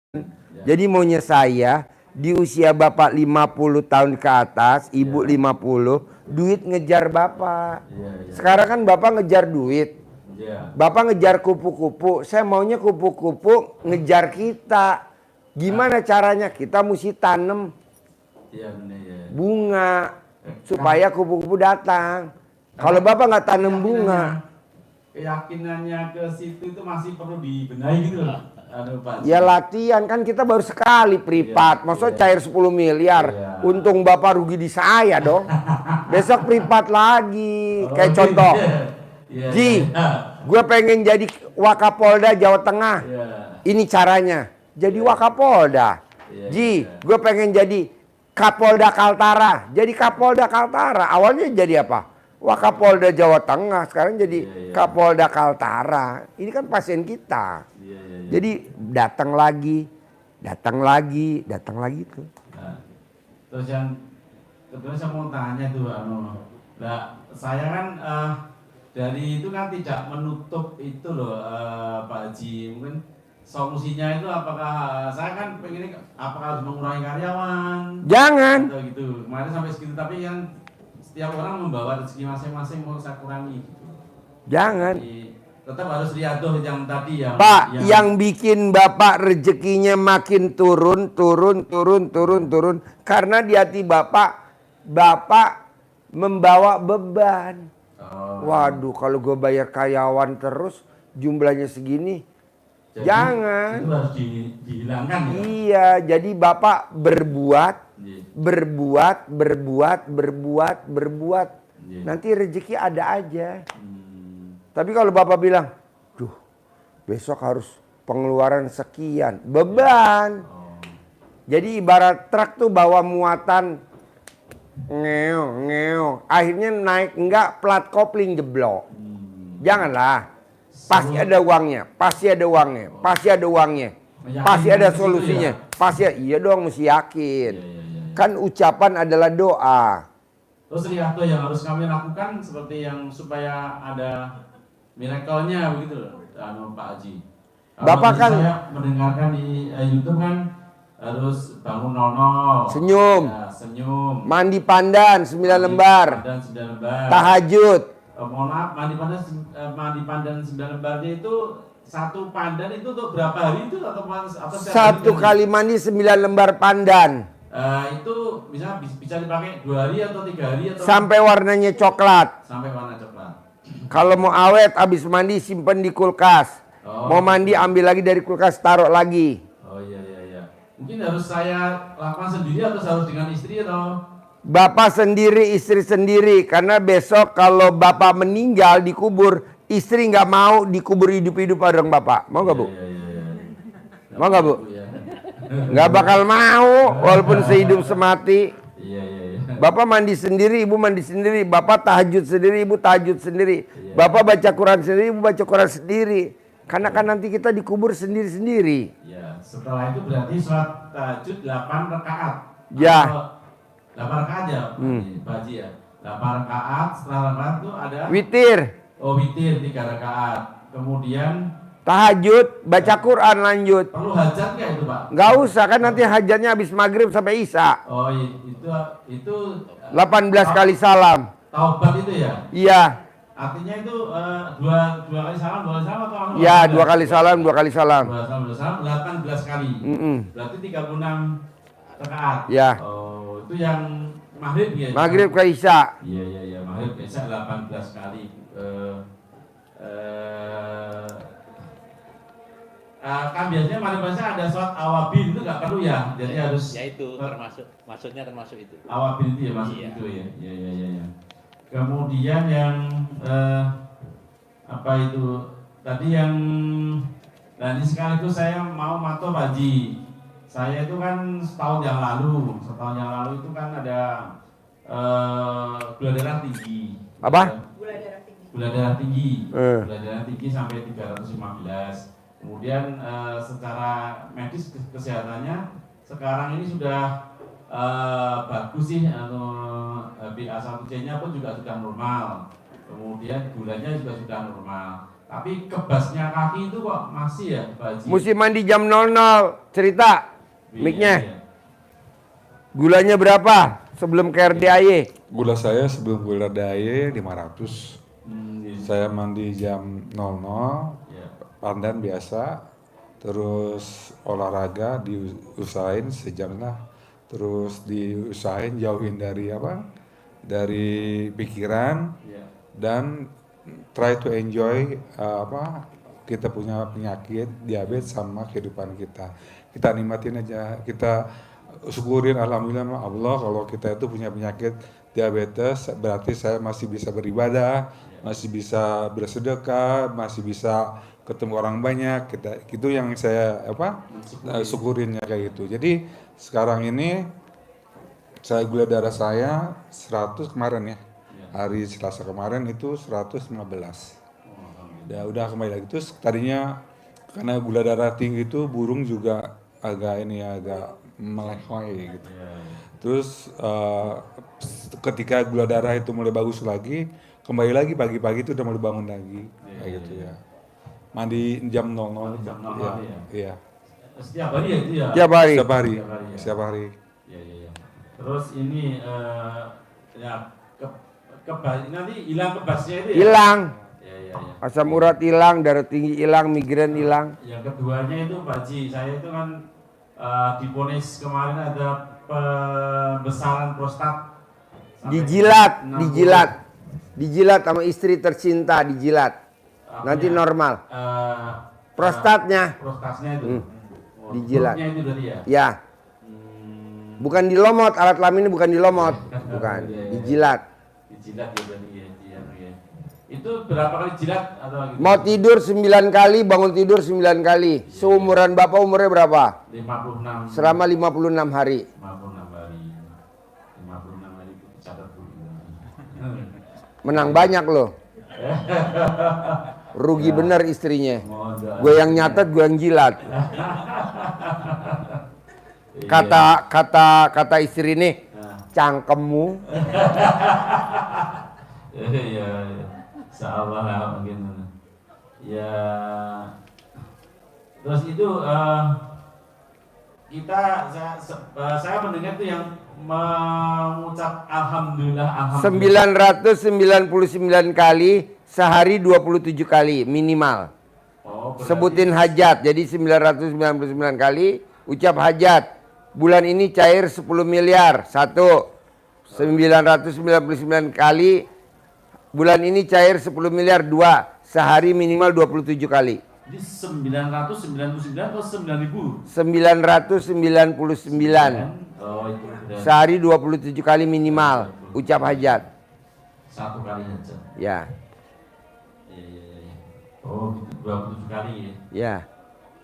Ya. Jadi maunya saya di usia bapak 50 tahun ke atas, ibu 50, duit ngejar bapak. Sekarang kan bapak ngejar duit. Bapak ngejar kupu-kupu, saya maunya kupu-kupu ngejar kita. Gimana caranya? Kita mesti tanam bunga supaya kupu-kupu datang. Kalau bapak nggak tanam bunga, keyakinannya ke situ itu masih perlu dibenahi gitu loh. Ya latihan, kan kita baru sekali privat. Maksudnya cair 10 miliar. Untung bapak rugi di saya dong. Besok privat lagi. Kayak contoh, Ji, gue pengen jadi Wakapolda Jawa Tengah. Ini caranya. Jadi Wakapolda. Ji, gue pengen jadi Kapolda Kaltara. Jadi Kapolda Kaltara. Awalnya jadi apa? Wakapolda Jawa Tengah, sekarang jadi Kapolda Kaltara. Ini kan pasien kita. Jadi datang lagi tuh. Nah, terus yang kedua saya mau tanya tuh, saya kan dari itu kan tidak menutup itu loh, Pak Haji. Mungkin solusinya itu apakah saya kan pengen apakah harus mengurangi karyawan? Jangan. Atau gitu. Kemarin sampai segitu, tapi yang setiap orang membawa rezeki masing-masing, mau saya kurangi gitu. Jangan. Jadi, tetap harus riadoh yang tadi ya. Pak, yang bikin bapak rezekinya makin turun karena di hati bapak membawa beban. Waduh, kalau gue bayar karyawan terus jumlahnya segini, jadi, jangan. Itu harus dihilangkan ya. Iya, jadi bapak berbuat. Nanti rezeki ada aja. Tapi kalau bapak bilang, duh, besok harus pengeluaran sekian, beban. Jadi ibarat truk tuh bawa muatan ngeo, akhirnya naik enggak, plat kopling jeblok. Janganlah. Pasti ada uangnya, pasti ada solusinya. Pasti, iya dong, mesti yakin. Kan ucapan adalah doa. Terus riadoh yang harus kami lakukan seperti yang supaya ada miracle-nya begitu loh, Pak Haji. Bapak kan saya mendengarkan di YouTube kan harus bangun 00, senyum, ya, senyum, mandi pandan 9 lembar, tahajud. Mohon maaf, mandi pandan 9 lembarnya itu satu pandan itu untuk berapa hari itu atau satu kali mandi 9 lembar pandan. Itu bisa dipakai 2 hari atau 3 hari atau sampai warnanya coklat. Sampai warna coklat. Kalau mau awet, habis mandi simpen di kulkas. Mau mandi ambil lagi dari kulkas, taruh lagi. Oh iya. Mungkin harus saya lakukan sendiri atau harus dengan istri atau? Bapak sendiri, istri sendiri. Karena besok kalau bapak meninggal dikubur, istri nggak mau dikubur hidup-hidup bareng bapak. Mau nggak bu? Iya. Mau nggak bu? Nggak bakal mau, walaupun sehidup semati. Iya. Bapak mandi sendiri, ibu mandi sendiri. Bapak tahajud sendiri, ibu tahajud sendiri. Bapak baca Quran sendiri, ibu baca Quran sendiri. Karena kan nanti kita dikubur sendiri-sendiri. Ya, setelah itu berarti sholat tahajud 8 rakaat. Ya. 8 rakaat ya, Pak Haji ya. 8 rakaat, setelah rakaat itu ada witir. Oh, witir 3 rakaat. Kemudian tahajud, baca Quran lanjut. Perlu hajat nggak itu Pak? Nggak usah, kan nanti hajatnya habis maghrib sampai isya. Oh itu 18 kali salam. Taubat itu ya? Iya. Artinya itu dua kali salam atau? Iya, 2 kali salam, 2 kali salam. 18 kali. Berarti 36 rakaat. Ya. Oh, itu yang maghrib ya? Maghrib ke isya. Iya, maghrib ke isya 18 kali. Kan biasanya maghrib ada sholat awabin itu nggak perlu ya, jadi harus. Ya itu maksudnya termasuk itu. Awabin itu ya masuk itu ya. Iya. Kemudian yang apa itu tadi yang ini sekaligus saya mau matur Pak Haji. Saya itu kan setahun yang lalu itu kan ada gula darah tinggi. Apa? Gula darah tinggi. Gula darah tinggi sampai 315. Kemudian secara medis kesehatannya sekarang ini sudah bagus sih, HbA1c-nya pun juga sudah normal. Kemudian gulanya juga sudah normal. Tapi kebasnya kaki itu kok masih ya Pak Haji? Mesti mandi jam 00. Cerita. Iya, Mic-nya. iya. Gulanya berapa sebelum ke RDAY? Gula saya sebelum gula DAY 500. Gitu. Saya mandi jam 00, Ya. pandan biasa, terus olahraga diusahain sejam lah, terus diusahain jauhin dari apa? Dari pikiran Ya. dan try to enjoy kita punya penyakit diabetes sama kehidupan kita. Kita nikmatin aja, kita syukurin alhamdulillah sama Allah kalau kita itu punya penyakit diabetes, berarti saya masih bisa beribadah, masih bisa bersedekah, masih bisa ketemu orang banyak. Itu yang saya syukurinnya kayak gitu. Jadi sekarang ini saya gula darah saya 100 kemarin ya. Hari Selasa kemarin itu 115. Ya udah kembali lagi. Terus tadinya karena gula darah tinggi itu burung juga agak melehoi gitu. Terus ketika gula darah itu mulai bagus lagi, kembali lagi pagi-pagi itu udah mulai bangun lagi kayak gitu ya. Mandi jam 00. Jam 00 ya? Iya. Setiap hari ya itu ya? Tiap hari. Setiap hari. Setiap hari ya? Setiap hari. Ya. Terus ini ya nanti hilang kebasnya itu ya? Hilang. Ya. Asam urat hilang, darah tinggi hilang, migrain hilang. Yang keduanya itu Pak Haji, saya itu kan diponis kemarin ada pembesaran prostat. Sampai Dijilat sama istri tercinta, dijilat. Nanti normal. Prostatnya. Prostatnya itu. Dijilat. Perutnya itu tadi ya? Ya. Bukan dilomot, alat kelamin ini bukan dilomot. Bukan, dijilat. Dijilat ya berarti ya. Itu berapa kali jilat atau gitu? Mau tidur 9 kali, bangun tidur 9 kali. Seumuran Bapak umurnya berapa? 56. Selama 56 hari. 56 hari. 56 hari itu catat dulu. Menang banyak loh. Rugi bener istrinya. Gue yang nyatet, gue yang jilat. Kata istri nih, cangkemmu. Iya. Salah mungkin. Ya. Terus itu saya mendengar tuh yang mengucap alhamdulillah 999 kali, sehari 27 kali minimal. Sebutin hajat, jadi 999 kali ucap hajat. Bulan ini cair 10 miliar. 1. 999 kali. Bulan ini cair 10 miliar. 2. Sehari minimal 27 kali. Jadi 999 atau 9.000? 999. Oh, itu udah. Sehari 27 kali minimal ucap hajat. Satu kali saja. Ya. Iya. Oh, gitu 27 kali ya. Ya.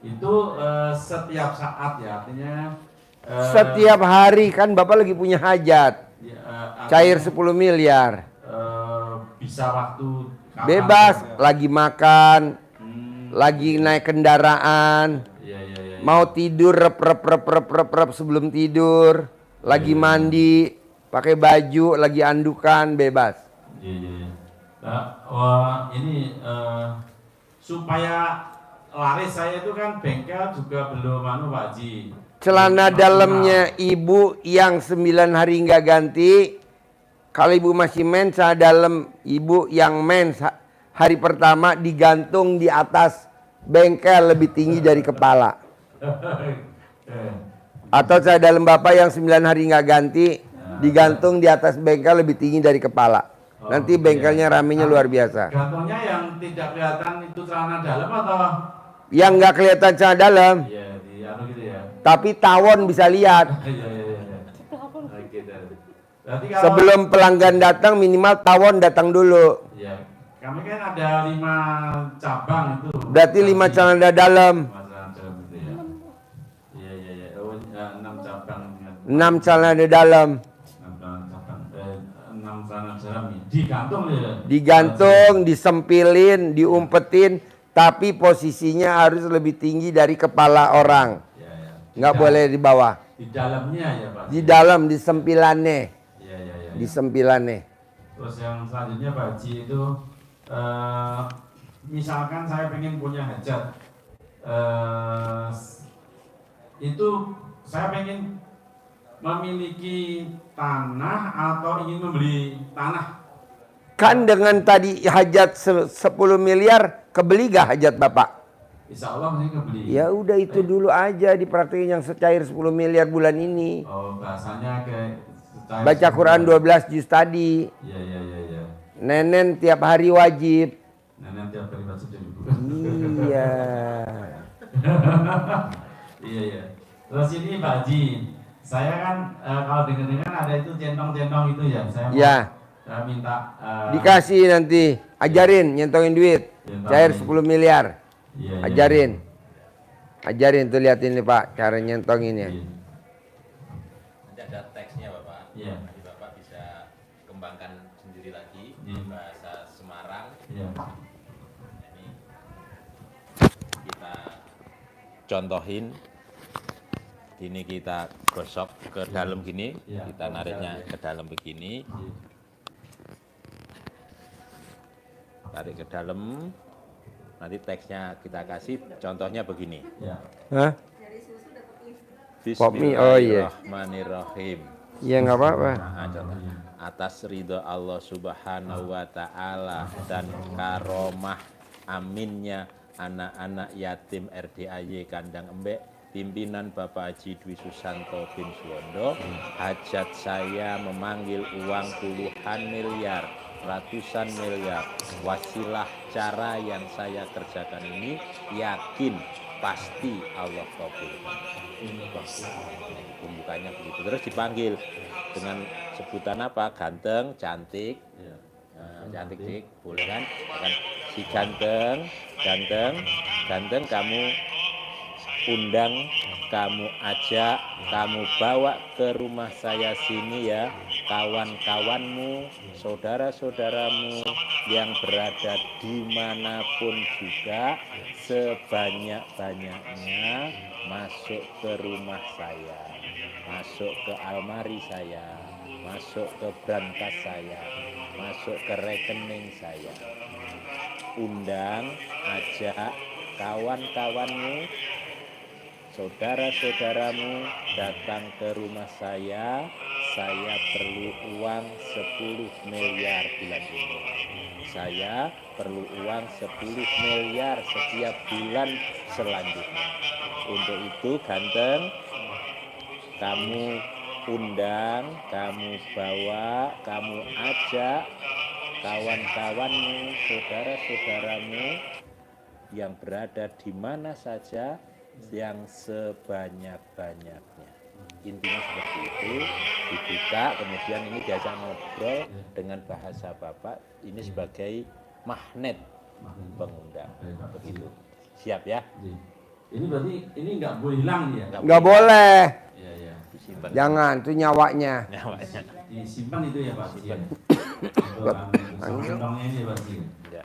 Itu setiap saat ya, artinya Setiap hari kan Bapak lagi punya hajat. Cair 10 miliar. Bisa waktu kapan Bebas, ya? lagi makan, lagi naik kendaraan, Iya. mau tidur rep sebelum tidur, lagi mandi, pakai baju, lagi andukan, bebas. Iya. Nah, wah, ini supaya laris saya itu kan bengkel juga belum Pak Haji. Celana dalamnya ibu yang 9 hari nggak ganti, kalau ibu masih mens, celana dalam ibu yang mens hari pertama digantung di atas bengkel lebih tinggi dari kepala. Atau celana dalam Bapak yang 9 hari nggak ganti, digantung di atas bengkel lebih tinggi dari kepala. Nanti bengkelnya ramenya luar biasa. Gantungnya yang tidak kelihatan itu celana dalam atau? Yang nggak kelihatan celana dalam, Iya, di gitu ya. tapi tawon bisa lihat. Iya. Oke, berarti kalau Sebelum pelanggan datang minimal tawon datang dulu. ya, kami kan ada 5 cabang itu. Berarti 5 celana dalam, 5 celana dalam itu ya. Iya. Oh, 6 cabang. 6 celana dalam. 6 celana dalam digantung ya. Digantung, disempilin, diumpetin, tapi posisinya harus lebih tinggi dari kepala orang. Ya. Nggak boleh di bawah. Di dalamnya ya, Pak. Di dalam, di sempilannya. Iya. Di sempilannya. Terus yang selanjutnya Pak Haji itu misalkan saya pengen punya hajat, itu saya pengen memiliki tanah atau ingin membeli tanah. Kan dengan tadi hajat 10 miliar, kebeli gak hajat Bapak? Insya Allah mesti kebeli. Ya udah itu dulu aja dipraktekin yang secair 10 miliar bulan ini. Oh, bahasanya kayak Baca Quran 12 juz tadi. Iya. Nenen tiap hari wajib. Nenek tiap hari baca jadi Iya. Iya. Terus ini Pak Haji, saya kan kalau dengar-dengar ada itu centong-centong itu ya. Saya mau Ya. minta Dikasih nanti. Ajarin nyentongin duit. Cair 10 miliar. Iya. Ajarin. Ajarin tuh liatin nih Pak cara nyentonginnya. Iya. Nanti ada teksnya Bapak. Iya. Nanti Bapak bisa kembangkan sendiri lagi Iya. bahasa Semarang. Iya. Ini kita contohin. Ini kita gosok ke dalam gini, Iya. kita nariknya ke dalam begini, Iya. tarik ke dalam. Nanti teksnya kita kasih, contohnya begini. Iya. Hah? Popmi, oh iya. Bismillahirrahmanirrahim. Ya nggak apa-apa. Nah, contoh. Atas ridho Allah Subhanahu wa Ta'ala dan karomah aminnya anak-anak yatim RDAY Kandang Embek, pimpinan Bapak Haji Dwi Susanto bin Suwondo, hajat saya memanggil uang puluhan miliar, ratusan miliar. Wasilah cara yang saya kerjakan ini yakin pasti Allah kabulkan. Pembukaannya begitu. Terus dipanggil dengan sebutan apa? Ganteng, cantik. Cantik sih, boleh kan? Kan si ganteng, kamu undang, kamu ajak, kamu bawa ke rumah saya sini ya, kawan-kawanmu, saudara-saudaramu yang berada dimanapun juga, sebanyak-banyaknya masuk ke rumah saya, masuk ke almari saya, masuk ke brankas saya, masuk ke rekening saya. Undang, ajak kawan-kawanmu, saudara-saudaramu datang ke rumah saya perlu uang 10 miliar bulan ini. Saya perlu uang 10 miliar setiap bulan selanjutnya. Untuk itu ganteng, kamu undang, kamu bawa, kamu ajak kawan-kawanmu, saudara-saudaramu yang berada di mana saja, yang sebanyak-banyaknya. Intinya seperti itu, dibuka, kemudian ini diajak ngobrol dengan bahasa Bapak, ini sebagai magnet pengundang. Begitu. Siap ya? Ini berarti ini nggak boleh hilang ya? Nggak boleh. Iya. Disimpan. Jangan, itu nyawanya. Nyawanya. Disimpan itu ya Pak? Simpan. Kantongnya ini ya Pak? Ya.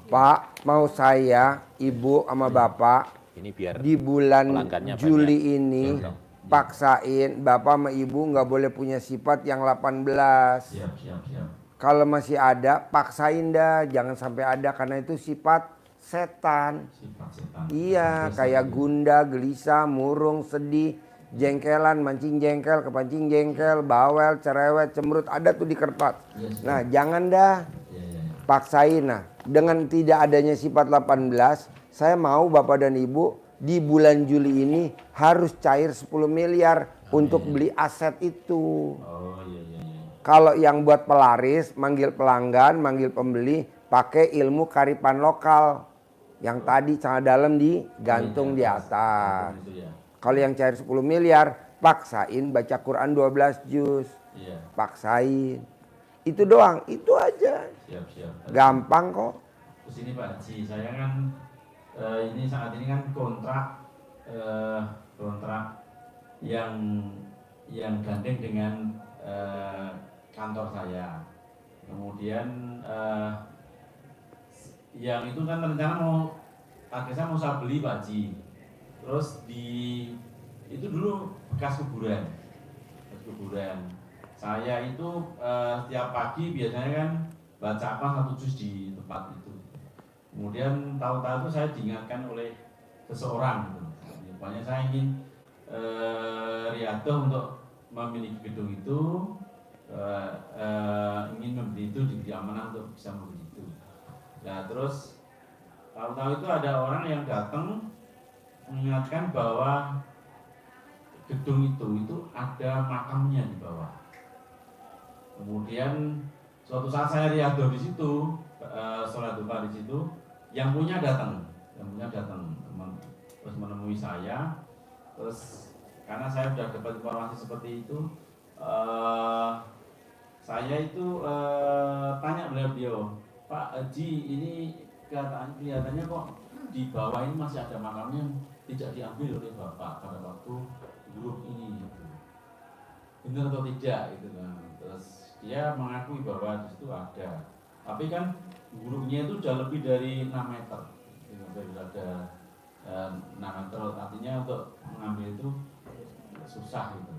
Pak, mau saya, Ibu sama Bapak Ini biar di bulan pelanggannya Juli banyak. ini Iya. paksain Bapak sama Ibu nggak boleh punya sifat yang 18. Siap. Kalau masih ada, paksain dah, jangan sampai ada karena itu sifat setan. Sifat setan. Iya, kayak gundah, gelisah, murung, sedih, jengkelan, mancing jengkel, kepancing jengkel, bawel, cerewet, cemberut, ada tuh di kertas. Nah, jangan dah, Iya. paksain. Nah, dengan tidak adanya sifat 18, saya mau Bapak dan Ibu di bulan Juli ini harus cair 10 miliar untuk beli aset itu. Oh iya. Kalau yang buat pelaris, manggil pelanggan, manggil pembeli, pakai ilmu karipan lokal. Yang tadi sangat dalam digantung di atas. Itu ya. Kalau yang cair 10 miliar, paksain baca Quran 12 juz. Iya. Paksain. Itu doang, itu aja. Siap. Gampang kok. Terus ini Pak Haji, saya kan ini saat ini kan kontrak yang gandeng dengan kantor saya. Kemudian yang itu kan rencana akhirnya mau saya beli Pak Haji. Terus itu dulu bekas kuburan. Saya itu setiap pagi biasanya kan baca apa 1 juz di tempat itu. Kemudian tahu-tahu tuh saya diingatkan oleh seseorang gitu. Pokoknya saya ingin riadoh untuk memiliki gedung itu, ingin membeli itu, diberi amanah untuk bisa membeli itu. Nah terus tahu-tahu itu ada orang yang datang mengingatkan bahwa gedung itu ada makamnya di bawah. Kemudian suatu saat saya riadoh di situ, sholat duha di situ, yang punya datang teman, terus menemui saya, terus karena saya sudah dapat informasi seperti itu, saya itu tanya beliau, Pak Haji, ini kelihatannya kok di bawah ini masih ada makamnya tidak diambil oleh Bapak pada waktu grup ini, gitu. Benar atau tidak itu kan? Terus dia mengakui bahwa di situ ada, tapi kan guruknya itu sudah lebih dari 6 meter, ada 6 meter, artinya untuk mengambil itu susah gitu.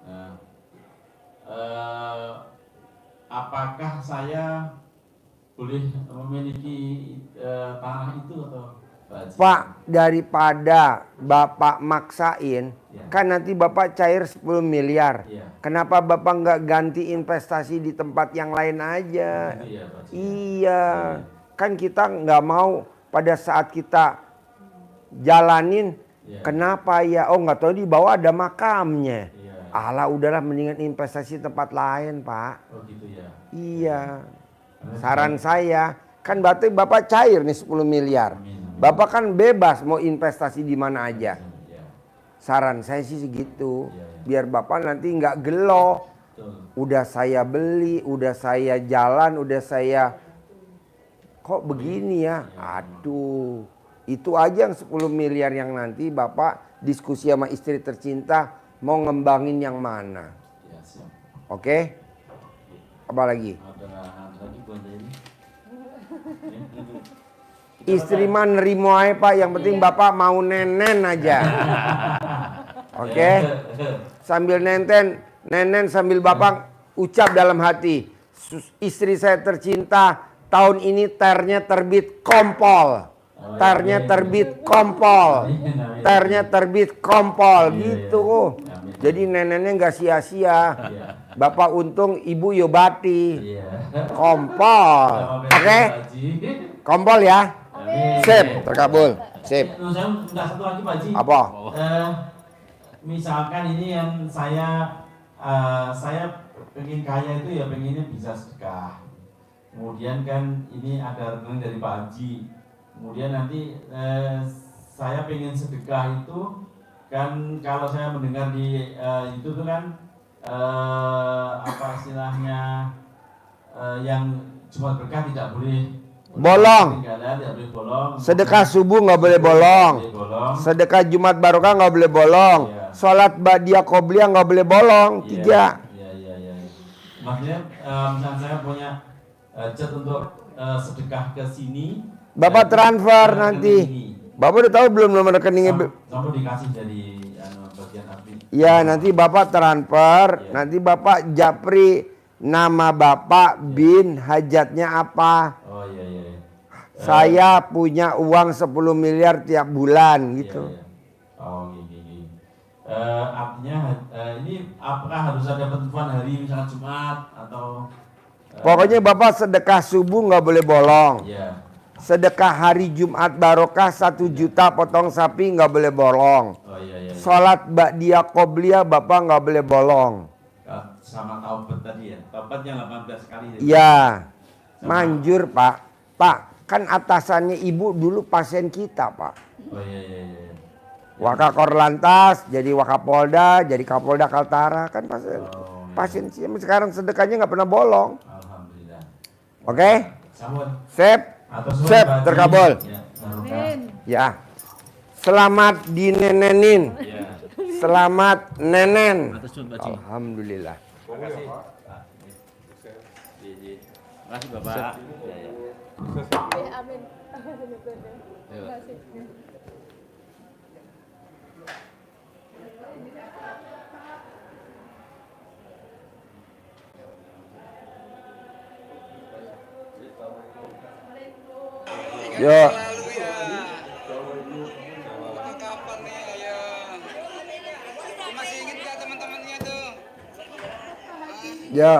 Nah, apakah saya boleh memiliki tanah itu atau Pak, daripada Bapak maksain, kan nanti Bapak cair 10 miliar. Kenapa Bapak nggak ganti investasi di tempat yang lain aja? Iya, kan kita nggak mau pada saat kita jalanin, kenapa ya? Oh nggak tahu di bawah ada makamnya. Alah udahlah mendingan investasi tempat lain, Pak. Oh gitu ya? Iya, saran saya, kan berarti Bapak cair nih 10 miliar. Bapak kan bebas mau investasi di mana aja. Saran saya sih segitu. Biar Bapak nanti nggak gelo. Udah saya beli, udah saya jalan, udah saya kok begini ya. Aduh. Itu aja yang 10 miliar yang nanti Bapak diskusi sama istri tercinta mau ngembangin yang mana. Oke? Apa lagi? Istri mah nerimo aja Pak, yang penting Bapak mau nenen aja. Oke? Sambil nenen sambil Bapak ucap dalam hati, istri saya tercinta, tahun ini ternya terbit kompol. Ternya terbit kompol. Ternya terbit kompol gitu. Jadi nenennya nggak sia-sia. Bapak untung, ibu yobati. Kompol. Oke? Kompol ya? Sip, terkabul. Sip. Saya minta satu lagi Pak Haji. Apa? Misalkan ini yang saya pengen kaya itu ya pengennya bisa sedekah. Kemudian kan ini ada rekening dari Pak Haji. Kemudian nanti saya pengen sedekah itu kan kalau saya mendengar di YouTube itu kan apa istilahnya yang Jumat berkah tidak boleh bolong. Sedekah subuh nggak boleh bolong. Sedekah Jumat barokah nggak boleh bolong. Sholat ba'diyah qobliyah nggak boleh bolong. 3. Iya. Maksudnya misalnya saya punya hajat untuk sedekah ke sini. Bapak transfer nanti. Bapak udah tahu belum nomor rekeningnya? Kamu dikasih dari bagian admin. Ya nanti Bapak transfer. Nanti Bapak japri nama Bapak, bin, hajatnya apa. Oh iya. Saya punya uang 10 miliar tiap bulan gitu. Iya. Oh gini. Artinya ini apakah harus ada penentuan hari misalnya Jumat atau pokoknya Bapak sedekah subuh nggak boleh bolong. Iya. Sedekah hari Jumat barokah 1 juta potong sapi nggak boleh bolong. Oh iya. Sholat ba'diyah qobliyah Bapak nggak boleh bolong. Sama taubat tadi ya. Taubat yang 18 kali. Ya, manjur Pak. Pak, kan atasannya ibu dulu pasien kita Pak. Oh iya. Wakakor lantas, jadi Wakapolda, jadi Kapolda Kaltara kan pasien sih. Sekarang sedekahnya nggak pernah bolong. Alhamdulillah. Oke? Sambut. Sip, terkabul. Ya. Selamat dinenenin. Selamat nenen. Alhamdulillah. Terima kasih Pak. Terima kasih Bapak. Amin. Terima kasih. Yo. Kapan nih, ayo. Masih inget gak teman-temannya tuh? Yo.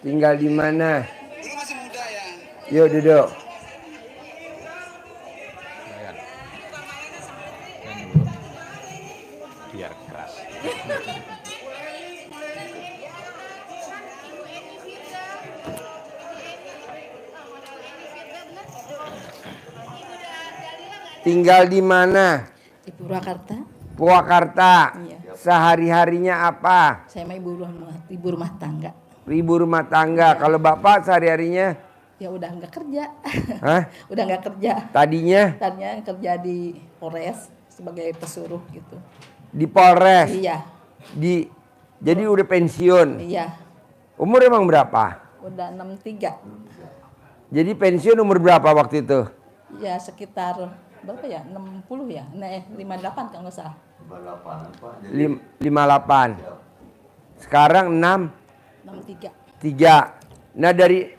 Tinggal di mana? Dulu masih muda ya. Yuk duduk. Biar keras. Tinggal di mana? Di Purwakarta. Purwakarta. Iya. Sehari-harinya apa? Saya mah ibu rumah tangga. Ibu rumah tangga. Kalau bapak sehari-harinya? Ya udah nggak kerja. Hah? Udah nggak kerja. Tadinya Tadinya kerja di Polres sebagai pesuruh gitu. di Polres. Iya, Jadi udah pensiun. iya. Umur emang berapa? Udah 63. Jadi pensiun umur berapa waktu itu? Ya sekitar berapa ya? 60 ya? Nah, 58 kalau nggak salah. 58. Sekarang 63. 3. Nah dari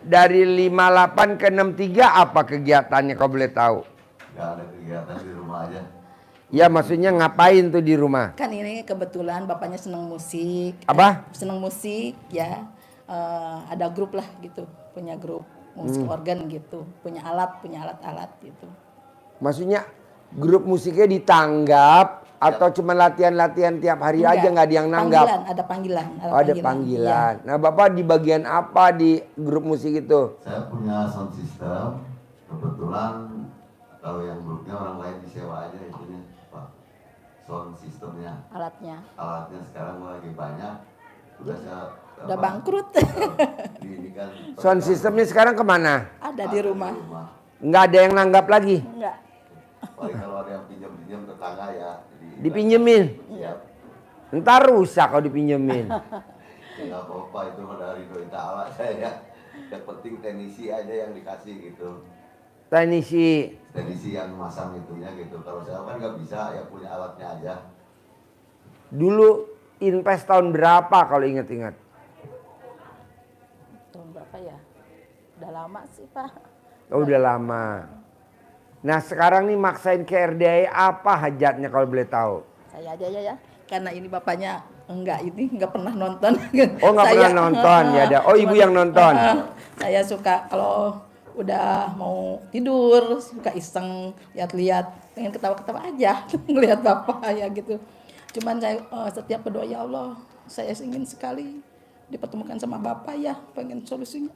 58 ke 63 apa kegiatannya kau boleh tahu? Gak ada kegiatan di rumah aja. Ya maksudnya ngapain tuh di rumah? Kan ini kebetulan bapaknya seneng musik. Apa? Seneng musik ya. Ada grup lah gitu. Punya grup musik organ gitu. Punya alat-alat gitu. Maksudnya grup musiknya ditanggap atau cuma latihan-latihan tiap hari Enggak, aja nggak ada yang nanggap? Panggilan, ada panggilan. Oh, ada panggilan. Iya. Nah bapak di bagian apa di grup musik itu? Saya punya sound system. Kebetulan kalau yang grupnya orang lain disewa aja itunya, Pak. Sound systemnya. Alatnya. Alatnya sekarang lagi banyak. Udah bangkrut. Ini kan Sound systemnya sekarang kemana? Ada di rumah. Nggak ada yang nanggap lagi? Enggak. Paling kalau ada yang pinjam-pinjam tetangga ya. Dipinjemin? Siap. Ntar rusak kalau dipinjemin. Ya nggak apa-apa itu mah dari doa ta'ala saya. Yang penting teknisi aja yang dikasih gitu. Teknisi. Teknisi yang masang itunya gitu. Kalau saya kan nggak bisa ya punya alatnya aja. Dulu invest tahun berapa kalau ingat-ingat? Tahun berapa ya? Udah lama sih, Pak. Oh, udah lama. Nah sekarang nih maksain ke RDI apa hajatnya kalau boleh tahu? Saya aja ya. Karena ini bapaknya enggak pernah nonton. Oh nggak pernah nonton ya ada. Oh ibu yang nonton. Saya suka kalau udah mau tidur suka iseng lihat-lihat, pengen ketawa-ketawa aja ngelihat bapak ya gitu. Cuman saya setiap berdoa, ya Allah, saya ingin sekali dipertemukan sama bapak ya, pengen solusinya.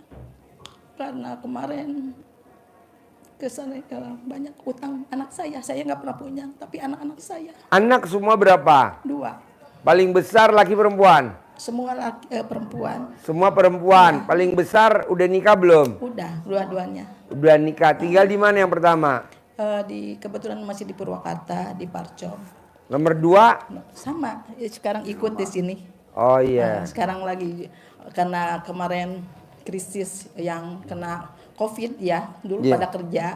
Karena kemarin kesana banyak utang anak saya nggak pernah punya, tapi anak-anak saya Anak semua berapa? 2, Paling besar laki perempuan? semua perempuan. Semua perempuan. Paling besar udah nikah belum? Udah dua-duanya. Udah nikah. Tinggal di mana yang pertama? Kebetulan masih di Purwakarta, di Parcom. Nomor 2? Sama, sekarang ikut di sini. Oh iya. Sekarang lagi karena kemarin krisis yang kena COVID ya, dulu Iya. pada kerja,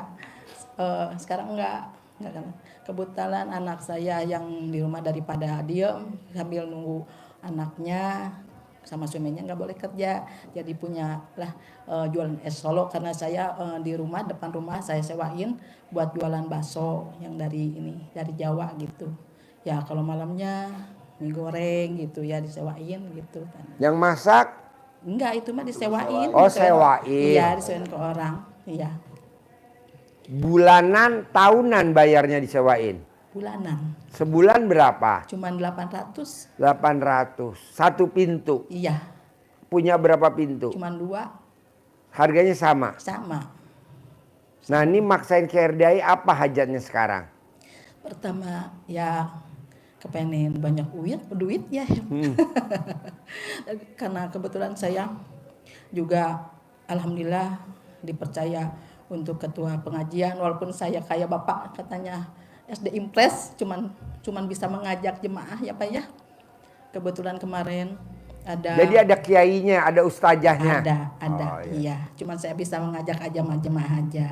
sekarang enggak kan. Kebetulan anak saya yang di rumah daripada diem sambil nunggu anaknya sama suaminya nggak boleh kerja, jadi punya lah jualan es Solo karena saya di rumah depan rumah saya sewain buat jualan bakso yang dari Jawa gitu. Ya kalau malamnya mie goreng gitu ya disewain gitu kan. Yang masak? Enggak, itu mah disewain. Oh, sewain. Iya, disewain ke orang. Iya, Bulanan, tahunan bayarnya disewain? bulanan. Sebulan berapa? Cuman 800. 800. Satu pintu. Iya, Punya berapa pintu? cuman 2 Harganya sama. sama. Nah ini maksain ke RDI apa hajatnya sekarang? Pertama ya kepengen banyak duit ya. Karena kebetulan saya juga alhamdulillah dipercaya untuk ketua pengajian, walaupun saya kayak bapak katanya SD Impres cuman bisa mengajak jemaah ya Pak ya. Kebetulan kemarin ada. Jadi ada kiainya, ada ustazahnya. Ada, Oh, iya. Cuman saya bisa mengajak aja jemaah aja.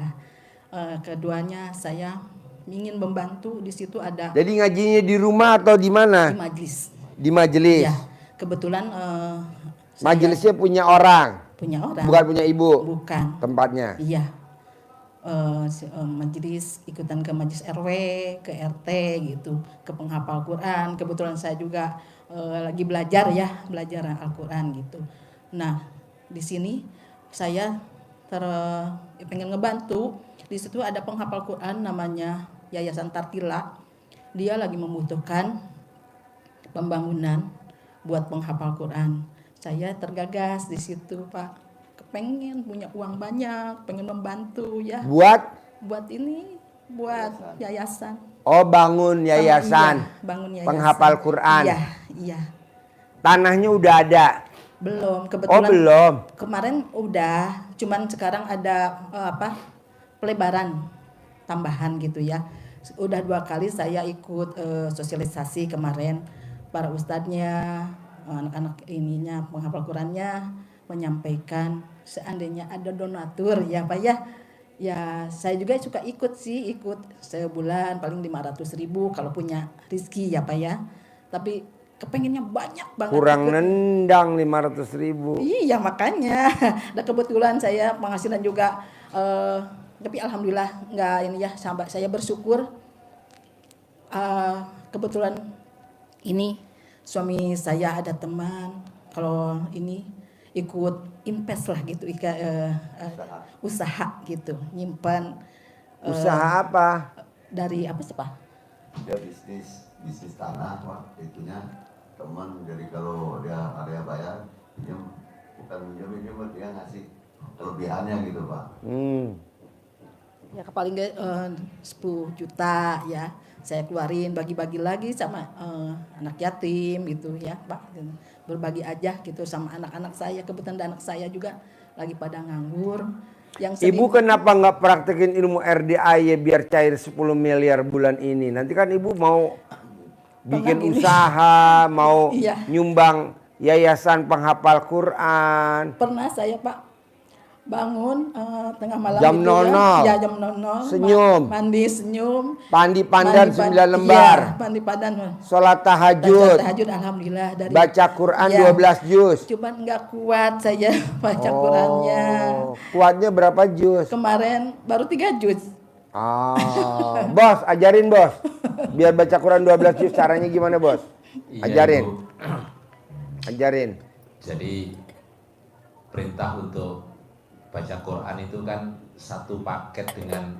Keduanya saya ingin membantu, di situ ada Jadi ngajinya di rumah atau di mana? di majelis. Di majelis. Ya, kebetulan saya Majelisnya punya orang, punya orang. bukan punya ibu. Bukan. Tempatnya. Iya. majelis, ikutan ke majelis RW, ke RT gitu, ke penghafal Quran. Kebetulan saya juga lagi belajar Al-Quran gitu. Nah, di sini saya pengen ngebantu. Di situ ada penghafal Quran namanya Yayasan Tartila. Dia lagi membutuhkan pembangunan buat penghafal Quran. Saya tergagas di situ, Pak. Kepengen punya uang banyak, pengen membantu ya. Buat yayasan. Oh, bangun yayasan. Iya, bangun yayasan. Penghafal Quran. Iya. Tanahnya udah ada. Belum, kebetulan. Oh, belum. Kemarin udah, cuman sekarang ada pelebaran tambahan gitu ya. Udah 2 kali saya ikut sosialisasi kemarin, para ustadznya, anak-anak penghafal Qurannya menyampaikan seandainya ada donatur ya Pak ya. Ya saya juga suka ikut sebulan paling 500.000 kalau punya rezeki ya Pak ya. Tapi kepengennya banyak banget. Kurang nendang 500.000. Iya makanya. Dan kebetulan saya penghasilan juga tapi alhamdulillah nggak ini ya, sampai saya bersyukur kebetulan ini suami saya ada teman kalau ini ikut invest lah gitu, usaha gitu, nyimpan. Usaha apa? Dari apa sih Pak? Dia bisnis tanah Pak, itunya teman, jadi kalau dia area bayar pinjam, bukan pinjam dia ngasih kelebihannya gitu Pak. Ya paling nggak 10 juta ya saya keluarin, bagi-bagi lagi sama anak yatim gitu ya Pak, berbagi aja gitu sama anak-anak saya. Kebetulan anak saya juga lagi pada nganggur. Ibu kenapa nggak praktekin ilmu RDAY biar cair 10 miliar bulan ini? Nanti kan ibu mau bikin usaha, mau nyumbang yayasan penghafal Quran. Pernah saya Pak bangun tengah malam jam 00. Ya jam 00. Senyum. Mandi senyum. Pandi pandan 9 lembar. Iya, pandi pandan. Sholat tahajud. Alhamdulillah dari baca Quran 12 juz. Cuman nggak kuat saya baca Qurannya. Kuatnya berapa juz? Kemarin baru 3 juz. Bos, ajarin bos. Biar baca Quran 12 juz caranya gimana bos? Ajarin. Ajarin. Jadi perintah untuk baca Quran itu kan satu paket dengan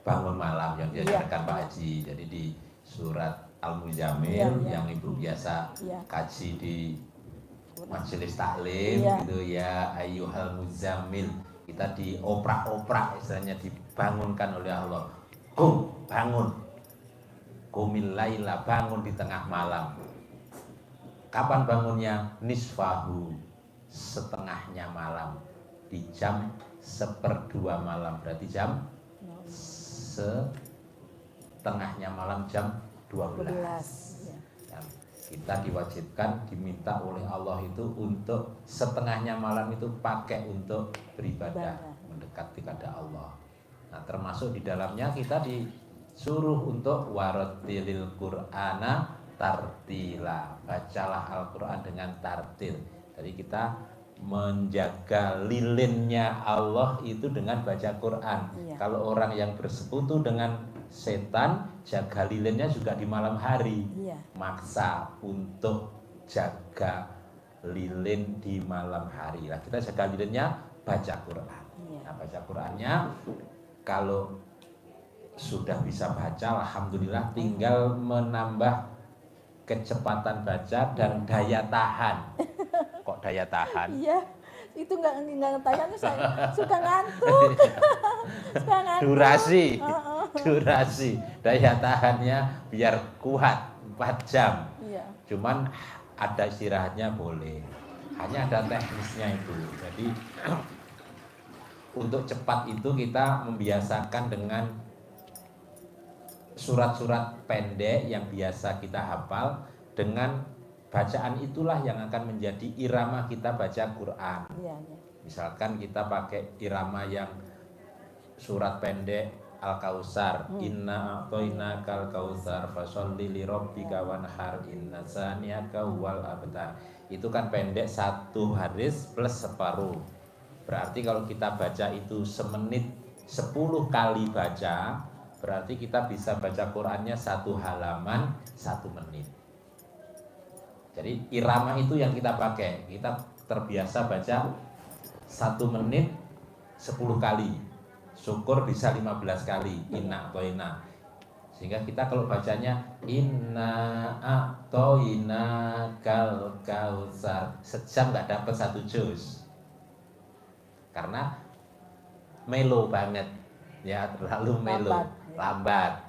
bangun malam yang diajarkan Pak Haji. Jadi di surat Al-Muzammil yang ibu biasa kaji di majelis taklim gitu ya, ayyuhal muzammil, kita dioprak-oprak istilahnya, dibangunkan oleh Allah. Bangun. Qumil laila, bangun di tengah malam. Kapan bangunnya? Nisfahu, setengahnya malam. Di jam 1/2 malam, berarti jam setengahnya malam jam 12. Dan kita diwajibkan, diminta oleh Allah itu untuk setengahnya malam itu pakai untuk beribadah, mendekat kepada Allah. Nah termasuk di dalamnya kita disuruh untuk warattilil Qur'ana tartila, bacalah Al-Quran dengan tartil. Jadi kita menjaga lilinnya Allah itu dengan baca Quran. Kalau orang yang bersekutu dengan setan, jaga lilinnya juga di malam hari. Maksa untuk jaga lilin di malam hari. Nah, kita jaga lilinnya baca Quran. Nah, baca Qurannya kalau sudah bisa baca, alhamdulillah, tinggal menambah kecepatan baca dan daya tahan. Kok daya tahan? Iya, itu nggak tahan, saya suka ngantuk. Durasi, daya tahannya biar kuat 4 jam. Cuman ada istirahatnya boleh. Hanya ada teknisnya itu. Jadi untuk cepat itu kita membiasakan dengan surat-surat pendek yang biasa kita hafal. Dengan bacaan itulah yang akan menjadi irama kita baca Quran. Misalkan kita pakai irama yang surat pendek Al-Kautsar, inna a'tainakal kautsar fasholli li rabbika wanhar inna saniyaka wal abtar. Itu kan pendek 1 baris plus separuh. Berarti kalau kita baca itu semenit 10 kali baca, berarti kita bisa baca Qur'annya 1 halaman 1 menit. Jadi irama itu yang kita pakai. Kita terbiasa baca 1 menit 10 kali. Syukur bisa 15 kali. Inna atoina. Sehingga kita kalau bacanya inna atoina kal kausar, sejam nggak dapat 1 juz. Karena melo banget, ya terlalu melo, lambat.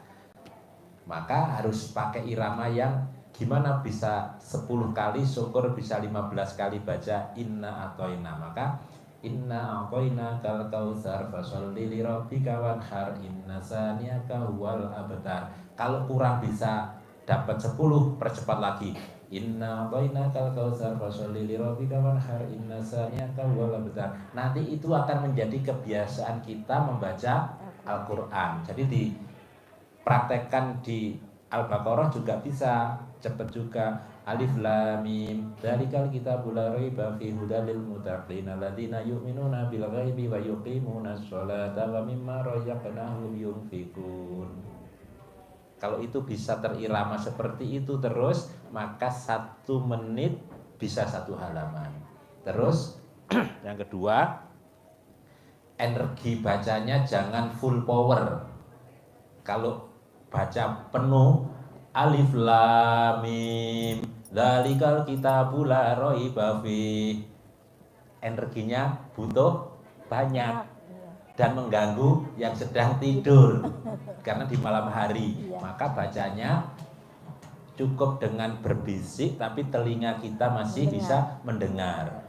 Maka harus pakai irama yang gimana bisa 10 kali syukur, bisa 15 kali baca inna atoina. Maka inna atoina kal kausar fasholli li rabbika wanhar inna saniyaka huwal abtar. Kalau kurang bisa dapat 10, percepat lagi. Inna atoina kal kausar fasholli li rabbika wanhar inna saniyaka huwal abtar. Nanti itu akan menjadi kebiasaan kita membaca Al-Qur'an. Jadi dipraktekkan di Al-Baqarah juga bisa, cepat juga. Alif lam mim dzalikal kitabul la raiba fihi hudal lil muttaqin alladzina yu'minuna bil ghaibi wa yuqimunas sholata wa mimma razaqnahum yunfiqun. Kalau itu bisa terirama seperti itu terus, maka 1 menit bisa 1 halaman. Terus yang kedua, energi bacanya jangan full power. Kalau baca penuh alif lam mim dzalikal kitabul la raiba fihi, energinya butuh banyak dan mengganggu yang sedang tidur karena di malam hari. Maka bacanya cukup dengan berbisik tapi telinga kita masih bisa mendengar.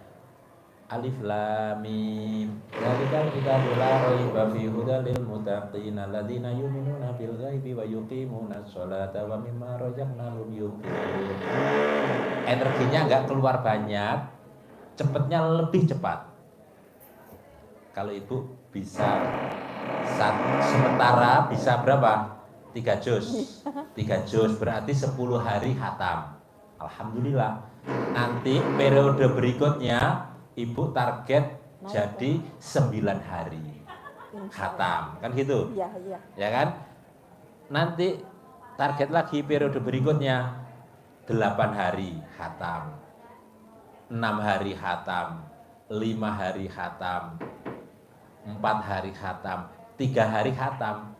Alif lam mim dzalikal kitabul la raiba fihi hudal lil muttaqin alladzina yu'minuna bil ghaibi wa yuqimunas sholata wa mimma razaqnahum yunfiqun. Energinya enggak keluar banyak, cepatnya lebih cepat. Kalau ibu bisa sementara bisa berapa? 3 juz. 3 juz berarti 10 hari khatam. Alhamdulillah. Nanti periode berikutnya ibu target jadi 9 hari khatam, kan gitu? Iya. Ya kan? Nanti target lagi periode berikutnya 8 hari khatam, 6 hari khatam, 5 hari khatam, 4 hari khatam, 3 hari khatam.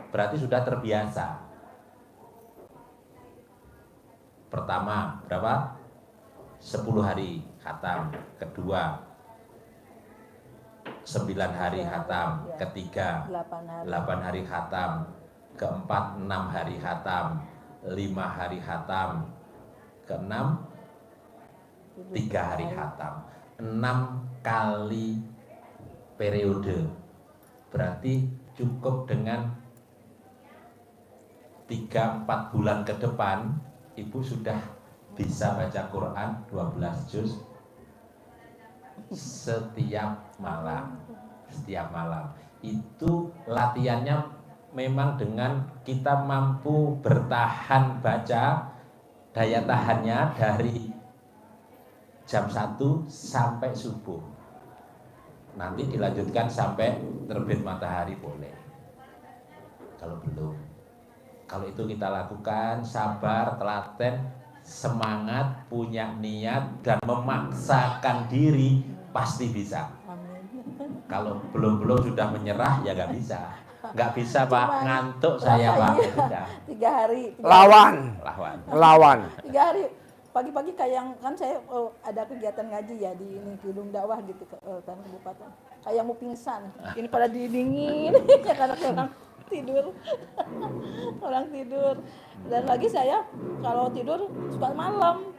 Berarti sudah terbiasa. Pertama berapa? 10 hari khatam, kedua 9 hari khatam, ketiga 8 hari khatam, keempat 6 hari khatam, 5 hari khatam, keenam 3 hari khatam. 6 kali periode. Berarti cukup dengan 3-4 bulan ke depan ibu sudah bisa baca Quran 12 juz setiap malam. Itu latihannya memang dengan kita mampu bertahan baca, daya tahannya dari jam 1 sampai subuh. Nanti dilanjutkan sampai terbit matahari boleh. Kalau belum, kalau itu kita lakukan sabar, telaten, semangat, punya niat dan memaksakan diri, pasti bisa. Kalau belum sudah menyerah ya nggak bisa. Nggak bisa Pak, ngantuk saya Pak. Udah. 3 hari. Lawan. 3 hari. Pagi-pagi kayak yang kan saya ada kegiatan ngaji ya di ini gedung dakwah gitu Tanah Kabupaten. Kayak mau pingsan. Ini pada didingin ya karena orang tidur. Orang tidur. Dan lagi saya kalau tidur suka malam.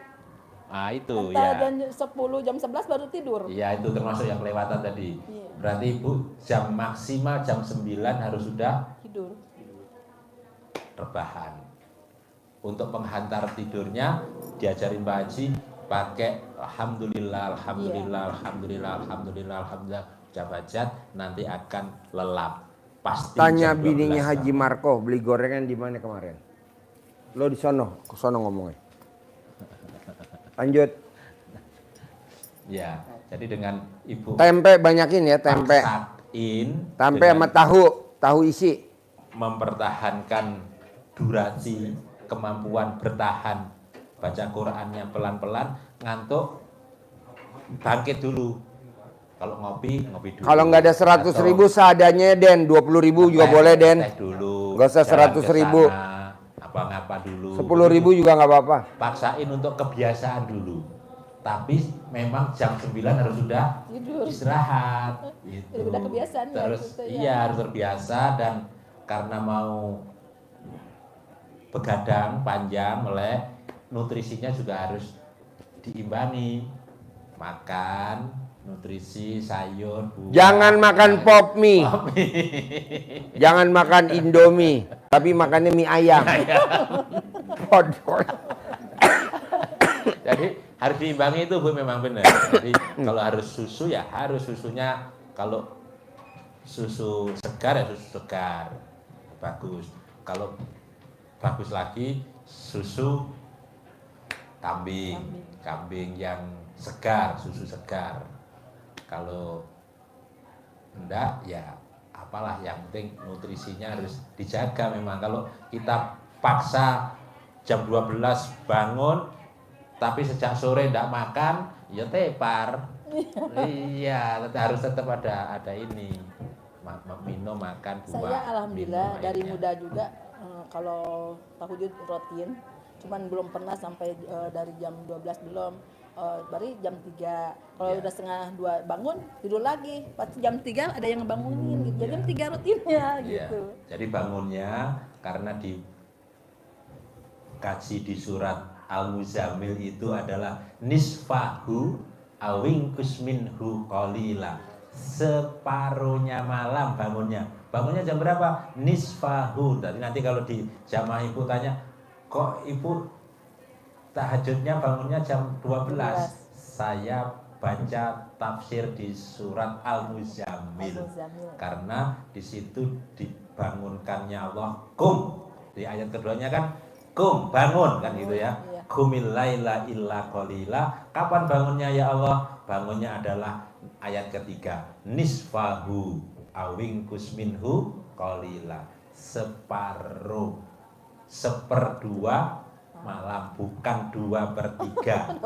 Ah itu Entah ya. jam 11 baru tidur. Iya itu termasuk yang kelewatan tadi. Iya. Berarti Ibu jam maksimal jam 9 harus sudah Tidur. rebahan. Untuk penghantar tidurnya diajarin Pak Haji pakai alhamdulillah jabajat, nanti akan lelap. Pasti. Tanya bininya Haji Marco beli gorengan di mana kemarin? Lo di sono, ke sono ngomongnya. Lanjut. Ya, jadi dengan Ibu Tempe banyakin ya, tempe. sampai sama tahu isi. Mempertahankan durasi, kemampuan bertahan baca Qur'annya pelan-pelan, ngantuk bangkit dulu. Kalau ngopi dulu. Kalau nggak ada 100.000 seadanya Den, 20.000 juga boleh Den. Teh dulu. Nggak usah 100.000. Apa-apa dulu. 10.000 juga nggak apa-apa. Paksain untuk kebiasaan dulu. Tapi memang jam 9 harus sudah Tidur. istirahat. Gitu. Udah kebiasaan ya, Terus gitu ya. iya harus terbiasa, dan karena mau begadang panjang melek, nutrisinya juga harus diimbangi. Makan nutrisi sayur, buah. Jangan makan pop mie. Jangan makan Indomie, tapi makannya mie ayam. Bodoh. Jadi harus diimbangi itu Bu, memang benar. Jadi kalau harus susu ya harus susunya, kalau susu segar ya susu segar. Bagus. Kalau bagus lagi susu kambing yang segar, susu segar. Kalau enggak ya apalah, yang penting nutrisinya harus dijaga memang. Kalau kita paksa jam 12 bangun tapi sejak sore enggak makan, ya tepar. Iya, harus tetap ada ini. Minum, makan buah. Saya alhamdulillah minum dari airnya. muda juga kalau tahajud rutin, cuman belum pernah sampai dari jam 12 belum. Baru jam 3. Kalau Ya. udah setengah 2 bangun, tidur lagi. Pasti jam 3 ada yang ngebangunin gitu. Jadi jam 3 rutinnya Iya. gitu. Jadi bangunnya karena dikaji di surat Al-Muzammil itu adalah nisfahu awingkus minhu qalila. Separuhnya malam bangunnya. Bangunnya jam berapa? Nisfahu. Nanti kalau di jamaah ibu tanya, kok ibu tahajudnya bangunnya jam 12? Saya baca tafsir di surat Al-Muzammil. Karena di situ dibangunkannya Allah, kum. Di ayat keduanya kan kum, bangun kan gitu ya. Qumil laila illa qalila. Kapan bangunnya ya Allah? Bangunnya adalah ayat ketiga, nisfahu awingkus minhu qalila. Separuh, 1/2 malam, bukan 2/3.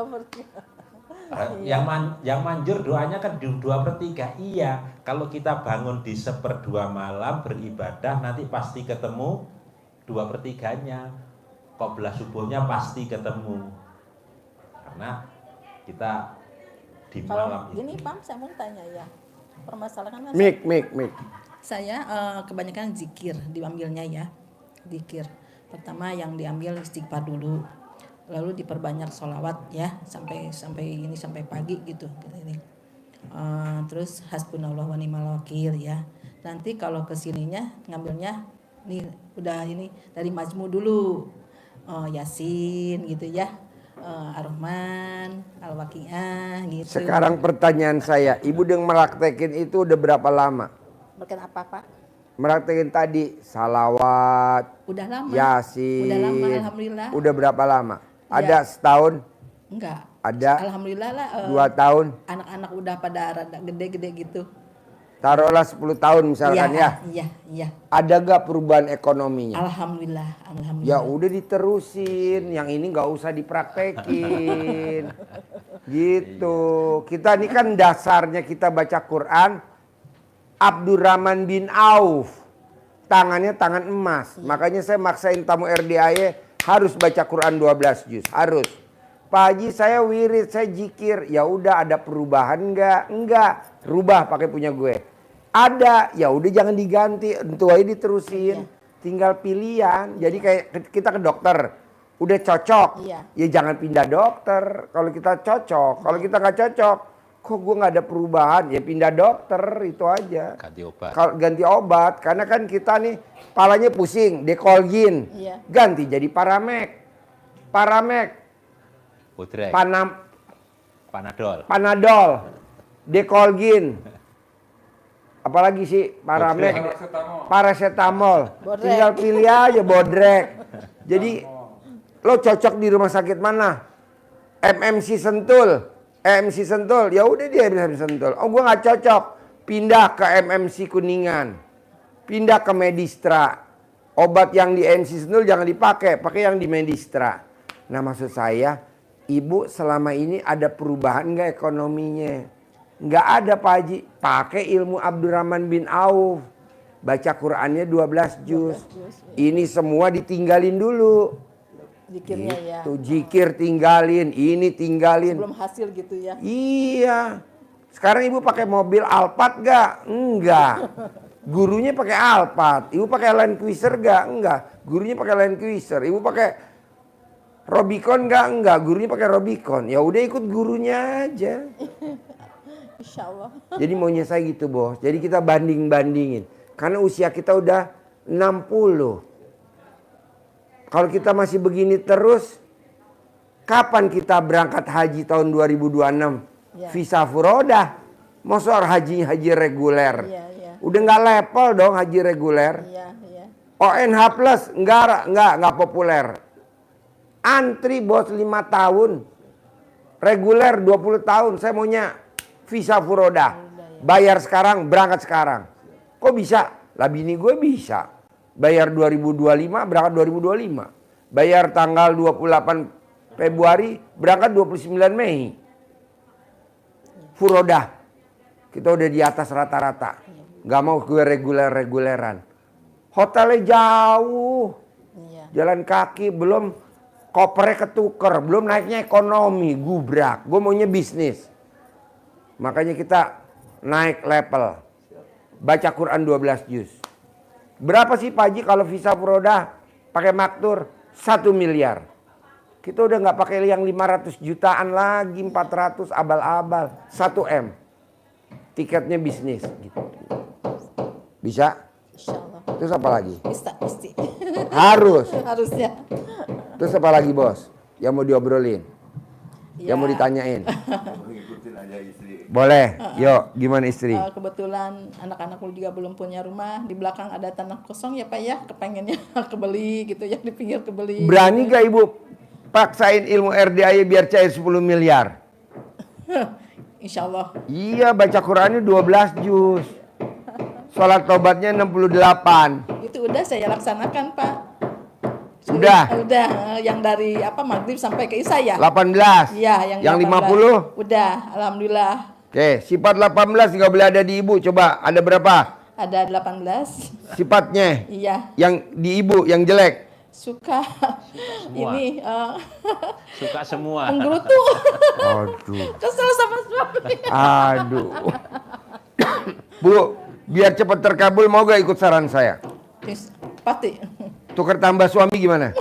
Yang manjur doanya kan 2/3. Iya, kalau kita bangun di 1/2 malam beribadah, nanti pasti ketemu 2/3-nya. Qoblah subuhnya pasti ketemu. Karena kita di malam Kalau gini Pam, saya mau tanya ya. Permasalahan kan Mik. saya kebanyakan zikir diambilnya ya. Zikir. Pertama yang diambil istighfar dulu. Lalu diperbanyak sholawat ya sampai pagi gitu. Terus hasbunallah wa ni'mal wakil ya. Nanti kalau kesininya ngambilnya nih udah ini dari majmu dulu. Yasin gitu ya. Ar-Rahman, Al-Waqiah gitu. Sekarang pertanyaan saya, Ibu yang meraktekin itu udah berapa lama? Berkat apa Pak? Meraktekin tadi salawat, Udah lama. Yasin. Udah lama alhamdulillah. Udah berapa lama? Ya. Ada setahun? Enggak. Ada Alhamdulillah lah. 2 tahun? Anak-anak udah pada rada gede-gede gitu. Taruhlah 10 tahun misalkan ya. Iya. Ada gak perubahan ekonominya? Alhamdulillah. Ya udah diterusin, yang ini nggak usah dipraktekin. Gitu. Kita ini kan dasarnya kita baca Quran. Abdurrahman bin Auf, tangannya tangan emas. Makanya saya maksain tamu RDAY harus baca Quran 12 juz, harus. Pak Haji saya wirid, saya jikir. Ya udah, ada perubahan nggak? Enggak. Rubah pakai punya gue. Ada, ya udah jangan diganti, itu aja diterusin. Tinggal pilihan. Jadi kayak kita ke dokter, udah cocok, ya jangan pindah dokter. Kalau kita cocok, kalau kita nggak cocok, kok gue nggak ada perubahan, ya pindah dokter, itu aja. Ganti obat. Kalau ganti obat, karena kan kita nih palanya pusing, dekolgin, ganti jadi paramek, Bodrek. Panadol, dekolgin. Apalagi sih paramek, paracetamol. Tinggal pilih aja bodrek. Jadi lo cocok di rumah sakit mana? MMC Sentul, ya udah dia bisa Sentul. Oh gua nggak cocok, pindah ke MMC Kuningan, pindah ke Medistra. Obat yang di NC Sentul jangan dipakai, pakai yang di Medistra. Nah maksud saya, ibu selama ini ada perubahan nggak ekonominya? Nggak ada Pak Haji, pakai ilmu Abdurrahman bin Auf. Baca Qurannya 12 juz. Ini semua ditinggalin dulu. Zikirnya ya. Gitu, zikir tinggalin, ini tinggalin. Belum hasil gitu ya. Iya. Sekarang ibu pakai mobil Alphard gak? Enggak. Gurunya pakai Alphard. Ibu pakai Land Cruiser gak? Enggak. Gurunya pakai Land Cruiser. Ibu pakai Robicon gak? Enggak. Gurunya pakai Robicon. Ya udah ikut gurunya aja. Insya Allah. Jadi maunya saya gitu bos. Jadi kita banding-bandingin. Karena usia kita udah 60. Kalau kita masih begini terus, kapan kita berangkat haji tahun 2026? Ya. Visa furodah. Masa haji reguler. Iya, iya. Udah nggak level dong haji reguler. Iya, iya. ONH plus nggak populer. Antri bos 5 tahun. Reguler 20 tahun. Saya maunya visa furodah. Bayar sekarang, berangkat sekarang. Kok bisa? Lah bini gue bisa. Bayar 2025, berangkat 2025. Bayar tanggal 28 Februari, berangkat 29 Mei. Furodah. Kita udah di atas rata-rata. Gak mau gue reguleran. Hotelnya jauh. Iya. Jalan kaki, belum kopernya ketuker. Belum naiknya ekonomi, gubrak. Gue maunya bisnis. Makanya kita naik level. Baca Quran 12 juz. Berapa sih Pak Haji kalau visa furodah pakai maktur? 1 miliar. Kita udah nggak pakai yang 500 jutaan lagi, 400 abal-abal. 1 M. Tiketnya bisnis gitu. Bisa? Insya Allah. Terus apa lagi? Bisa, pasti. Harus. Harusnya. Terus apa lagi bos? Yang mau diobrolin? Ya. Yang mau ditanyain? Ngikutin aja istri. Boleh. Yuk, gimana istri? Kebetulan anak-anakku juga belum punya rumah. Di belakang ada tanah kosong ya Pak ya. Kepengennya kebeli gitu ya, di pinggir kebeli. Berani gak ibu paksain ilmu RDAY biar cair 10 miliar? Insya Allah. Iya, baca Qurannya 12 juz. Sholat tobatnya 68. Itu udah saya laksanakan Pak. Udah? Udah, yang dari maghrib sampai ke Isya ya? 18. Iya, yang 18. 50? Udah, alhamdulillah. Oke, sifat 18 nggak boleh ada di ibu. Coba, ada berapa? Ada 18. Sifatnya? Iya. Yang di ibu, yang jelek? Suka Semua. ini Suka semua. menggerutu. Aduh. Kesel sama suami. Aduh. Bu, biar cepat terkabul mau gak ikut saran saya? Pasti. Tukar tambah suami gimana?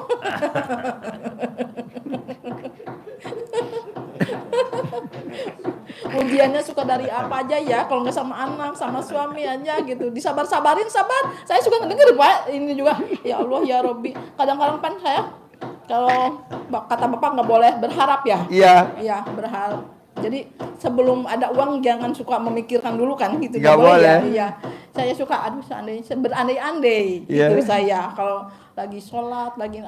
Ujiannya suka dari apa aja ya, kalau nggak sama anak, sama suami aja gitu. Disabar-sabarin, sabar. Saya suka ngedenger Pak, ini juga. Ya Allah ya Robbi. Kadang-kadang kan saya, kalau kata Bapak nggak boleh berharap ya. Iya. Iya, berharap. Jadi sebelum ada uang jangan suka memikirkan dulu kan gitu. Nggak boleh. Ya. Iya. Saya suka aduh seandainya berandai-andai Iya. gitu saya. Kalau lagi sholat, lagi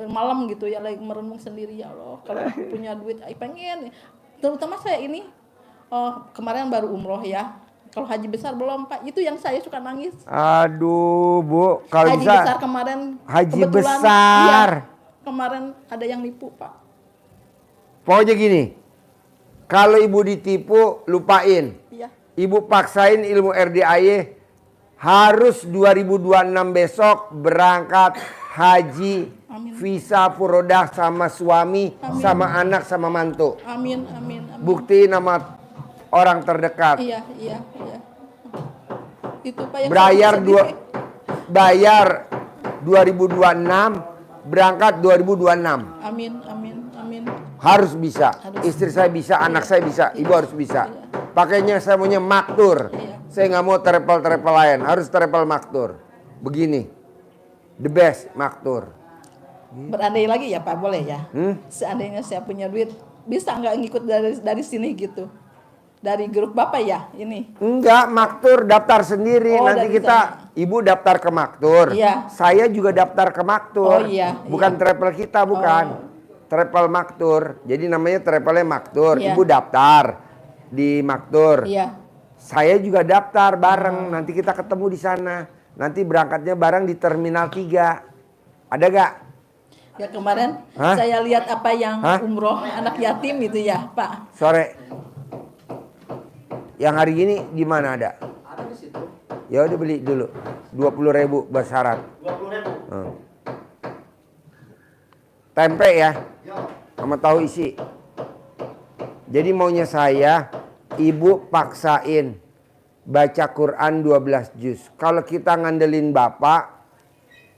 malam gitu ya lagi merenung sendiri ya Allah. Kalau aku punya duit, pengen. Terutama saya ini kemarin baru umroh ya. Kalau haji besar belum Pak. Itu yang saya suka nangis. Aduh, Bu, kalau Haji bisa besar kemarin. haji kebetulan, besar. iya, kemarin ada yang nipu Pak. Pokoknya gini. Kalau ibu ditipu, lupain. Iya. Ibu paksain ilmu RDAY harus 2026 besok berangkat haji. Amin. Visa furodah sama suami, sama anak, sama mantu. Amin, amin, amin. Buktiin nama orang terdekat. Iya, iya, iya. Itu Pak yang Bayar 2026, berangkat 2026. Amin, amin, amin. Harus bisa. Harus. Istri saya bisa, anak saya bisa, ibu harus bisa. Pakainya saya maunya maktur. Iya. Saya nggak mau travel lain, harus travel maktur. Begini, the best maktur. Berandai lagi ya Pak, boleh ya? Seandainya saya punya duit, bisa nggak ngikut dari sini gitu? Dari grup Bapak ya ini? Enggak, maktur daftar sendiri. Oh, Nanti dari kita, ibu daftar ke maktur. Iya. Saya juga daftar ke maktur. Oh, iya, Bukan iya. travel kita, bukan. Travel maktur. Jadi namanya travelnya maktur. Iya. Ibu daftar di maktur. Iya. Saya juga daftar bareng, nanti kita ketemu di sana. Nanti berangkatnya bareng di Terminal 3. Ada gak? Ya kemarin Hah? saya lihat apa yang Hah? umroh anak yatim itu ya Pak. Sore. Yang hari gini di mana ada? Ada di situ. Ya udah beli dulu. 20.000 bersyarat. 20.000. Tempe ya, Ya. sama tahu isi. Jadi maunya saya, ibu paksain baca Quran 12 juz. Kalau kita ngandelin bapak,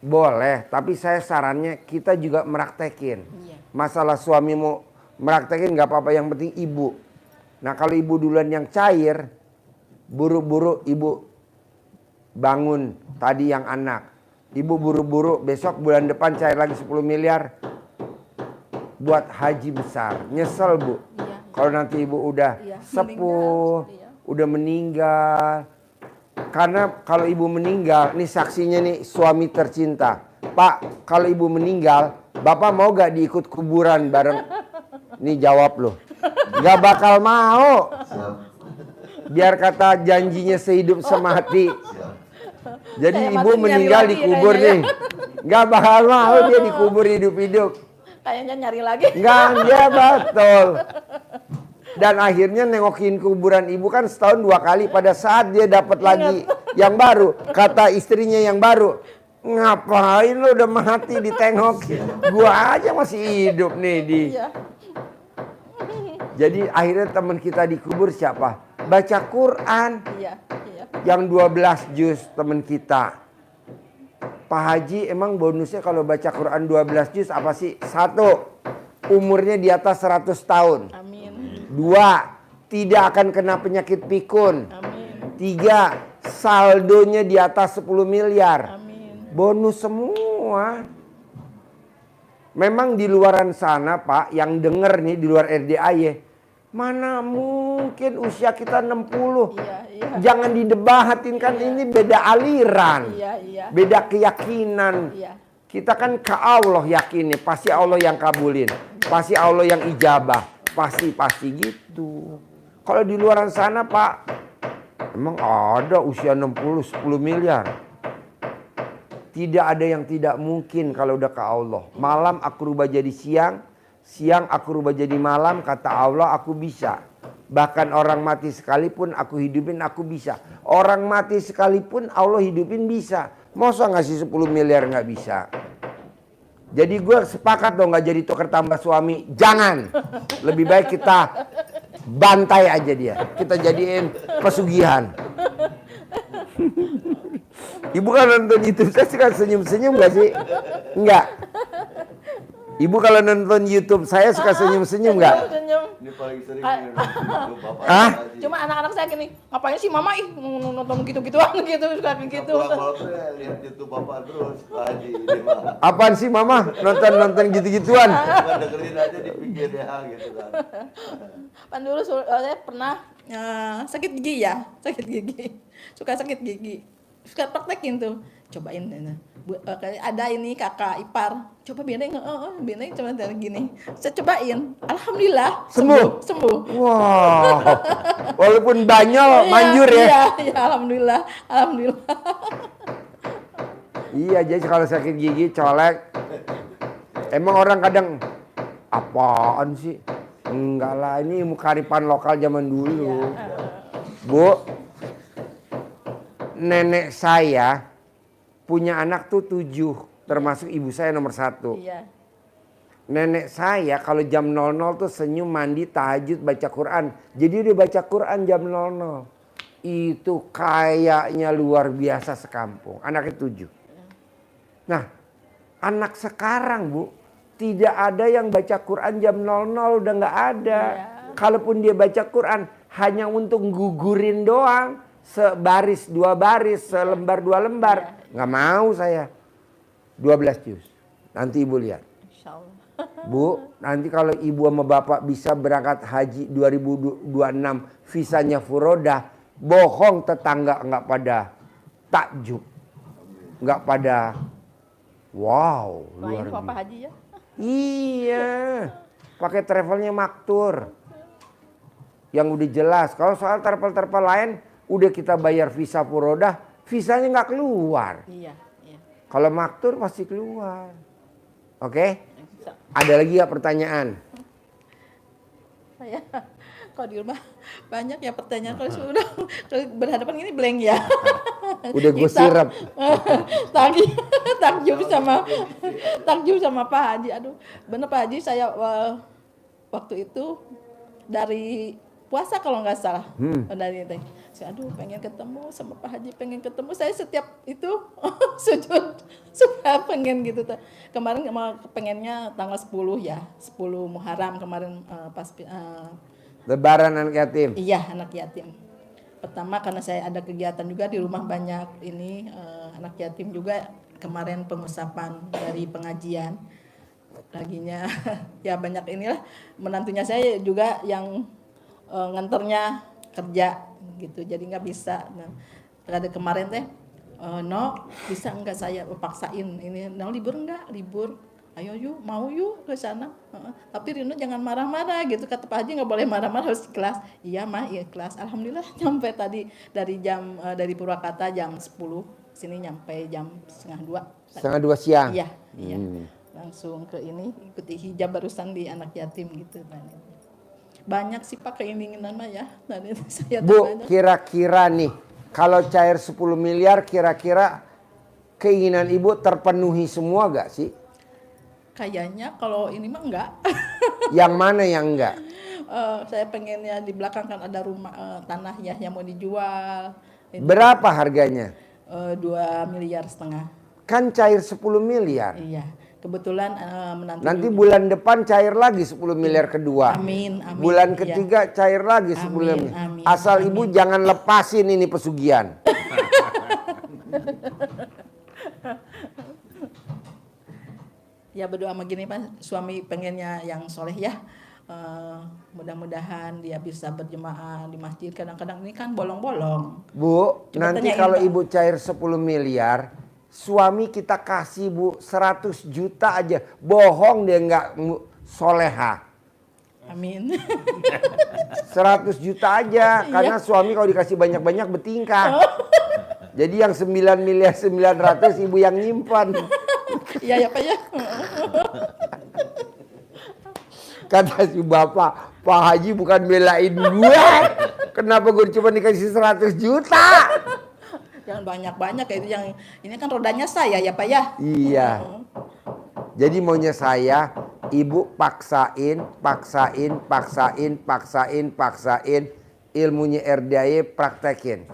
boleh. Tapi saya sarannya kita juga meraktekin. Masalah suami mau meraktekin nggak apa-apa, yang penting ibu. Nah kalau ibu duluan yang cair, buru-buru ibu bangun tadi yang anak. Ibu buru-buru besok bulan depan cair lagi 10 miliar buat haji besar. Nyesel bu. Kalau nanti ibu udah sepuh, udah meninggal. Karena kalau ibu meninggal, nih saksinya nih suami tercinta. Pak, kalau ibu meninggal, bapak mau gak diikut kuburan bareng? Nih jawab loh. Gak bakal mau. Siap. Biar kata janjinya sehidup semati. Siap. Jadi Kayak ibu mati meninggal nyari lagi dikubur kayaknya nih. Gak bakal mau dia dikubur hidup-hidup. Kayaknya nyari lagi. Enggak, dia betul. Dan akhirnya nengokin kuburan ibu kan setahun 2 kali. Pada saat dia dapat lagi yang baru, kata istrinya yang baru, ngapain lo udah mati ditengokin? Gua aja masih hidup nih di. Iya. Jadi akhirnya teman kita dikubur siapa? Baca Quran. Iya, iya. Yang 12 juz teman kita. Pak Haji emang bonusnya kalau baca Quran 12 juz apa sih? 1, umurnya di atas 100 tahun. Amin. 2, tidak akan kena penyakit pikun. Amin. 3, saldonya di atas 10 miliar. Amin. Bonus semua. Memang di luaran sana Pak, yang denger nih di luar RDAY, mana mungkin usia kita 60. Iya, iya. Jangan didebatin kan, ini beda aliran. Iya, iya. Beda keyakinan. Iya. Kita kan ke Allah yakin nih, pasti Allah yang kabulin. Pasti Allah yang ijabah. Pasti gitu. Kalau di luaran sana Pak, emang ada usia 60, 10 miliar. Tidak ada yang tidak mungkin kalau udah ke Allah. Malam aku rubah jadi siang, siang aku rubah jadi malam, kata Allah aku bisa. Bahkan orang mati sekalipun aku hidupin aku bisa. Orang mati sekalipun Allah hidupin bisa. Masa ngasih 10 miliar nggak bisa? Jadi gue sepakat dong nggak jadi tuker tambah suami. Jangan. Lebih baik kita bantai aja dia. Kita jadiin pesugihan. Ibu kalau nonton YouTube saya suka senyum-senyum gak sih? Enggak. Ibu kalau nonton YouTube saya suka senyum-senyum gak? Senyum. Ini paling sering itu Bapak Hah? Haji. Cuma anak-anak saya gini, ngapain sih mama nonton gitu-gituan gitu, suka gitu. Pulang-pulang tuh ya, lihat YouTube Bapak terus Pak Haji ini mah. Apaan sih mama? Nonton gitu-gituan? Cuma dengerin aja dipikir ya gitu kan. Kan dulu saya pernah sakit gigi ya, sakit gigi. Suka sakit gigi. Suka praktekin tuh. Cobain ada ini kakak ipar. Coba beneng, beneng coba dari gini. Saya cobain. Alhamdulillah sembuh. Wow. Walaupun banyol manjur ya. Iya, alhamdulillah. Iya, jadi kalau sakit gigi colek. Emang orang kadang apaan sih? Enggak lah, ini ilmu kearifan lokal zaman dulu. Bu, nenek saya punya anak tuh 7, termasuk ibu saya nomor 1. Iya. Nenek saya kalau jam 00 tuh senyum, mandi, tahajud, baca Quran. Jadi dia baca Quran jam 00. Itu kayaknya luar biasa sekampung. Anaknya 7. Nah, anak sekarang Bu, tidak ada yang baca Quran jam 00, udah nggak ada. Kalaupun dia baca Quran hanya untuk gugurin doang. Sebaris 2 baris, selembar 2 lembar. Nggak mau saya. 12 juz. Nanti ibu lihat. Insyaallah. Bu, nanti kalau ibu sama bapak bisa berangkat haji 2026, visanya furodah, bohong tetangga nggak pada takjub. Nggak pada wow, luar Main Papa biasa. Haji ya. Iya. Pakai travelnya Maktur. Yang udah jelas. Kalau soal travel-travel lain udah kita bayar visa furodah, visanya nggak keluar. Iya, iya. Kalau maktur pasti keluar. Oke? Ada lagi ya pertanyaan? Saya kalau di rumah banyak ya pertanyaan, kalau sudah berhadapan ini blank ya. Udah gue sirap. Takjub sama Pak Haji. Aduh, bener Pak Haji, saya waktu itu dari puasa kalau nggak salah. Dari itu. Saya aduh pengen ketemu sama Pak Haji, pengen ketemu. Saya setiap itu sujud supaya pengen gitu. Kemarin pengennya tanggal 10 ya, 10 Muharram kemarin pas Lebaran anak yatim. Iya, anak yatim. Pertama karena saya ada kegiatan juga di rumah, banyak ini anak yatim juga. Kemarin pengusapan dari pengajian. Laginya ya banyak inilah, menantunya saya juga yang nganternya kerja gitu. Jadi nggak bisa. Nah, ada kemarin teh no, bisa enggak saya paksain ini, no libur enggak? Libur. Ayo yuk, mau yuk ke sana. Tapi Rino jangan marah-marah gitu, kata Pak Haji, nggak boleh marah-marah, harus ikhlas. Iya mah, iya ikhlas. Alhamdulillah nyampe tadi dari dari Purwakarta jam 10, sini nyampe jam setengah 2. Setengah 2 siang. Iya, iya. Langsung ke ini ikuti hijab barusan di anak yatim gitu. Banyak sih Pak keinginan mah ya. Saya Bu, kira-kira nih kalau cair 10 miliar kira-kira keinginan Ibu terpenuhi semua gak sih? Kayaknya kalau ini mah enggak. Yang mana yang enggak? Saya pengennya di belakang kan ada rumah tanah ya yang mau dijual. Berapa harganya? 2,5 miliar. Kan cair 10 miliar. Iya. Kebetulan menantu Nanti bulan depan cair lagi 10 miliar kedua. Amin, amin. Bulan iya. ketiga cair lagi 10 miliar. Amin, Asal amin. Ibu jangan lepasin ini pesugihan. Ya berdoa begini Pak, suami pengennya yang soleh ya. Mudah-mudahan dia bisa berjemaah di masjid. Kadang-kadang ini kan bolong-bolong. Bu, Coba nanti tanyain, kalau Pak. Ibu cair 10 miliar, suami kita kasih Bu 100 juta aja. Bohong dia nggak soleha. Amin. 100 juta aja, karena suami kalau dikasih banyak-banyak bertingkah. Jadi yang 9 miliar 900 Ibu yang nyimpan. Iya ya Pak ya. Kata si bapak, Pak Haji bukan belain gue. Kenapa gue cuma dikasih 100 juta? Jangan banyak-banyak kayak itu, yang ini kan rodanya saya ya Pak ya. Iya. Jadi maunya saya, Ibu paksain ilmunya RDAY praktekin.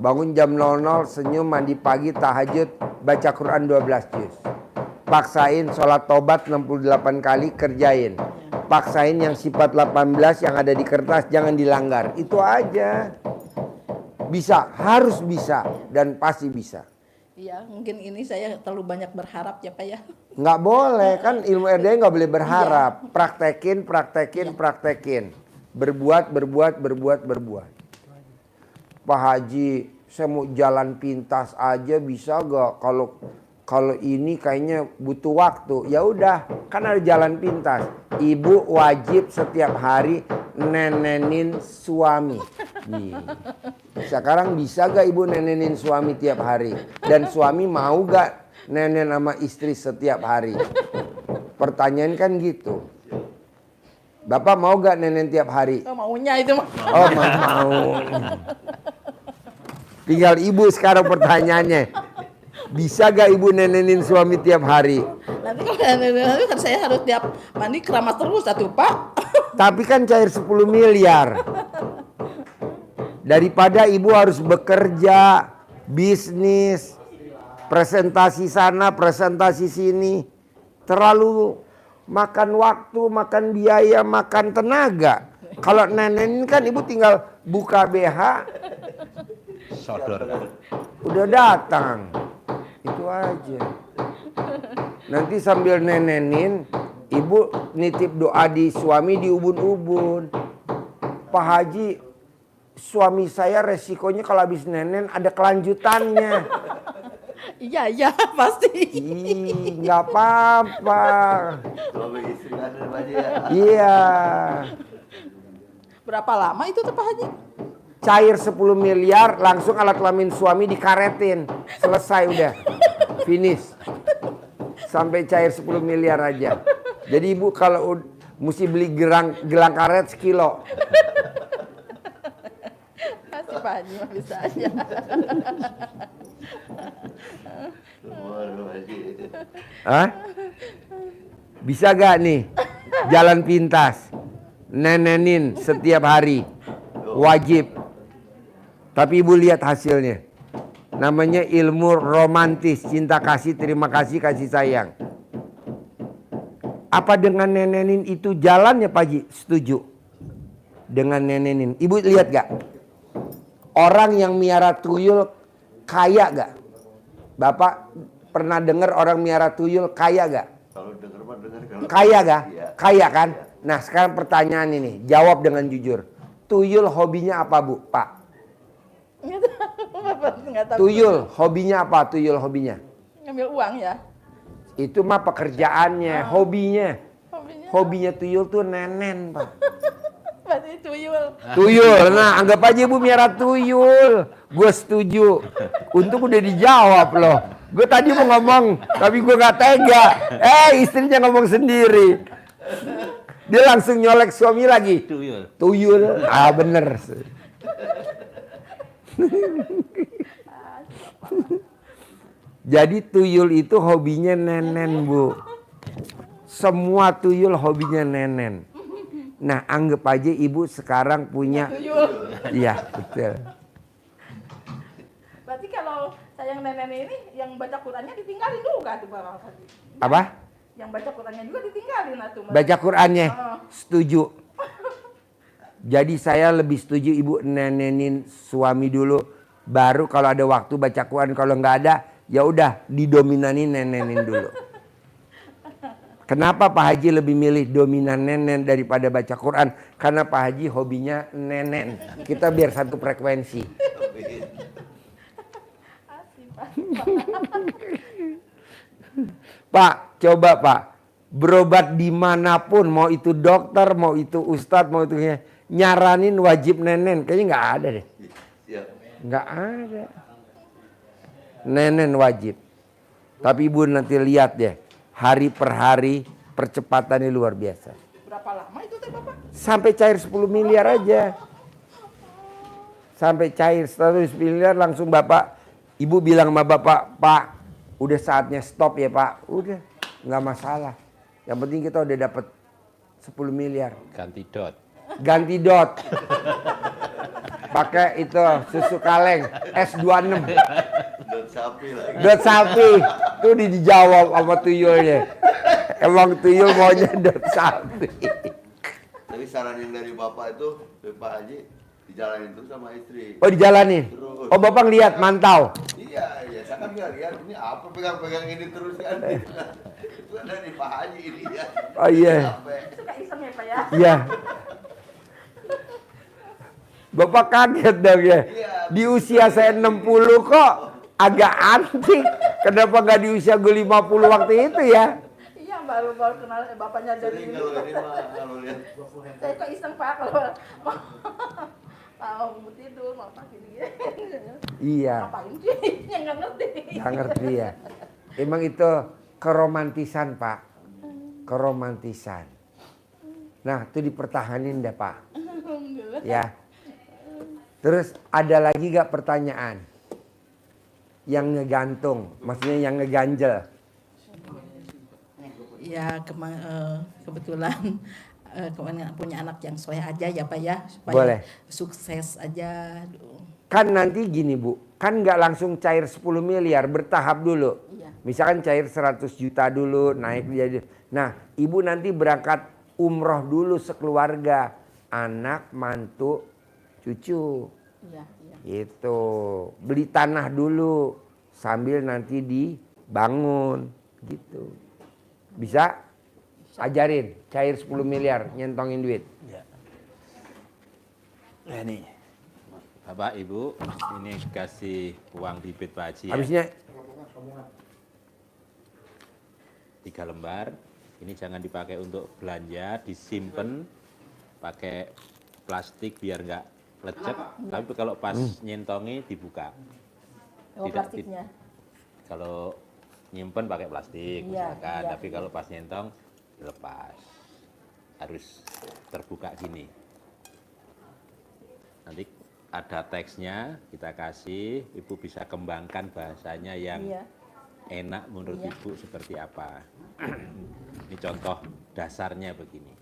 Bangun jam 00, senyum, mandi pagi, tahajud, baca Quran 12 juz. Paksain sholat tobat 68 kali, kerjain. Paksain yang sifat 18 yang ada di kertas jangan dilanggar. Itu aja. Bisa, harus bisa, dan pasti bisa. Iya, mungkin ini saya terlalu banyak berharap ya Pak ya. Nggak boleh, kan ilmu RDAY nggak boleh berharap. Praktekin. Berbuat. Pak Haji, saya mau jalan pintas aja bisa gak? Kalau ini kayaknya butuh waktu. Ya udah, kan ada jalan pintas. Ibu wajib setiap hari nenenin suami. Sekarang bisa gak Ibu nenenin suami tiap hari? Dan suami mau gak nenen sama istri setiap hari? Pertanyaan kan gitu. Bapak mau gak nenen tiap hari? Oh, maunya itu mah. Oh, mau. Tinggal Ibu sekarang pertanyaannya. Bisa gak Ibu nenenin suami tiap hari? Nanti kalau kan saya harus tiap mandi keramas terus satu Pak. Tapi kan cair 10 miliar. Daripada Ibu harus bekerja, bisnis, presentasi sana, presentasi sini. Terlalu makan waktu, makan biaya, makan tenaga. Kalau nenenin kan Ibu tinggal buka BH, Sodor. udah datang. Itu aja. Nanti sambil nenenin, Ibu nitip doa di suami di ubun-ubun. Pak Haji, suami saya resikonya kalau habis nenen ada kelanjutannya. Iya pasti. Ih, nggak apa-apa. Suami istri ada aja ya. Iya. Berapa lama itu tuh Pak Haji? cair 10 miliar, langsung alat kelamin suami dikaretin. Selesai udah. Finish. Sampai cair 10 miliar aja. Jadi ibu kalau mesti beli gelang karet sekilo. Masih Pak Haji mah bisa aja. Hah? Bisa gak nih jalan pintas nenenin setiap hari? Wajib. Tapi ibu lihat hasilnya. Namanya ilmu romantis, cinta kasih, terima kasih, kasih sayang. Apa dengan nenenin itu jalannya Pak Haji? Setuju. Dengan nenenin. Ibu lihat gak? Orang yang miara tuyul kaya gak? Bapak pernah dengar orang miara tuyul kaya gak? Kalau dengar mah dengar. Kalau Kaya gak? Iya. Kaya kan? Nah sekarang pertanyaan ini, jawab dengan jujur. Tuyul hobinya apa Bu? Pak? Nggak tahu. Tuyul hobinya apa? Tuyul hobinya? Ngambil uang ya. Itu mah pekerjaannya, hobinya. Hobinya. Hobinya tuyul tuh nenen Pak. Berarti tuyul. Tuyul, nah anggap aja ibu miara tuyul. Gue setuju. Untung udah dijawab loh. Gue tadi mau ngomong, tapi gue gak tega. Istrinya ngomong sendiri. Dia langsung nyolek suami lagi. Tuyul. Tuyul, bener. Jadi tuyul itu hobinya nenen Bu. Semua tuyul hobinya nenen. Nah anggap aja ibu sekarang punya. Tuyul. Iya betul. Berarti kalau sayang nenek ini yang baca Qurannya ditinggalin juga tuh Pak Haji. Apa? Yang baca Qurannya juga ditinggalin tuh. Baca Qurannya? Setuju. Jadi saya lebih setuju ibu nenenin suami dulu. Baru kalau ada waktu baca Quran. Kalau nggak ada ya udah didominanin nenenin dulu. Kenapa Pak Haji lebih milih dominan nenen daripada baca Quran? Karena Pak Haji hobinya nenen. Kita biar satu frekuensi. Pak, coba Pak. Berobat dimanapun, mau itu dokter, mau itu ustadz, mau itu nyaranin wajib nenen. Kayaknya nggak ada deh. Nggak ada. Nenen wajib. Tapi ibu nanti lihat deh. Hari per hari percepatannya luar biasa. Berapa lama itu teh Bapak? Sampai cair 10 miliar aja. Sampai cair 100 miliar langsung Bapak. Ibu bilang sama Bapak, Pak udah saatnya stop ya Pak. Udah nggak masalah. Yang penting kita udah dapat 10 miliar. Ganti dot. Ganti dot. Pakai itu susu kaleng S26. Dot sapi lagi. Dot sapi. Tuh dijawab sama tuyulnya. Emang tuyul maunya dot sapi. Tapi saran yang dari Bapak itu, Pak Haji, dijalanin terus sama istri. Oh dijalanin? Oh Bapak lihat, mantau? Iya, saya kan nggak lihat ini apa pegang-pegang ini terus kan. Itu ada di Pak Haji ini ya. Oh iya. Suka iseng ya Pak ya? Iya. Bapak kaget dong ya. Di usia saya 60 kok agak antik. Kenapa nggak di usia gue 50 waktu itu ya? Iya baru kenal bapaknya dari Sering kalau ini mah kalau lihat. Saya kok iseng Pak kalau mau tidur mau pakai dia. Iya. Ngapain sih? Yang nggak ngerti. Nggak ngerti ya. Emang itu keromantisan Pak. Keromantisan. Nah itu dipertahanin deh Pak. Ya. Terus ada lagi gak pertanyaan? Yang ngegantung, maksudnya yang ngeganjel. Ya kebetulan punya anak yang soleh aja ya Pak ya. Supaya Boleh. sukses aja. Kan nanti gini Bu, kan gak langsung cair 10 miliar, bertahap dulu. Iya. Misalkan cair 100 juta dulu, naik jadi. Nah ibu nanti berangkat umroh dulu sekeluarga. Anak, mantu, cucu. Iya, iya. Itu beli tanah dulu sambil nanti dibangun gitu. Bisa? Ajarin cair 10 miliar nyentongin duit. Nah, nih. Bapak Ibu, ini kasih uang bibit Pak Haji ya. Habisnya 3 lembar. Ini jangan dipakai untuk belanja, disimpan pakai plastik biar nggak lecek, tapi kalau pas nyentongi dibuka. Oh, plastiknya. Kalau nyimpen pakai plastik Iya, misalkan, iya, tapi iya. kalau pas nyentong dilepas. Harus terbuka gini. Nanti ada teksnya, kita kasih, Ibu bisa kembangkan bahasanya yang Iya. enak menurut Iya. Ibu seperti apa. Ini contoh dasarnya begini.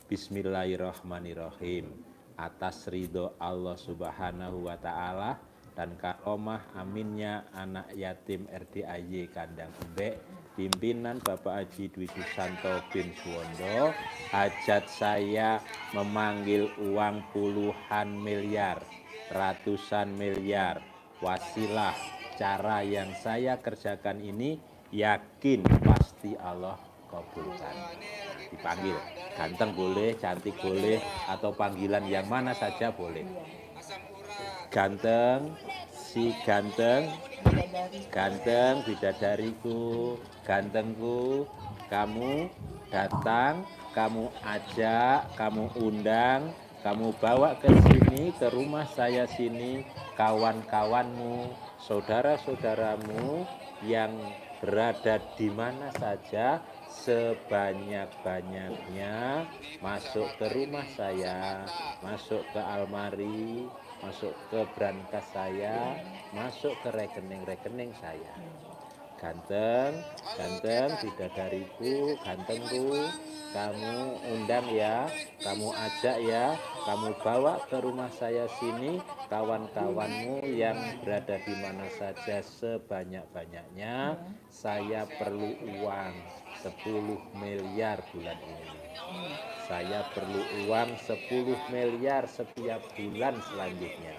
Bismillahirrahmanirrahim. Atas ridho Allah Subhanahu wa Ta'ala dan karomah aminnya anak yatim RDAY Kandang Embek, pimpinan Bapak Haji Dwi Susanto bin Suwondo, hajat saya memanggil uang puluhan miliar, ratusan miliar, wasilah cara yang saya kerjakan ini yakin pasti Allah kabulkan. Dipanggil, ganteng boleh, cantik boleh, atau panggilan yang mana saja boleh. Ganteng, si ganteng, ganteng bidadariku, gantengku, kamu datang, kamu ajak, kamu undang, kamu bawa ke sini, ke rumah saya sini, kawan-kawanmu, saudara-saudaramu yang berada di mana saja, sebanyak-banyaknya masuk ke rumah saya, masuk ke almari, masuk ke brankas saya, masuk ke rekening-rekening saya. Ganteng, ganteng bidadariku, gantengku, kamu undang ya, kamu ajak ya, kamu bawa ke rumah saya sini, kawan-kawanmu yang berada di mana saja sebanyak-banyaknya, saya perlu uang 10 miliar bulan ini. Saya perlu uang 10 miliar setiap bulan selanjutnya.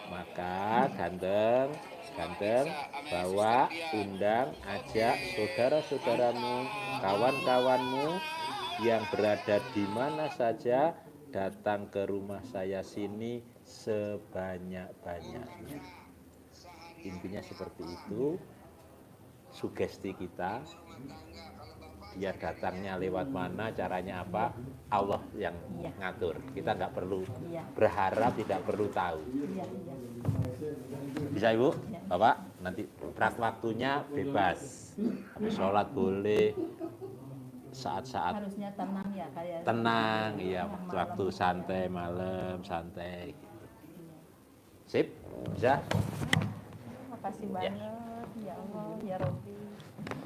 Maka ganteng, ganteng, bawa, undang, ajak saudara-saudaramu, kawan-kawanmu yang berada di mana saja datang ke rumah saya sini sebanyak-banyaknya. Intinya seperti itu, sugesti kita, biar datangnya lewat mana, caranya apa, Allah yang ngatur. Kita nggak perlu berharap, tidak perlu tahu. Bisa Ibu, Bapak, nanti waktunya bebas. Sholat boleh, saat-saat Harusnya tenang ya kayak. tenang, iya, waktu santai, malam santai. Sip, bisa? Makasih banget ya Allah ya Robbi.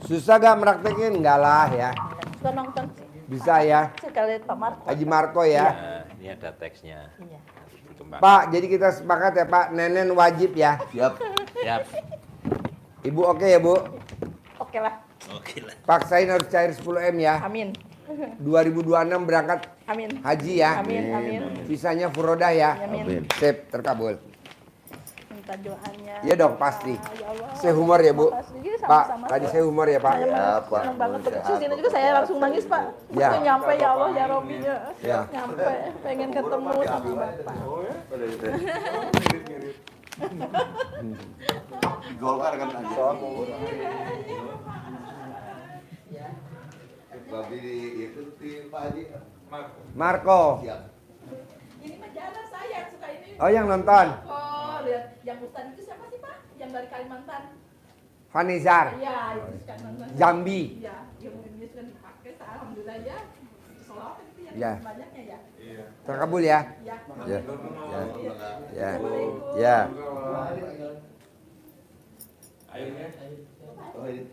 Susah gak meraktekin? Enggak lah ya. Suka nonton Bisa ya. sekali Pak Marco. Haji Marco ya. Nah, ini ada teksnya. Iya. Dikembangkan. Pak, jadi kita sepakat ya Pak, nenen wajib ya. Siap. Siap. Ibu oke ya Bu? Oke lah. Oke lah. Paksain harus cair 10 M ya. Amin. 2026 berangkat Amin. haji ya. Amin. Amin. Sisanya furodah ya. Amin. Sip, terkabul. Minta doanya. Iya dong, pasti. Ya Allah. Saya humor ya Bu. Makasih. Iya, Pak, sama-sama. tadi saya humor ya Pak. Saya Pak. senang banget begitu sini juga saya langsung nangis Pak. Ya. Begitu nyampe ya Allah ya Robbi ya. Ya. Nyampe pengen ketemu sama Bapak. Golkar kan aja. Babi itu di Pak Haji. Marco. Siap. Ini mah jarang saya yang suka ini. Oh yang nonton. Oh, lihat yang Ustaz itu siapa sih Pak? Yang dari Kalimantan. Vanizar. Iya, itu suka nonton. Jambi. Iya, yang ini suka dipakai. Alhamdulillah ya. Salawat itu yang Ya. banyaknya ya. Terkabul ya. Ya. Ya. Ya. Ya. Oh, ini.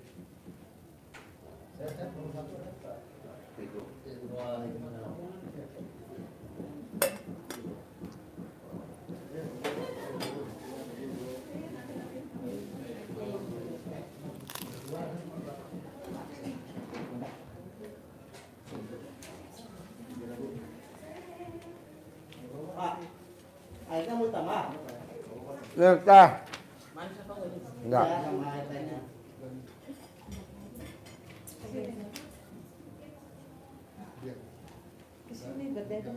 Airnya mau tambah? Enggak. Enggak. Sama air tehnya. Kesini berdada.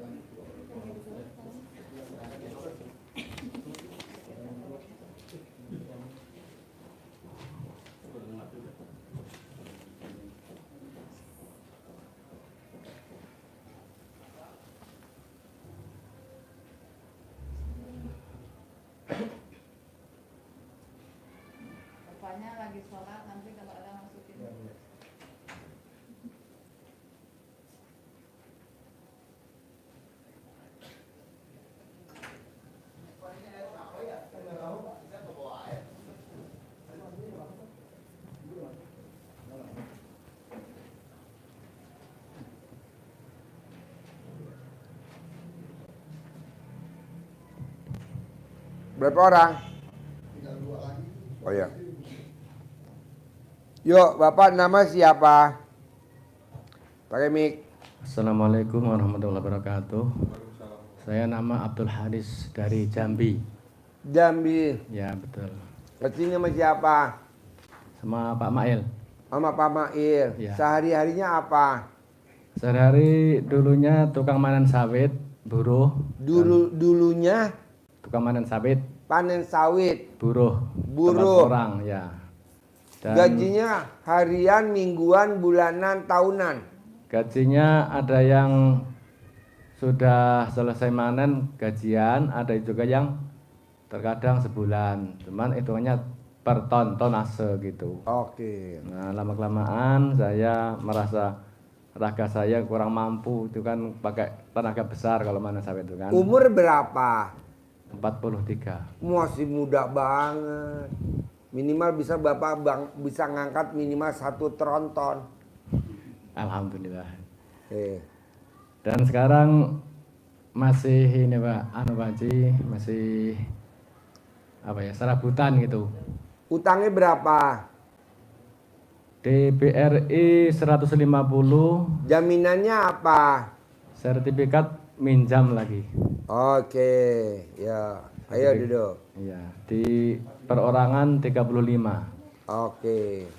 bapaknya lagi sholat, nanti kalau ada masukin. Berapa orang? Oh ya. Yuk, Bapak nama siapa? Pakai mic. Assalamualaikum warahmatullahi wabarakatuh. Saya nama Abdul Haris dari Jambi. Jambi. Ya betul. Kesini sama siapa? Sama Pak Mail. Sama Pak Mail. Ya. Sehari-harinya apa? Sehari dulunya tukang panen sawit, buruh. Dulunya Tukang panen sawit, panen sawit. buruh. Buruh. Tempat orang ya. Dan Gajinya harian, mingguan, bulanan, tahunan. gajinya ada yang sudah selesai panen gajian, ada juga yang terkadang sebulan. Cuman hitungannya per ton, tonase gitu. Oke. Nah, lama-kelamaan saya merasa raga saya kurang mampu, itu kan pakai tenaga besar kalau mana sawit itu kan. Umur berapa? 43. Masih muda banget. Minimal bisa Bapak bisa ngangkat minimal 1 tronton. Alhamdulillah. Dan Dan sekarang masih ini Pak, Pak Haji, masih apa ya, serabutan gitu. utangnya berapa? Di BRI 150, Jaminannya apa? sertifikat minjam lagi. Oke, ya. Ayo duduk. Iya, di perorangan 35. Oke.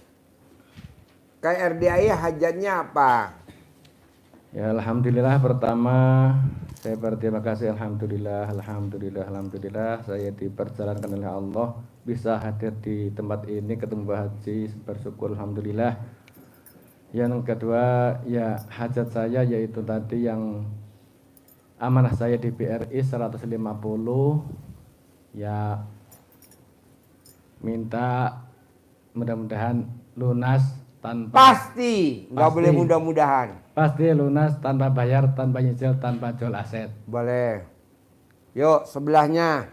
Kayak RDAI hajatnya apa? Ya alhamdulillah, pertama saya berterima kasih, alhamdulillah saya diperjalankan oleh Allah bisa hadir di tempat ini, ketemu Pak Haji, bersyukur alhamdulillah. Yang kedua ya hajat saya yaitu tadi yang amanah saya di BRI 150, ya minta mudah-mudahan lunas tanpa Pasti, nggak Pasti. boleh mudah-mudahan. pasti lunas tanpa bayar, tanpa nyicil, tanpa jual aset. Boleh. Yuk, sebelahnya.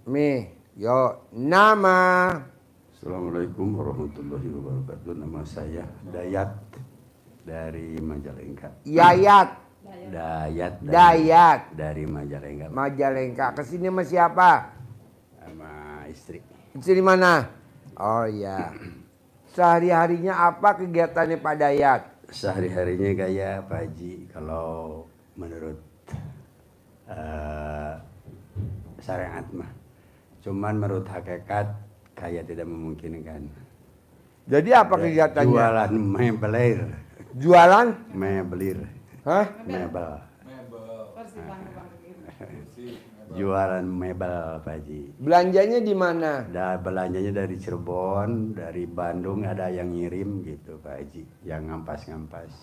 Mi, yuk, nama. Assalamualaikum warahmatullahi wabarakatuh. Nama saya Dayat dari Majalengka. Yayat, Dayat, dari Majalengka. Majalengka. Kesini sama siapa? Sama istri. Istri mana? Oh iya. Sehari-harinya apa kegiatannya Pak Dayat? Sehari-harinya kayak Pak Haji, kalau menurut syariat mah. Cuman menurut hakikat kayak tidak memungkinkan. Jadi apa kegiatannya? Jualan mebelir. Jualan? Mebelir. Hah? Mebel. Jualan mebel Pak Haji. Belanjanya di mana? Belanjanya dari Cirebon, dari Bandung ada yang ngirim gitu Pak Haji, yang ngampas-ngampas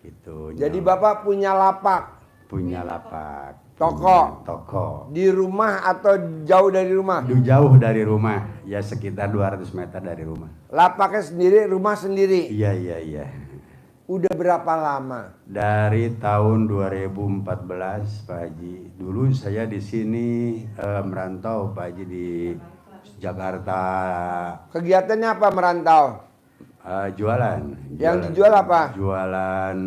gitu. Jadi Bapak punya lapak? Punya lapak. Toko? Toko. Di rumah atau jauh dari rumah? Jauh dari rumah, ya sekitar 200 meter dari rumah. Lapaknya sendiri, rumah sendiri? Iya. Udah berapa lama? Dari tahun 2014 Pak Haji. Dulu saya di sini merantau Pak Haji di Jakarta. Kegiatannya apa merantau? Jualan. Yang dijual apa? Jualan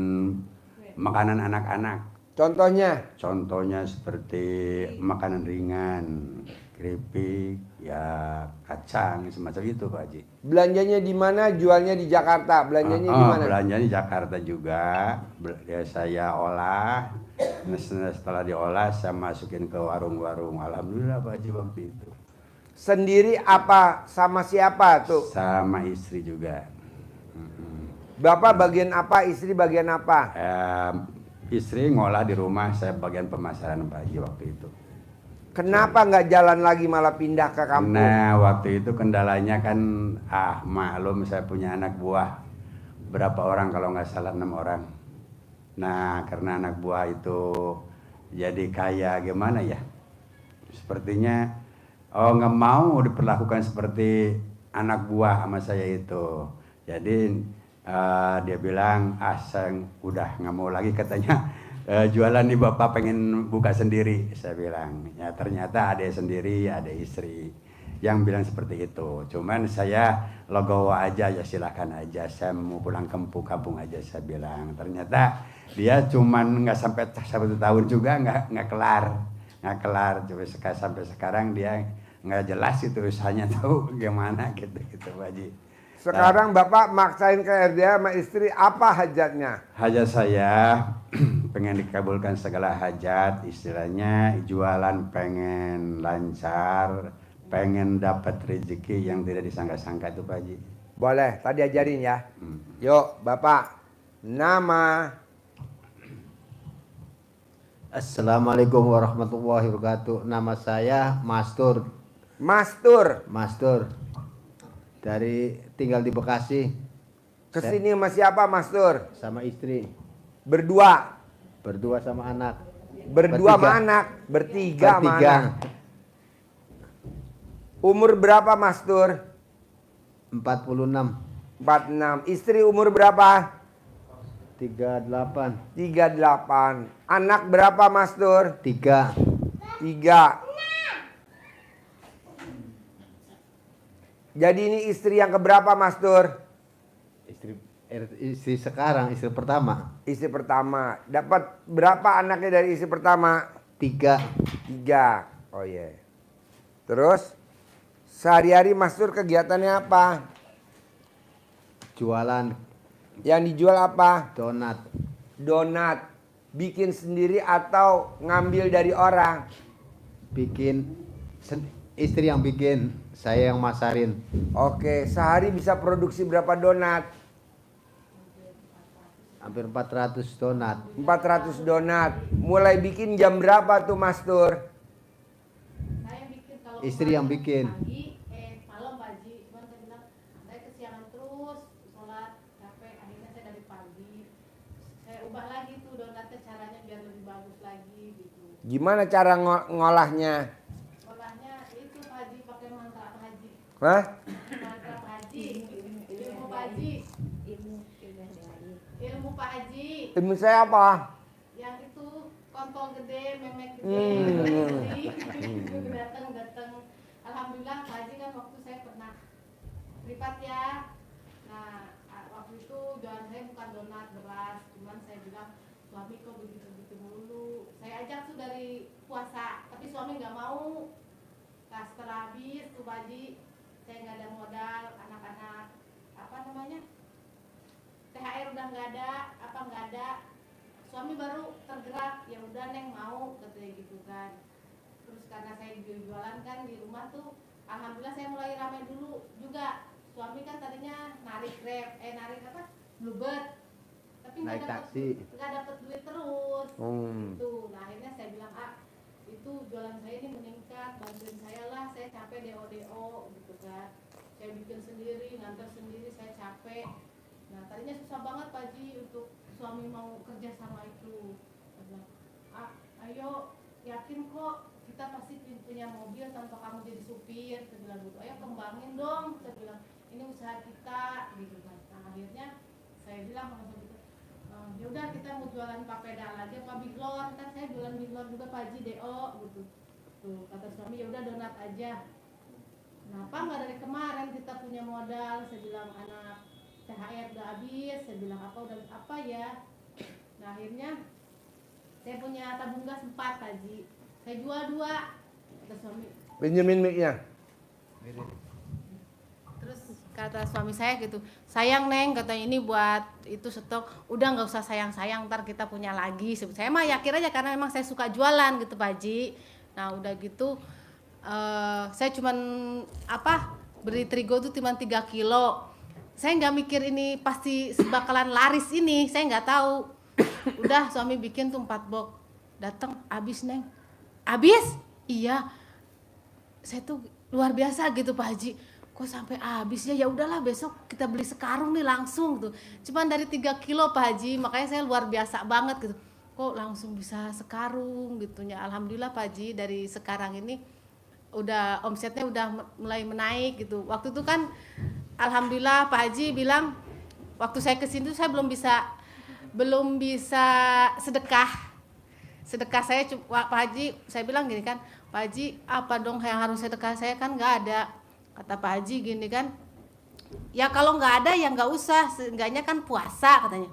makanan anak-anak. Contohnya seperti makanan ringan, keripik, ya kacang, semacam itu Pak Haji. belanjanya di mana? Jualnya di Jakarta. Belanjanya di mana? Belanjanya di Jakarta juga. Ya, saya olah. Setelah diolah saya masukin ke warung-warung. Alhamdulillah Pak Haji waktu itu. Sendiri apa? Sama siapa tuh? Sama istri juga. Bapak bagian apa? Istri bagian apa? Istri ngolah di rumah, saya bagian pemasaran Pak Haji waktu itu. Kenapa nggak jalan lagi malah pindah ke kampung? Nah waktu itu kendalanya kan maklum saya punya anak buah berapa orang, kalau nggak salah 6 orang. Nah karena anak buah itu jadi kayak gimana ya, sepertinya nggak mau diperlakukan seperti anak buah sama saya itu. Jadi dia bilang, saya udah nggak mau lagi katanya. Jualan nih bapak pengen buka sendiri, saya bilang. Ya ternyata ada sendiri, ada istri yang bilang seperti itu. Cuman saya legowo aja, ya silakan aja, saya mau pulang kampung aja, saya bilang. Ternyata dia cuman nggak sampai 1 tahun juga nggak kelar. Cuma sampai sekarang dia nggak jelas itu usahanya tahu gimana gitu Pak Haji. Sekarang Bapak maksain ke RDA sama istri, apa hajatnya? Hajat saya pengen dikabulkan segala hajat, istilahnya jualan pengen lancar, pengen dapat rezeki yang tidak disangka-sangka itu Pak Haji. Boleh, tadi ajarin ya. Yuk Bapak, nama. Assalamualaikum warahmatullahi wabarakatuh. Nama saya Mastur. Mastur. Dari tinggal di Bekasi. Kesini sama siapa Mastur? Sama istri. Berdua sama anak. Bertiga sama anak. Umur berapa Mastur? 46. Istri umur berapa? 38. Anak berapa Mastur? 3. Jadi ini istri yang keberapa Mastur? Istri sekarang, istri pertama. Istri pertama. Dapat berapa anaknya dari istri pertama? 3. Oh iya. Terus sehari-hari Mastur kegiatannya apa? Jualan. Yang dijual apa? Donat. Bikin sendiri atau ngambil dari orang? Istri yang bikin, saya yang masarin. Oke, sehari bisa produksi berapa donat? Hampir 400 donat. 400 donat. Mulai bikin jam berapa tuh Mastur? Istri yang bikin. Malam Pak Haji, cuman saya bilang saya kesiangan terus sholat capek, akhirnya saya dari pagi saya ubah lagi tuh donatnya caranya biar lebih bagus lagi gitu. Gimana cara ngolahnya? Ngolahnya itu Pak Haji pakai mantra Pak Haji. Hah? Mantra Pak Haji, ilmu Pak Haji, ilmu Pak Haji. Ilmu saya apa? Yang itu kontol gede, memek gede, datang. Alhamdulillah Pak Haji kan waktu saya pernah privat ya. Nah waktu itu jualan saya bukan donat beras, cuman saya bilang suami kok begitu mulu. Saya ajak tuh dari puasa, tapi suami nggak mau. Nah setelah habis tuh Pak Haji, saya nggak ada modal, anak-anak THR udah nggak ada. Suami baru tergerak, ya udah Neng mau katanya gitu kan. Terus karena saya jualan kan di rumah tuh, alhamdulillah saya mulai ramai dulu juga. Suami kan tadinya narik Bluebird, tapi nggak dapet duit terus. Gitu. Nah akhirnya saya bilang itu jualan saya ini meningkat, bantuin saya lah, saya capek DO gitu kan. Saya bikin sendiri, nganter sendiri, saya capek. Nah tadinya susah banget Pak Haji untuk suami mau kerja sama itu. Saya bilang, ayo yakin kok kita pasti punya mobil tanpa kamu jadi supir. Saya bilang gitu, ayo kembangin dong. Saya bilang ini usaha kita gitu kan. Nah akhirnya saya bilang sama suami itu, ya udah kita mau jualan papeda lagi apa biglor, kan saya jualan biglor juga Pak Haji DO gitu. Tuh kata suami ya udah donat aja. Kenapa nggak dari kemarin kita punya modal? Saya bilang anak THR udah habis, saya bilang apa ya. Nah akhirnya saya punya tabung gas 4 Haji, saya jual 2. Kata suami, pinjemin mic-nya. Terus kata suami saya gitu, sayang Neng, katanya ini buat itu stok, udah nggak usah sayang-sayang, ntar kita punya lagi. Saya mah yakin aja karena memang saya suka jualan gitu Pak Haji. Nah udah gitu saya cuman beli terigu tuh cuma 3 kilo. Saya nggak mikir ini pasti bakalan laris ini, saya nggak tahu. Udah suami bikin tuh 4 box, datang habis Neng, habis? Iya, saya tuh luar biasa gitu Pak Haji. Kok sampai habis ya udahlah besok kita beli sekarung nih langsung tuh. Cuman dari 3 kilo Pak Haji, makanya saya luar biasa banget gitu. Kok langsung bisa sekarung gitu ya. Alhamdulillah Pak Haji dari sekarang ini udah omsetnya udah mulai menaik gitu. Waktu itu kan alhamdulillah Pak Haji bilang waktu saya kesini tuh saya belum bisa sedekah saya Pak Haji, saya bilang gini kan, Pak Haji apa dong yang harus sedekah, saya kan nggak ada. Kata Pak Haji gini kan, ya kalau nggak ada ya nggak usah, seenggaknya kan puasa katanya.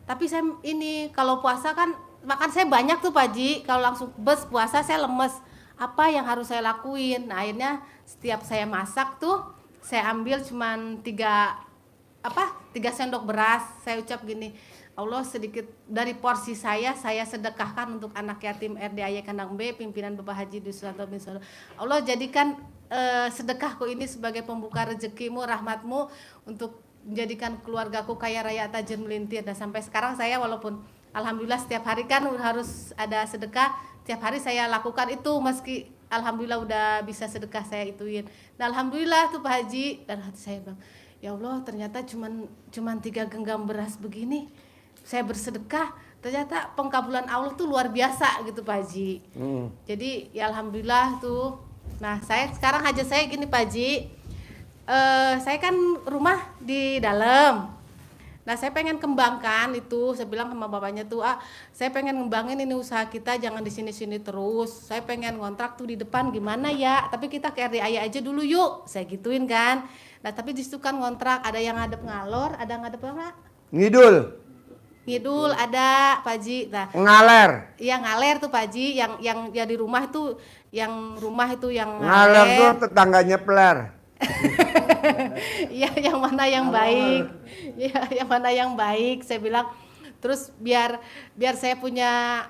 Tapi saya ini kalau puasa kan makan saya banyak tuh Pak Haji, kalau langsung puasa saya lemes. Apa yang harus saya lakuin? Nah akhirnya setiap saya masak tuh saya ambil cuman 3 sendok beras. Saya ucap gini, Allah sedikit dari porsi saya sedekahkan untuk anak yatim RDAY Kandang B, pimpinan Bapak Haji Duswanto bin Solo. Allah jadikan sedekahku ini sebagai pembuka rezekimu, rahmatmu untuk menjadikan keluargaku kaya raya tajir melintir. Dan sampai sekarang saya walaupun alhamdulillah setiap hari kan harus ada sedekah, setiap hari saya lakukan itu meski alhamdulillah udah bisa sedekah saya ituin. Nah alhamdulillah tuh Pak Haji, dan hati saya bilang, ya Allah ternyata cuman 3 genggam beras begini saya bersedekah, ternyata pengkabulan Allah tuh luar biasa gitu Pak Haji. Jadi ya alhamdulillah tuh. Nah saya sekarang hajat saya gini Pak Haji, saya kan rumah di dalam. Nah saya pengen kembangkan itu, saya bilang sama bapaknya tuh, saya pengen ngembangin ini usaha kita, jangan di sini-sini terus. Saya pengen ngontrak tuh di depan gimana ya, tapi kita ke RDAY aja dulu yuk, saya gituin kan. Nah tapi disitu kan ngontrak, ada yang ngadep ngalor, ada yang ngadep apa? Ngidul ada Pak Haji. Nah, ngaler. Iya ngaler tuh Pak Haji, yang di rumah itu, yang ngaler tuh tetangganya peler. Iya yang mana yang baik, ya yang mana yang baik, saya bilang. Terus biar saya punya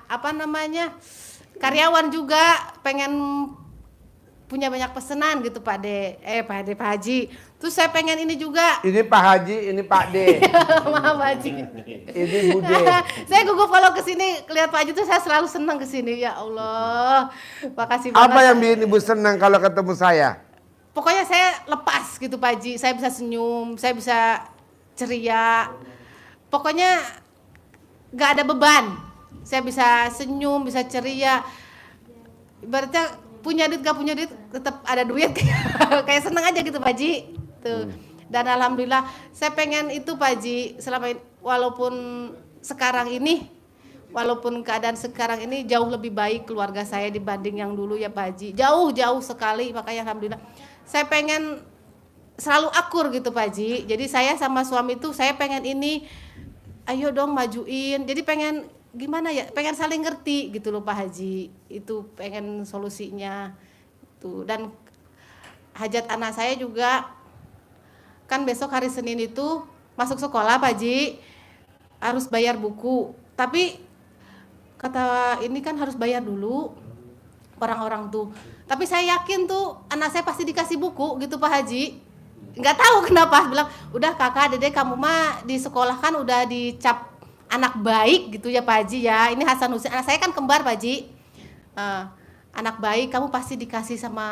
karyawan juga, pengen punya banyak pesanan gitu Pak Haji. Terus saya pengen ini juga. Ini Pak Haji, ini Pak D. Maaf Pak Haji. Ini Bude. Saya gugup kalau kesini lihat Pak Haji tuh saya selalu senang kesini. Ya Allah, makasih banget. Apa yang bikin Ibu senang kalau ketemu saya? Pokoknya saya lepas gitu Pak Haji, saya bisa senyum, saya bisa ceria. Pokoknya gak ada beban, saya bisa senyum, bisa ceria. Ibaratnya punya duit gak punya duit tetap ada duit, kayak seneng aja gitu Pak Haji. Tuh. Dan alhamdulillah saya pengen itu Pak Haji, selama ini, walaupun keadaan sekarang ini jauh lebih baik keluarga saya dibanding yang dulu ya Pak Haji. Jauh sekali, makanya alhamdulillah. Saya pengen selalu akur gitu Pak Haji. Jadi saya sama suami itu saya pengen ini, ayo dong majuin. Jadi pengen gimana ya, pengen saling ngerti gitu loh Pak Haji. Itu pengen solusinya. Tuh. Dan hajat anak saya juga, kan besok hari Senin itu masuk sekolah Pak Haji, harus bayar buku. Tapi kata ini kan harus bayar dulu orang-orang tuh. Tapi saya yakin tuh anak saya pasti dikasih buku gitu Pak Haji. Nggak tahu kenapa, bilang udah kakak dedek kamu mah di sekolah kan udah dicap anak baik gitu ya Pak Haji ya. Ini Hasan Husin, anak saya kan kembar Pak Haji. Anak baik kamu pasti dikasih sama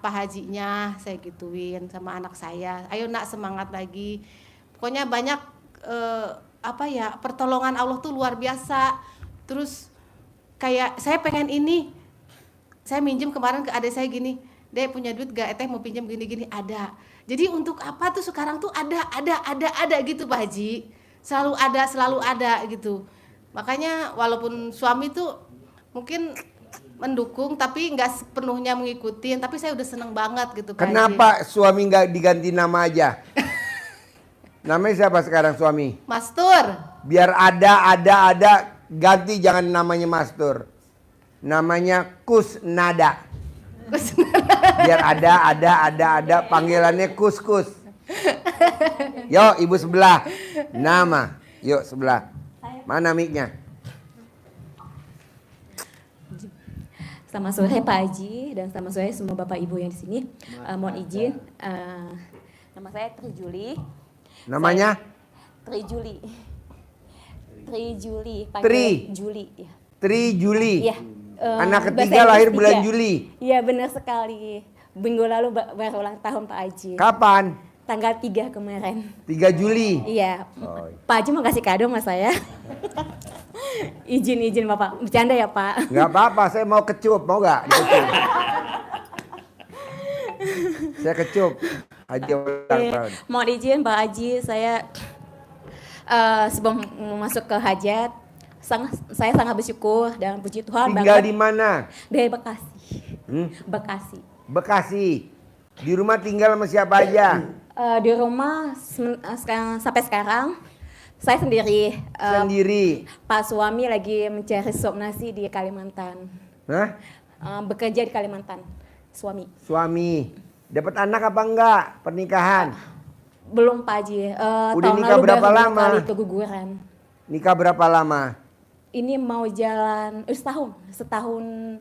Pak Hajinya, saya gituin sama anak saya. Ayo nak semangat lagi. Pokoknya banyak pertolongan Allah tuh luar biasa. Terus kayak saya pengen ini, saya minjem kemarin ke adik saya gini, Dek punya duit gak? Eteh mau pinjam gini-gini, ada. Jadi untuk apa tuh sekarang tuh ada gitu Pak Haji. Selalu ada gitu. Makanya walaupun suami tuh mungkin mendukung tapi nggak sepenuhnya mengikuti, tapi saya udah seneng banget gitu Pak Haji. Kenapa suami nggak diganti nama aja? Namanya siapa sekarang suami? Mastur. Biar ada ganti, jangan namanya Mastur. Namanya Kusnada. Biar ada panggilannya Kus. Yo ibu sebelah. Nama. Yuk sebelah. Mana mic-nya? Selamat sore Pak Haji dan selamat sore semua Bapak Ibu yang di sini. Mohon izin, nama saya Tri Juli. Namanya? Tri Juli. Juli. Ya. Tri Juli. Iya. Anak ketiga lahir bulan Juli. Iya benar sekali. Minggu lalu baru ulang tahun Pak Haji. Kapan? Tanggal 3 kemarin. 3 Juli. Iya. Oh. Pak Haji mau kasih kado sama saya. Izin Bapak. Bercanda ya Pak. Enggak apa-apa, saya mau kecup, mau enggak? Saya kecup. Haji ulang tahun. Mohon izin Pak Haji, saya sebelum masuk ke hajat, saya sangat bersyukur dan puji Tuhan Tinggal banget. di mana? Dari Bekasi. Bekasi. Bekasi. Di rumah tinggal sama siapa aja? Di rumah sampai sekarang saya sendiri. Sendiri. Pak suami lagi mencari sop nasi di Kalimantan. Hah? Bekerja di Kalimantan. Suami. Dapat anak apa enggak? Pernikahan? Belum Pak Haji. Udah Tahun nikah lalu berapa baru lama? kali keguguran. Nikah berapa lama? Ini mau jalan setahun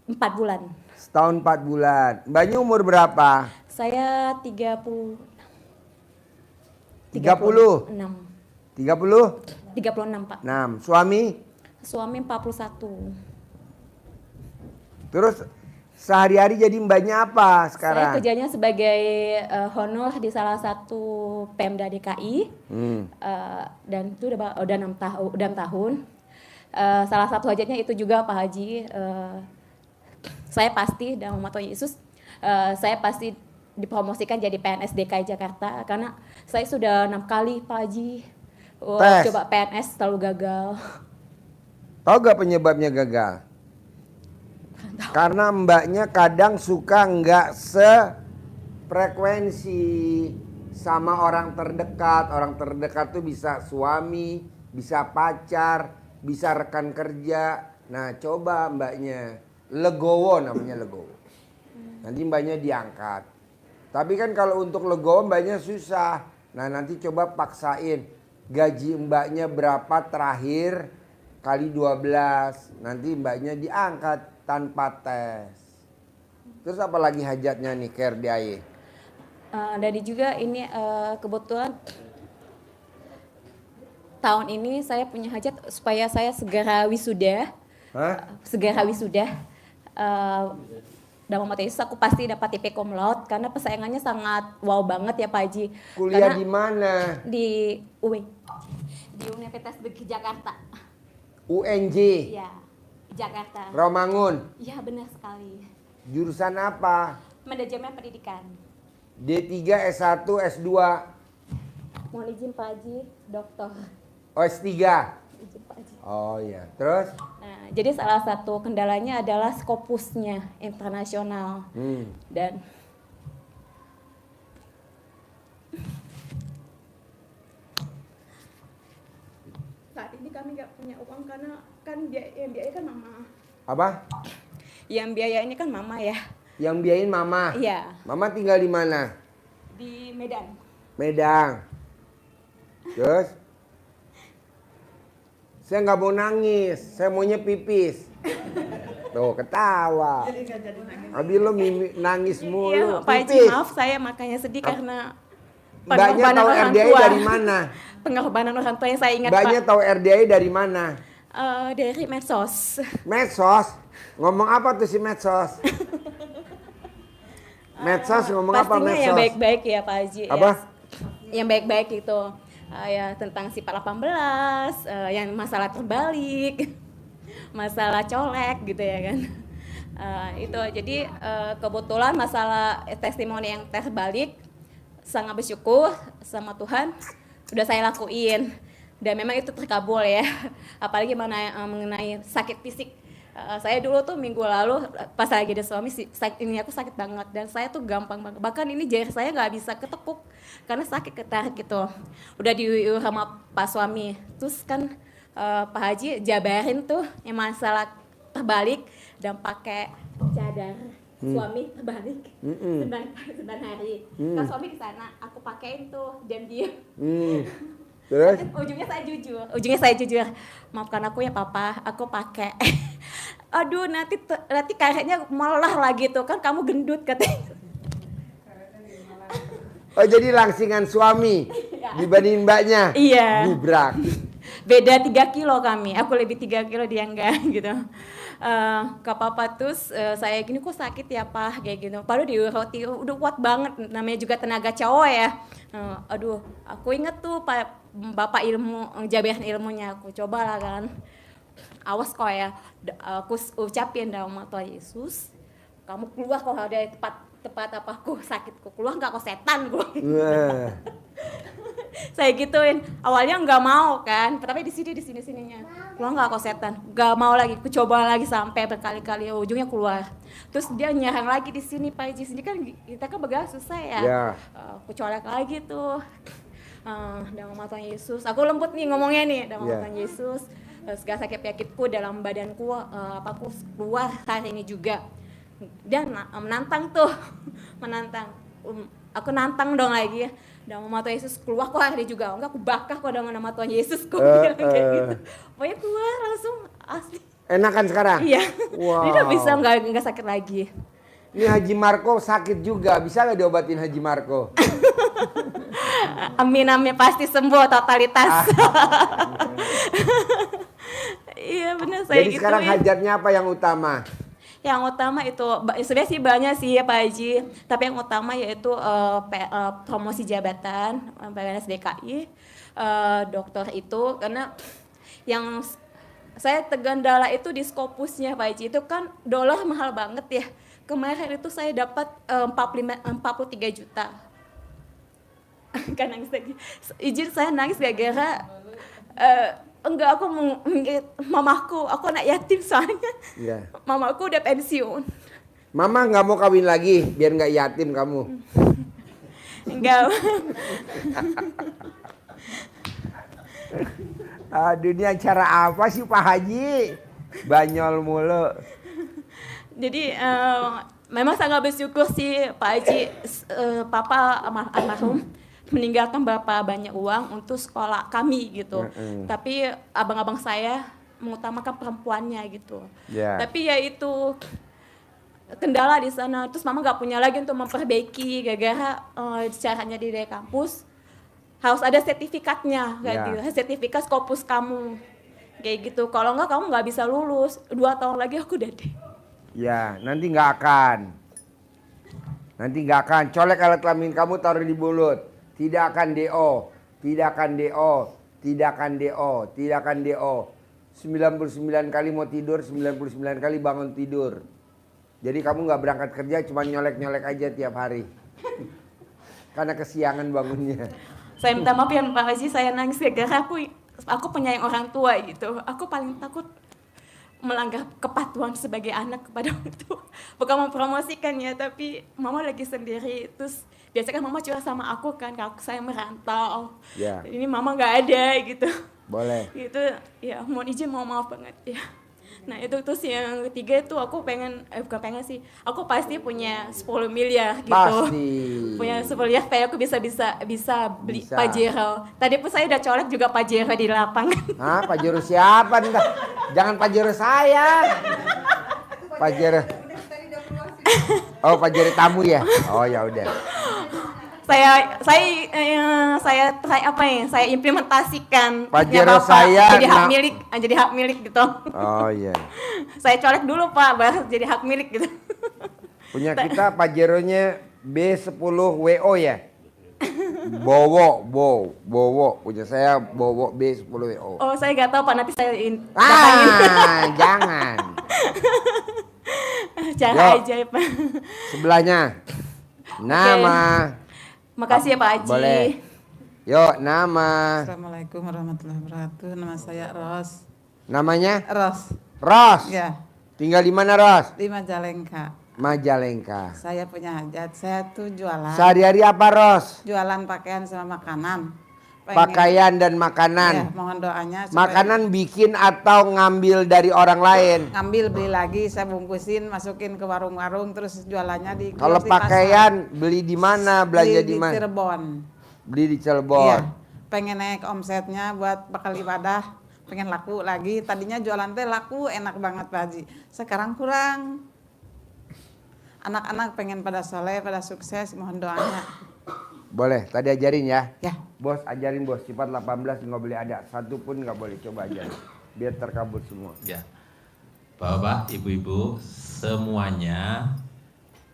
4 bulan. Setahun 4 bulan. Mbaknya umur berapa? Saya 36. 30? 36 Pak. 6. Suami? Suami 41. Terus sehari-hari jadi mbaknya apa Saya sekarang? kerjanya sebagai honor di salah satu Pemda DKI. Dan itu udah 6 tahun. Salah satu hajatnya itu juga Pak Haji. Saya pasti dalam nama Tuhan Yesus, saya pasti dipromosikan jadi PNS DKI Jakarta karena saya sudah 6 kali Pak Haji coba PNS selalu gagal. Tahu gak penyebabnya gagal? Karena mbaknya kadang suka nggak sefrekuensi sama orang terdekat. Orang terdekat tuh bisa suami, bisa pacar, bisa rekan kerja. Nah coba mbaknya legowo, namanya legowo. Nanti mbaknya diangkat. Tapi kan kalau untuk legowo mbaknya susah. Nah nanti coba paksain gaji mbaknya berapa terakhir kali 12. Nanti mbaknya diangkat tanpa tes. Terus apa lagi hajatnya nih ke RDAY? Dan juga ini kebetulan tahun ini saya punya hajat supaya saya segera wisuda. Segera wisuda. Dalam mata Yesus aku pasti dapat IP cum laude karena persaingannya sangat wow banget ya Pak Haji. Kuliah karena di mana? Di UW. Di Universitas Negeri Jakarta. UNJ. Iya, Jakarta. Romangun. Iya benar sekali. Jurusan apa? Manajemen pendidikan. D3, S1, S2. Mohon izin Pak Haji, doktor. Oh S3. Izin Pak Haji. Oh iya, terus? Nah, jadi salah satu kendalanya adalah Scopusnya internasional. Dan saat ini kami nggak punya uang karena kan yang biaya kan mama. Apa? Yang biaya ini kan mama ya. Yang biayain mama? Iya. Mama tinggal di mana? Di Medan. Medan. Terus? Saya nggak mau nangis, saya maunya pipis. Tuh ketawa. Abi lo nangis mulu. Iya, Pak Haji, Pipis. maaf saya makanya sedih karena Mbaknya tahu RDAY dari mana? Pengorbanan orang tua yang saya ingat Mbaknya Pak. tahu RDAY dari mana? Dari medsos. Medsos? Ngomong apa tuh si medsos? Medsos ngomong apa Pastinya medsos? yang baik-baik ya Pak Haji. Apa? Ya, yang baik-baik itu. Ya tentang sifat 18, yang masalah terbalik, masalah colek gitu ya kan. Itu jadi kebetulan masalah testimoni yang terbalik sangat bersyukur sama Tuhan udah saya lakuin dan memang itu terkabul ya. Apalagi mengenai sakit fisik. Saya dulu tuh minggu lalu pas lagi ada suami ini aku sakit banget dan saya tuh gampang banget, bahkan ini jari saya nggak bisa ketekuk karena sakit ketarik gitu. Udah diuur sama Pak suami, terus kan Pak Haji jabarin tuh yang masalah terbalik dan pakai cadar suami terbalik 9 hari. Kan suami di sana, aku pakein tuh diam-diam. Terus? Ujungnya saya jujur. Maafkan aku ya Papa, aku pakai. Aduh nanti kayaknya malah lagi tuh kan kamu gendut katanya. Oh jadi langsingan suami dibanding mbaknya? Iya. Gubrak. Beda 3 kilo kami, aku lebih 3 kilo dia enggak gitu. Ke Papa terus saya gini kok sakit ya Pak kayak gitu. Padahal di roti udah kuat banget, namanya juga tenaga cowok ya. Aduh aku inget tuh Bapak jabarin ilmunya, aku cobalah kan. Awas kok ya, aku ucapin dalam nama Tuhan Yesus, kamu keluar kalau dari tempat tepat apa ku sakit ku keluar nggak kok setan gue. Wah. Saya gituin, awalnya nggak mau kan, tapi di sininya keluar nggak kok setan, nggak mau lagi, ku coba lagi sampai berkali-kali, ujungnya keluar. Terus dia nyerang lagi di sini Pak Haji, sini kan kita kan begal susah ya. Ya. Ku colek lagi tuh. Nama Tuhan Yesus, aku lembut nih ngomongnya nih, nama Tuhan Yesus, segala sakit penyakitku dalam badanku, aku keluar hari ini juga. Dia menantang tuh, menantang. Aku nantang dong lagi ya. Dalam nama Tuhan Yesus keluar kok hari juga. Enggak, aku bakar kok dengan nama Tuhan Yesus kok bilang kayak gitu. Pokoknya keluar langsung asli. Enakan sekarang? Iya. Wow. Dia udah bisa enggak sakit lagi. Ini Haji Marco sakit juga, bisa nggak diobatin Haji Marco? Amin amin, pasti sembuh totalitas. Iya benar saya Jadi gitu. sekarang hajatnya apa yang utama? Yang utama itu sebenarnya sih banyak sih ya Pak Haji, tapi yang utama yaitu promosi jabatan PNS DKI, dokter itu, karena yang saya tergendala itu di Scopusnya Pak Haji, itu kan dolar mahal banget ya. Kemarin itu saya dapat 43 juta. Kan nangis lagi. Izin saya nangis gara-gara enggak, aku mamaku, aku anak yatim soalnya. Iya. Mamaku udah pensiun. Mama nggak mau kawin lagi biar nggak yatim kamu. Enggak. Aduh, ini acara apa sih Pak Haji? Banyol mulu. Jadi memang sangat bersyukur sih Pak Haji, Papa almarhum meninggalkan Bapak banyak uang untuk sekolah kami gitu. Tapi abang-abang saya mengutamakan perempuannya gitu. Yeah. Tapi ya itu kendala di sana. Terus mama nggak punya lagi untuk memperbaiki gara-gara caranya di kampus harus ada sertifikatnya kayak gitu. Sertifikat Scopus kamu kayak gitu. Kalau nggak kamu nggak bisa lulus. 2 tahun lagi aku udah deh. Ya, nanti nggak akan. Nanti nggak akan. Colek alat kelamin kamu taruh di mulut. Tidak akan DO, tidak akan DO, tidak akan DO, tidak akan DO. 99 kali mau tidur, 99 kali bangun tidur. Jadi kamu nggak berangkat kerja, cuma nyolek-nyolek aja tiap hari. Karena kesiangan bangunnya. Saya minta maaf ya Pak Haji, saya nangis gara-gara aku penyayang orang tua gitu. Aku paling takut melanggar kepatuhan sebagai anak kepada orang tua. Bukan mempromosikan ya, tapi mama lagi sendiri. Terus biasanya kan mama curhat sama aku kan, kalau saya merantau. Ya. Ini mama nggak ada gitu. Boleh. Gitu, ya mohon izin, mau maaf banget ya. Nah itu terus yang ketiga itu aku pengen, bukan pengen sih, aku pasti punya 10 miliar gitu. Pasti. Punya 10 miliar supaya aku bisa beli Pajero. Tadi pun saya udah colek juga Pajero di lapangan. Hah, Pajero siapa nih? Jangan Pajero saya. Pajero. Oh, Pajero tamu ya? Oh ya udah. Saya apa ya? Saya implementasikan Pajero saya jadi hak milik gitu. Oh iya. Saya colek dulu Pak, baru jadi hak milik gitu. Punya kita Pajeronya B10WO ya. Bowo. Punya saya Bowo B10WO. Oh, saya nggak tahu Pak, nanti saya jangan. Cara aja Pak. Sebelahnya. Nama. Makasih ya Pak Haji. Boleh. Yuk, nama. Assalamualaikum warahmatullahi wabarakatuh. Nama saya Ros. Namanya? Ros. Ros. Ya. Tinggal di mana Ros? Di Majalengka. Majalengka. Saya punya hajat. Saya tuh jualan. Sehari-hari apa Ros? Jualan pakaian sama makanan. Pakaian dan makanan. Ya, mohon doanya. Makanan bikin atau ngambil dari orang lain? Ngambil, beli lagi, saya bungkusin, masukin ke warung-warung, terus jualannya di. Kalau pakaian beli di mana, belanja di mana? Di Cirebon. Beli di Cirebon. Iya. Pengen naik omsetnya buat bakal ibadah, pengen laku lagi. Tadinya jualan teh laku, enak banget Pak Haji. Sekarang kurang. Anak-anak pengen pada soleh, pada sukses, mohon doanya. Boleh, tadi ajarin ya. Ya. Bos, ajarin bos, sifat 18 nggak boleh ada. Satu pun nggak boleh, coba ajarin. Biar terkabul semua. Ya. Bapak, ibu-ibu, semuanya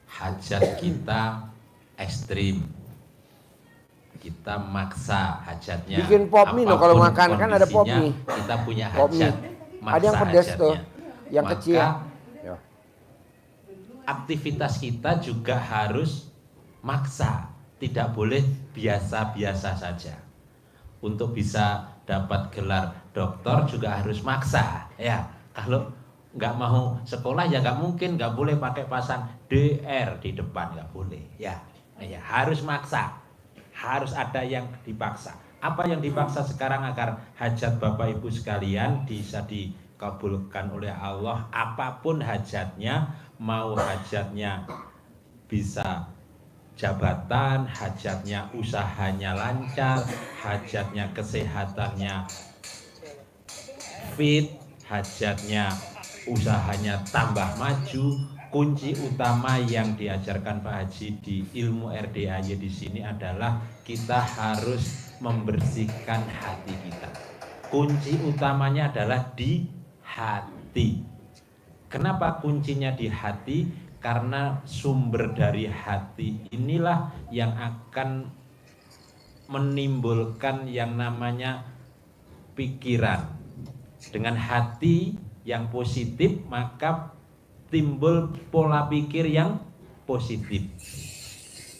hajat kita ekstrim. Kita maksa hajatnya. Bikin pop mie loh, kalau makan kan ada pop mie. Kita punya Pop mie. hajat. Maksa Ada yang pedas hajatnya. tuh, yang Maka kecil. aktivitas kita juga harus maksa, tidak boleh biasa-biasa saja. Untuk bisa dapat gelar doktor juga harus maksa, ya. Kalau nggak mau sekolah ya nggak mungkin, nggak boleh pakai pasang DR di depan, nggak boleh, ya. Ya, harus maksa, harus ada yang dipaksa. Apa yang dipaksa sekarang agar hajat Bapak Ibu sekalian bisa dikabulkan oleh Allah, apapun hajatnya, mau hajatnya bisa jabatan, hajatnya usahanya lancar, hajatnya kesehatannya fit, hajatnya usahanya tambah maju. Kunci utama yang diajarkan Pak Haji di ilmu RDAY di sini adalah kita harus membersihkan hati kita. Kunci utamanya adalah di hati. Kenapa kuncinya di hati? Karena sumber dari hati inilah yang akan menimbulkan yang namanya pikiran. Dengan hati yang positif maka timbul pola pikir yang positif.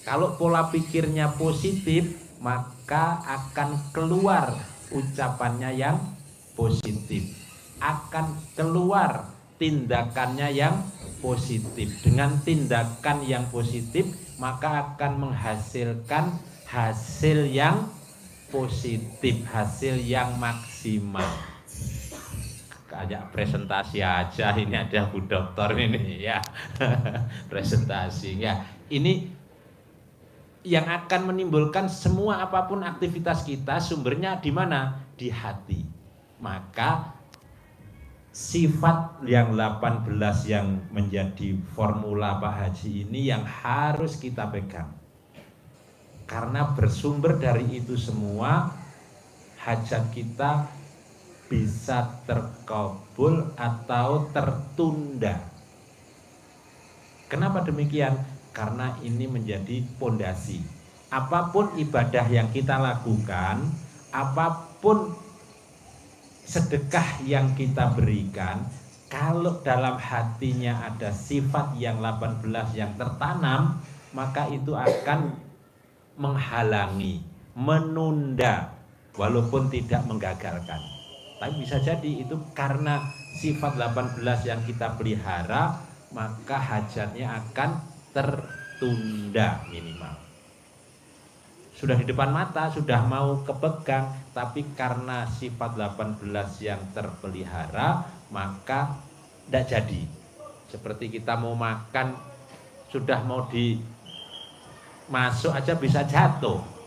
Kalau pola pikirnya positif maka akan keluar ucapannya yang positif, akan keluar tindakannya yang positif. Dengan tindakan yang positif maka akan menghasilkan hasil yang positif, hasil yang maksimal. Kayak presentasi aja, ini ada Bu Dokter ini ya. Presentasi ya. Ini yang akan menimbulkan semua apapun aktivitas kita sumbernya di mana? Di hati. Maka sifat yang 18 yang menjadi formula Pak Haji ini yang harus kita pegang. Karena bersumber dari itu semua hajat kita bisa terkabul atau tertunda. Kenapa demikian? Karena ini menjadi pondasi. Apapun ibadah yang kita lakukan, apapun sedekah yang kita berikan, kalau dalam hatinya ada sifat yang 18 yang tertanam, maka itu akan menghalangi, menunda, walaupun tidak menggagalkan. Tapi bisa jadi itu karena sifat 18 yang kita pelihara, maka hajatnya akan tertunda minimal. Sudah di depan mata, sudah mau kepegang, tapi karena sifat 18 yang terpelihara, maka tidak jadi. Seperti kita mau makan, sudah mau dimasuk aja bisa jatuh.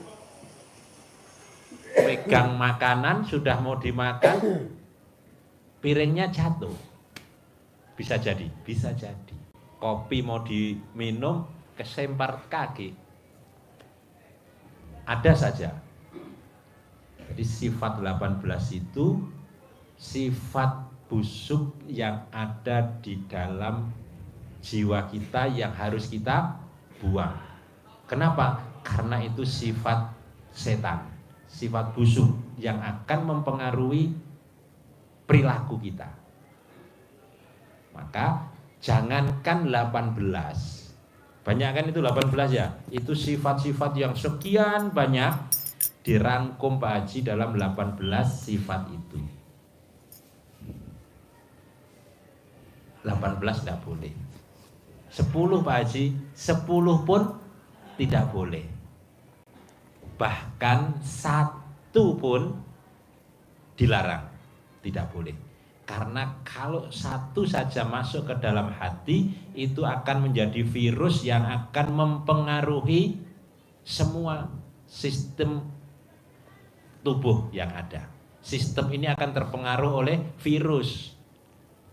Pegang makanan sudah mau dimakan, piringnya jatuh. Bisa jadi, bisa jadi. Kopi mau diminum, kesempar kaki. Ada saja. Jadi sifat 18 itu sifat busuk yang ada di dalam jiwa kita yang harus kita buang. Kenapa? Karena itu sifat setan. Sifat busuk yang akan mempengaruhi perilaku kita. Maka jangankan 18, banyak kan itu 18 ya, itu sifat-sifat yang sekian banyak dirangkum Pak Haji dalam 18 sifat itu. 18 tidak boleh. 10 Pak Haji, 10 pun tidak boleh. Bahkan 1 pun dilarang, tidak boleh. Karena kalau 1 saja masuk ke dalam hati, itu akan menjadi virus yang akan mempengaruhi semua sistem tubuh yang ada. Sistem ini akan terpengaruh oleh virus.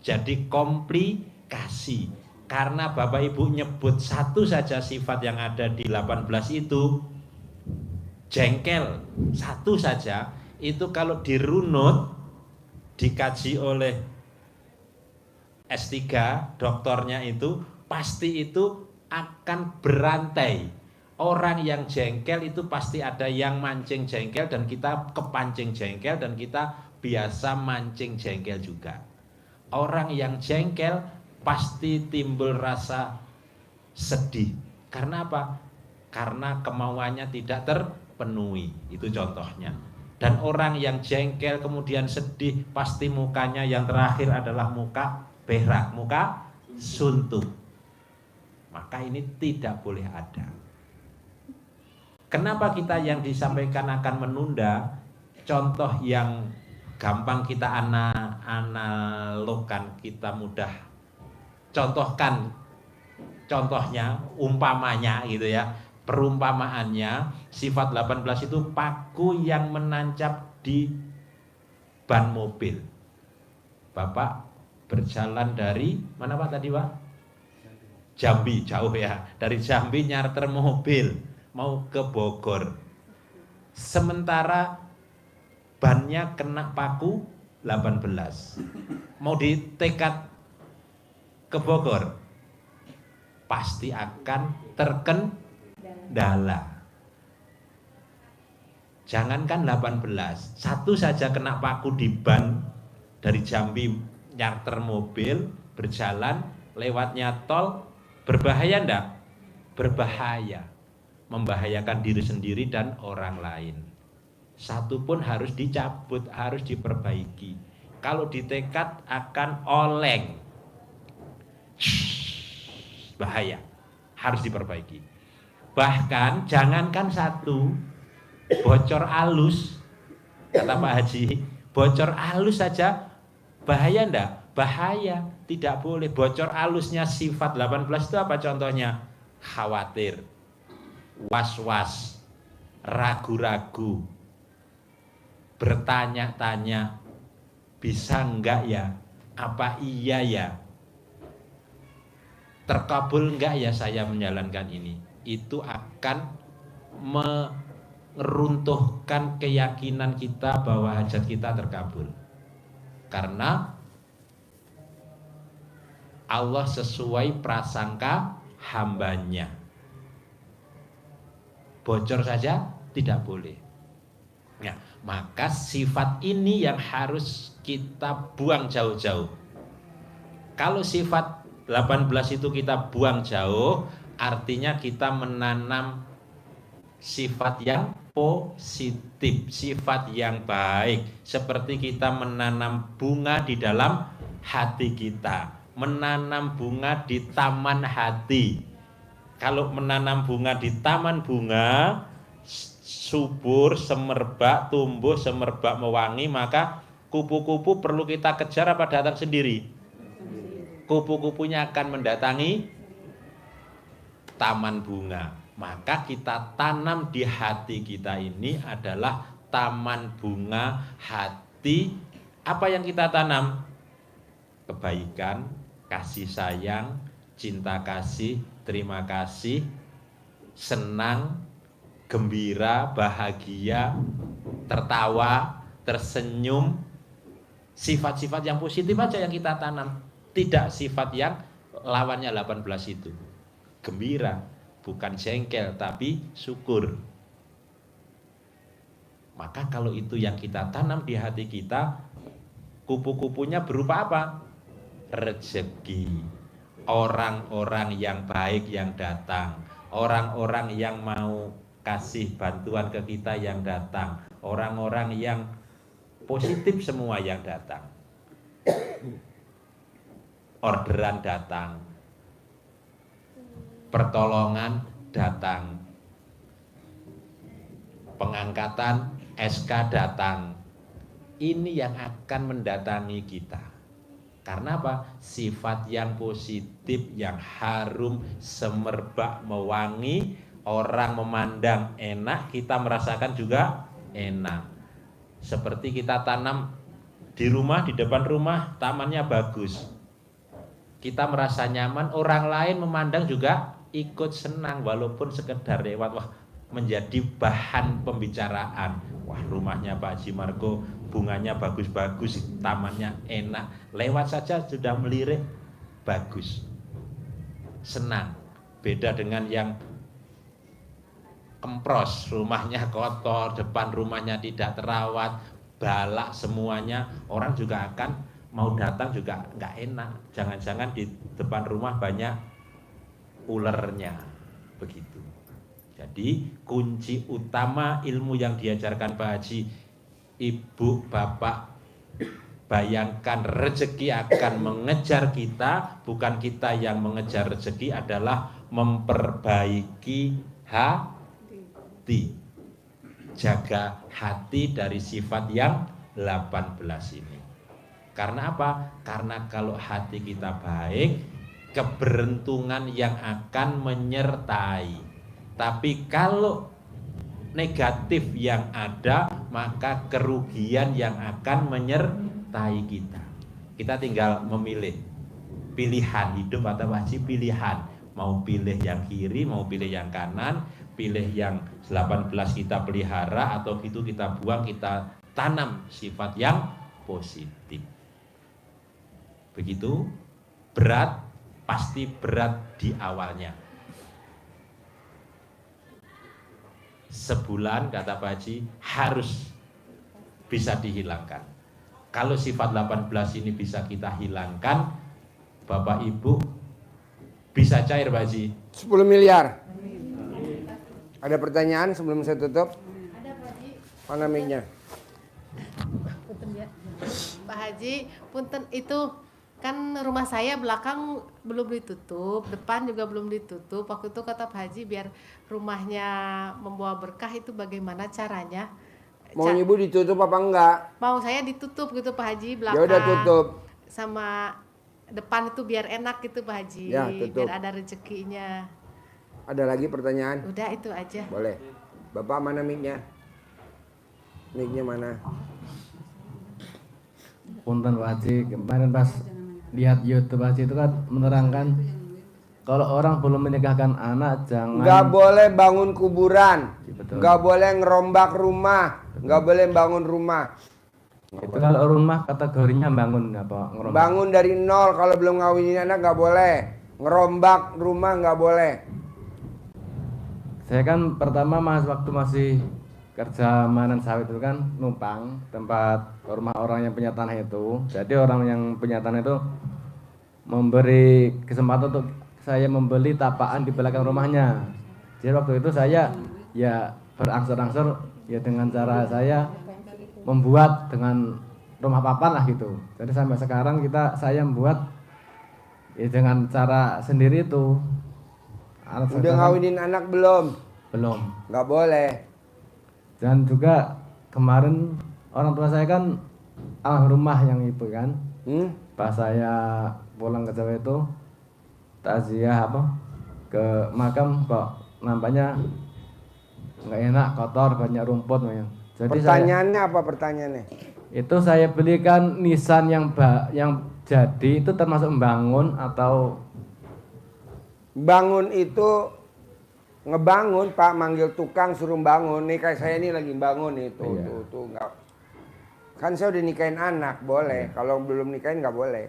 Jadi komplikasi. Karena Bapak Ibu nyebut 1 saja sifat yang ada di 18 itu, jengkel 1 saja, itu kalau dirunut, dikaji oleh S3 doktornya itu, pasti itu akan berantai. Orang yang jengkel itu pasti ada yang mancing jengkel, dan kita kepancing jengkel, dan kita biasa mancing jengkel juga. Orang yang jengkel pasti timbul rasa sedih. Karena apa? Karena kemauannya tidak terpenuhi. Itu contohnya. Dan orang yang jengkel kemudian sedih, pasti mukanya yang terakhir adalah muka berak, muka suntuk. Maka ini tidak boleh ada. Kenapa kita yang disampaikan akan menunda? Contoh yang gampang kita analogkan, kita mudah contohkan. Contohnya, umpamanya gitu ya. Perumpamaannya, sifat 18 itu paku yang menancap di ban mobil. Bapak berjalan dari mana Pak tadi Pak? Jambi, jauh ya. Dari Jambi nyarter mobil mau ke Bogor. Sementara bannya kena paku 18. Mau ditekat ke Bogor, pasti akan terkendala. Jangankan 18, satu saja kena paku di ban dari Jambi nyarter mobil, berjalan, lewatnya tol, berbahaya enggak? Berbahaya. Membahayakan diri sendiri dan orang lain. Satu pun harus dicabut, harus diperbaiki. Kalau ditekat akan oleng. Bahaya, harus diperbaiki. Bahkan jangankan satu, bocor alus, kata Pak Haji, bocor alus saja bahaya enggak? Bahaya, tidak boleh. Bocor alusnya sifat 18 itu apa contohnya? Khawatir, was-was, ragu-ragu, bertanya-tanya, bisa enggak ya? Apa iya ya? Terkabul enggak ya saya menjalankan ini? Itu akan meruntuhkan keyakinan kita bahwa hajat kita terkabul. Karena Allah sesuai prasangka hambanya. Bocor saja tidak boleh. Nah, maka sifat ini yang harus kita buang jauh-jauh. Kalau sifat 18 itu kita buang jauh, artinya kita menanam sifat yang positif, sifat yang baik. Seperti kita menanam bunga di dalam hati kita, menanam bunga di taman hati. Kalau menanam bunga di taman bunga, subur, semerbak, tumbuh, semerbak, mewangi, maka kupu-kupu perlu kita kejar apa datang sendiri? Kupu-kupunya akan mendatangi taman bunga. Maka kita tanam di hati kita ini adalah taman bunga hati. Apa yang kita tanam? Kebaikan, kasih sayang, cinta kasih, terima kasih, senang, gembira, bahagia, tertawa, tersenyum. Sifat-sifat yang positif aja yang kita tanam. Tidak sifat yang lawannya 18 itu. Gembira, bukan jengkel tapi syukur. Maka kalau itu yang kita tanam di hati kita, kupu-kupunya berupa apa? Rezeki. Orang-orang yang baik yang datang, orang-orang yang mau kasih bantuan ke kita yang datang, orang-orang yang positif semua yang datang. Orderan datang, pertolongan datang, pengangkatan SK datang. Ini yang akan mendatangi kita. Karena apa? Sifat yang positif, yang harum, semerbak, mewangi, orang memandang enak, kita merasakan juga enak. Seperti kita tanam di rumah, di depan rumah, tamannya bagus. Kita merasa nyaman, orang lain memandang juga ikut senang walaupun sekedar lewat, wah menjadi bahan pembicaraan. Wah rumahnya Pak Haji Margo bunganya bagus-bagus, tamannya enak, lewat saja sudah melirik, bagus, senang. Beda dengan yang kempros, rumahnya kotor, depan rumahnya tidak terawat, balak semuanya, orang juga akan mau datang juga nggak enak. Jangan-jangan di depan rumah banyak ulernya. Begitu. Jadi kunci utama ilmu yang diajarkan Pak Haji, ibu bapak, bayangkan rezeki akan mengejar kita, bukan kita yang mengejar rezeki, adalah memperbaiki hati. Jaga hati dari sifat yang 18 ini. Karena apa? Karena kalau hati kita baik, keberuntungan yang akan menyertai. Tapi kalau negatif yang ada, maka kerugian yang akan menyertai kita. Kita tinggal memilih pilihan hidup atau wajib pilihan. Mau pilih yang kiri, mau pilih yang kanan, pilih yang 18 kita pelihara, atau gitu kita buang, kita tanam sifat yang positif. Begitu, berat, pasti berat di awalnya. Sebulan kata Pak Haji harus bisa dihilangkan. Kalau sifat 18 ini bisa kita hilangkan, Bapak Ibu bisa cair Pak Haji 10 miliar. Ada pertanyaan sebelum saya tutup? Ada Pak Haji. Mana mic-nya? Pak Haji, punten itu kan rumah saya belakang belum ditutup, depan juga belum ditutup. Waktu itu kata Pak Haji biar rumahnya membawa berkah, itu bagaimana caranya? Mau ibu ditutup apa enggak? Mau saya ditutup gitu Pak Haji, belakang. Ya udah tutup. Sama depan itu biar enak gitu Pak Haji, Ya, tutup. biar ada rezekinya. Ada lagi pertanyaan? Udah itu aja. Boleh. Bapak mana mic-nya? Mic-nya mana? Punten Pak Haji, kemarin pas lihat YouTube Haji itu kan menerangkan kalau orang belum menikahkan anak jangan Nggak boleh bangun kuburan, betul. nggak boleh ngerombak rumah, nggak boleh bangun rumah. Itu kalau rumah kategorinya bangun apa? Ngerombak. Bangun dari nol, kalau belum ngawinin anak nggak boleh. Ngerombak rumah nggak boleh. Saya kan pertama waktu masih kerja manen sawit itu kan numpang tempat rumah orang yang punya tanah itu. Jadi orang yang punya tanah itu memberi kesempatan untuk saya membeli tapaan di belakang rumahnya. Jadi waktu itu saya ya berangsur-angsur ya dengan cara saya membuat dengan rumah papan lah gitu. Jadi sampai sekarang saya membuat ya dengan cara sendiri itu. Udah ngawinin anak belum? Belum. Nggak boleh. Dan juga kemarin orang tua saya kan almarhumah yang itu kan. Pas saya pulang ke Jawa itu takziah ke makam kok nampaknya nggak enak, kotor, banyak rumput. Jadi pertanyaannya apa pertanyaannya? Itu saya belikan nisan yang jadi itu termasuk membangun atau bangun itu ngebangun Pak, manggil tukang suruh bangun. Nih kayak saya ini lagi bangun itu, Iya. tuh nggak. Kan saya udah nikahin anak, boleh. Kalau belum nikahin nggak boleh.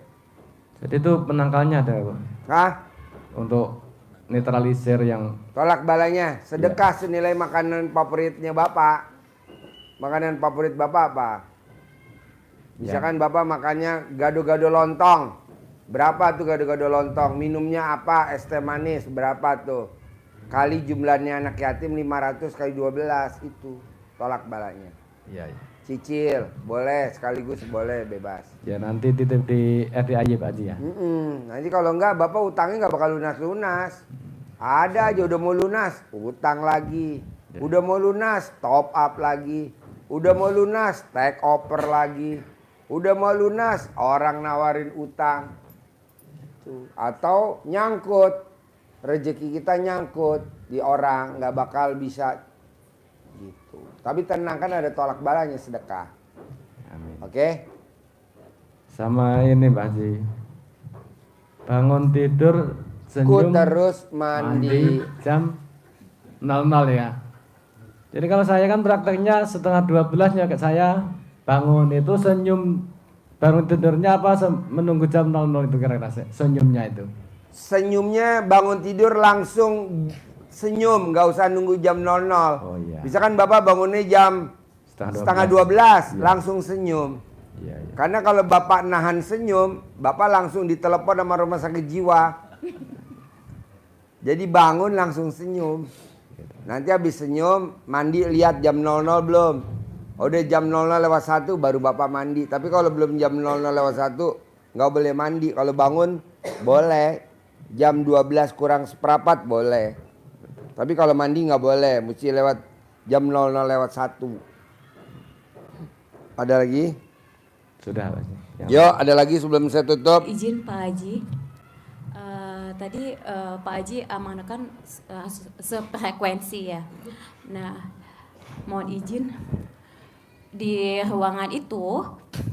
jadi itu penangkalnya ada Pak? Hah? Untuk netralisir yang Tolak balanya, sedekah senilai makanan favoritnya Bapak. Makanan favorit Bapak apa? Misalkan Bapak makannya gado-gado lontong. Berapa tuh gado-gado lontong? Minumnya apa? Es teh manis, berapa tuh? Kali jumlahnya anak yatim 500 kali 12 itu tolak balanya. Iya. Cicil boleh, sekaligus boleh, bebas. Ya nanti titip di RDAY Pak Haji ya. Nanti kalau enggak Bapak utangnya nggak bakal lunas-lunas. Ada aja udah mau lunas, utang lagi. Udah mau lunas, top up lagi. Udah mau lunas, take over lagi. Udah mau lunas, orang nawarin utang. Atau nyangkut. Rezeki kita nyangkut di orang, nggak bakal bisa gitu. Tapi tenang, kan ada tolak balanya sedekah. Amin. Oke? Sama ini Pak Haji. Bangun tidur senyum terus mandi jam 00 ya. Jadi kalau saya kan prakteknya setengah 12 ya saya bangun itu senyum, bangun tidurnya apa menunggu jam 00 itu kira-kira senyumnya itu. Senyumnya bangun tidur langsung senyum, nggak usah nunggu jam 00. Oh iya. Misalkan Bapak bangunnya jam setengah 12, Iya. langsung senyum. Iya, iya. Karena kalau Bapak nahan senyum, Bapak langsung ditelepon sama rumah sakit jiwa. Jadi bangun langsung senyum. Nanti habis senyum, mandi lihat jam 00 belum. Udah jam 00:01 baru Bapak mandi. Tapi kalau belum jam 00:01 nggak boleh mandi. Kalau bangun boleh. Jam 12 kurang seperempat boleh. Tapi kalau mandi nggak boleh. Mesti lewat jam 00:01. Ada lagi? Sudah Pak Haji. Yo, ada lagi sebelum saya tutup. Izin Pak Haji. Tadi Pak Haji amanahkan sefrekuensi ya. Nah, mohon izin di ruangan itu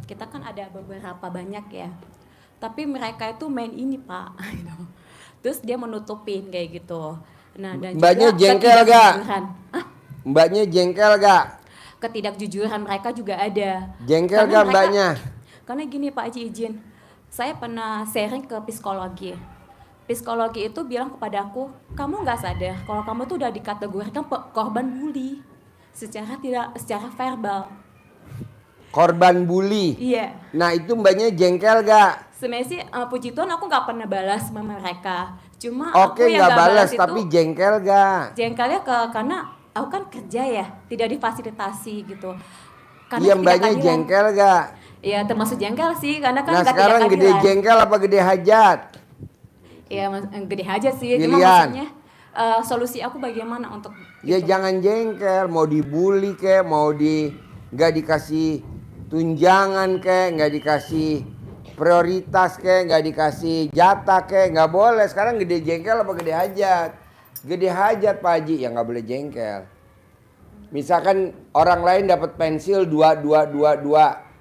kita kan ada beberapa banyak ya. Tapi mereka itu main ini Pak. Terus dia menutupin kayak gitu. Nah, dan Mbaknya juga jengkel gak? ketidakjujuran. Mbaknya jengkel gak? Ketidakjujuran mereka juga ada. Jengkel Karena gak mereka- mbaknya? Karena gini Pak Haji izin, saya pernah sharing ke psikologi. Psikologi itu bilang kepada aku, kamu nggak sadar kalau kamu tuh udah dikategorikan korban bully secara verbal. Korban bully. Iya. Nah itu mbaknya jengkel gak? Sebenarnya sih puji Tuhan aku nggak pernah balas sama mereka. Cuma Oke aku yang nggak balas itu tapi jengkel gak? jengkelnya karena aku kan kerja ya, tidak difasilitasi gitu. Iya mbaknya ketidakadilan. jengkel gak? Iya termasuk jengkel sih karena kan Nah nggak sekarang gede ketidakadilan. jengkel apa gede hajat? Iya gede aja sih. Cuma Pilihan. maksudnya solusi aku bagaimana untuk Ya jangan jengkel, mau dibully kek, mau nggak dikasih tunjangan kek, nggak dikasih prioritas kek, nggak dikasih jatah kek, nggak boleh. Sekarang gede jengkel apa gede hajat? Gede hajat Pak Haji, ya nggak boleh jengkel. Misalkan orang lain dapat pensil 2,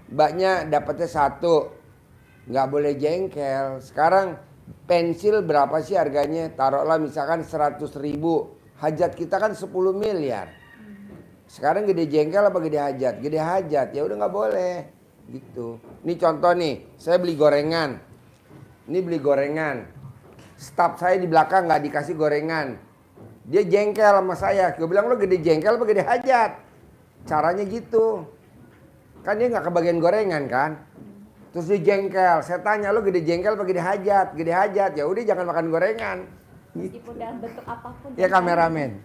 mbaknya dapatnya 1, nggak boleh jengkel. Sekarang pensil berapa sih harganya? Taruhlah misalkan 100.000. Hajat kita kan 10 miliar. Sekarang gede jengkel apa gede hajat? Gede hajat, ya udah nggak boleh gitu. Ini contoh nih, saya beli gorengan. Ini beli gorengan. Staf saya di belakang nggak dikasih gorengan. Dia jengkel sama saya. Gue bilang lo gede jengkel apa gede hajat? Caranya gitu. Kan dia nggak kebagian gorengan kan? Terus dia jengkel. Saya tanya lo gede jengkel apa gede hajat? Gede hajat. Ya udah jangan makan gorengan. meskipun dalam bentuk apapun. Ya kameramen.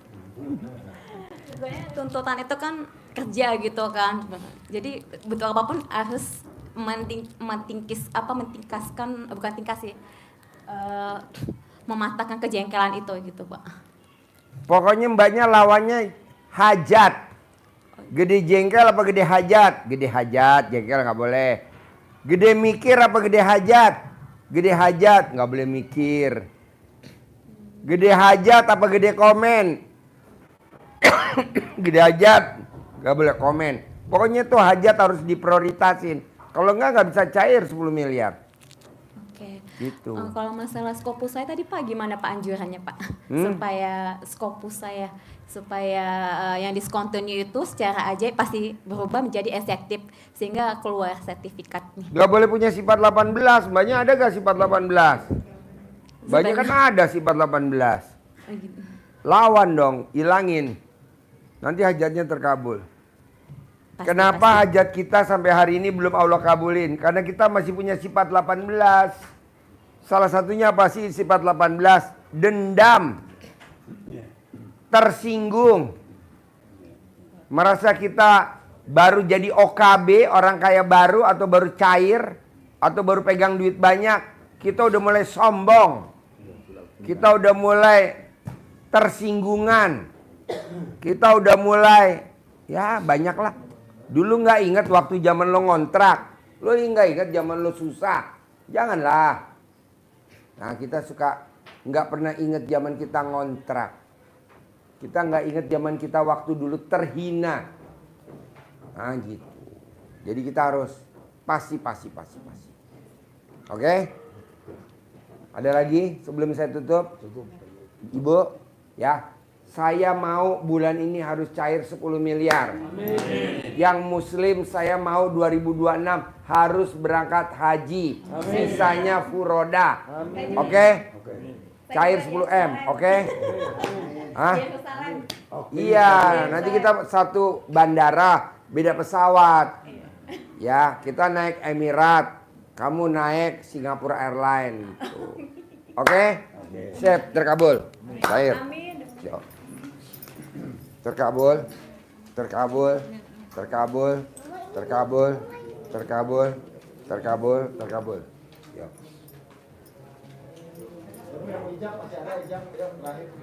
Sebenarnya tuntutan itu kan kerja gitu kan. Jadi bentuk apapun harus mematahkan kejengkelan itu gitu Pak. Pokoknya mbaknya lawannya hajat. Gede jengkel apa gede hajat? Gede hajat, jengkel nggak boleh. Gede mikir apa gede hajat? Gede hajat, nggak boleh mikir. Gede hajat apa gede komen? Gede hajat, nggak boleh komen. Pokoknya tuh hajat harus diprioritasin. Kalau nggak bisa cair 10 miliar. Oke. Gitu. Kalau masalah Scopus saya tadi Pak gimana Pak anjurannya Pak? Supaya Scopus saya supaya yang discontinue itu secara ajaib pasti berubah menjadi efektif sehingga keluar sertifikatnya. Nggak boleh punya sifat 18. Mbaknya ada gak sifat 18? Banyak kan ada sifat 18. Gitu. Lawan dong, ilangin. Nanti hajatnya terkabul. Kenapa hajat kita sampai hari ini belum Allah kabulin? Karena kita masih punya sifat 18. Salah satunya apa sih sifat 18? Dendam. Tersinggung. Merasa kita baru jadi OKB, orang kaya baru, atau baru cair, atau baru pegang duit banyak. Kita udah mulai sombong. Kita udah mulai tersinggungan. Kita udah mulai, ya banyak lah. Dulu nggak ingat waktu zaman lo ngontrak. Lo nggak ingat zaman lo susah. Janganlah. Nah kita suka nggak pernah ingat zaman kita ngontrak. Kita nggak ingat zaman kita waktu dulu terhina. Nah gitu. Jadi kita harus pasti. Oke? Ada lagi sebelum saya tutup? Ibu, ya. Saya mau bulan ini harus cair 10 miliar. Amin. Yang muslim saya mau 2026 harus berangkat haji. Amin. Sisanya furoda. Oke? Cair 10M, oke? Hah? Iya, nanti kita satu bandara, beda pesawat. Ya, kita naik Emirat, kamu naik Singapura Airlines gitu. Oke? Siap, terkabul. Cair. Amin. Yuk. Terkabul. Terkabul. Terkabul. Terkabul. Terkabul. Terkabul. Terkabul. Yuk. Yang ijab masih ada ijab yang terakhir.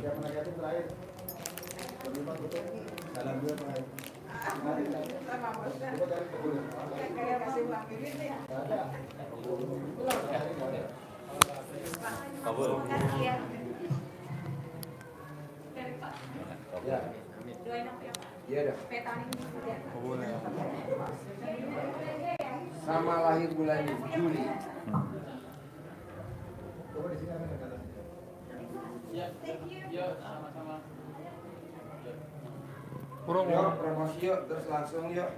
Yang negatif terakhir. Kelima tutup. Salam dua terakhir. Kabul. Ya. Iya dah. Sama lahir bulan Juli. Ya, sama-sama. Yuk, promosi yuk, terus langsung yuk.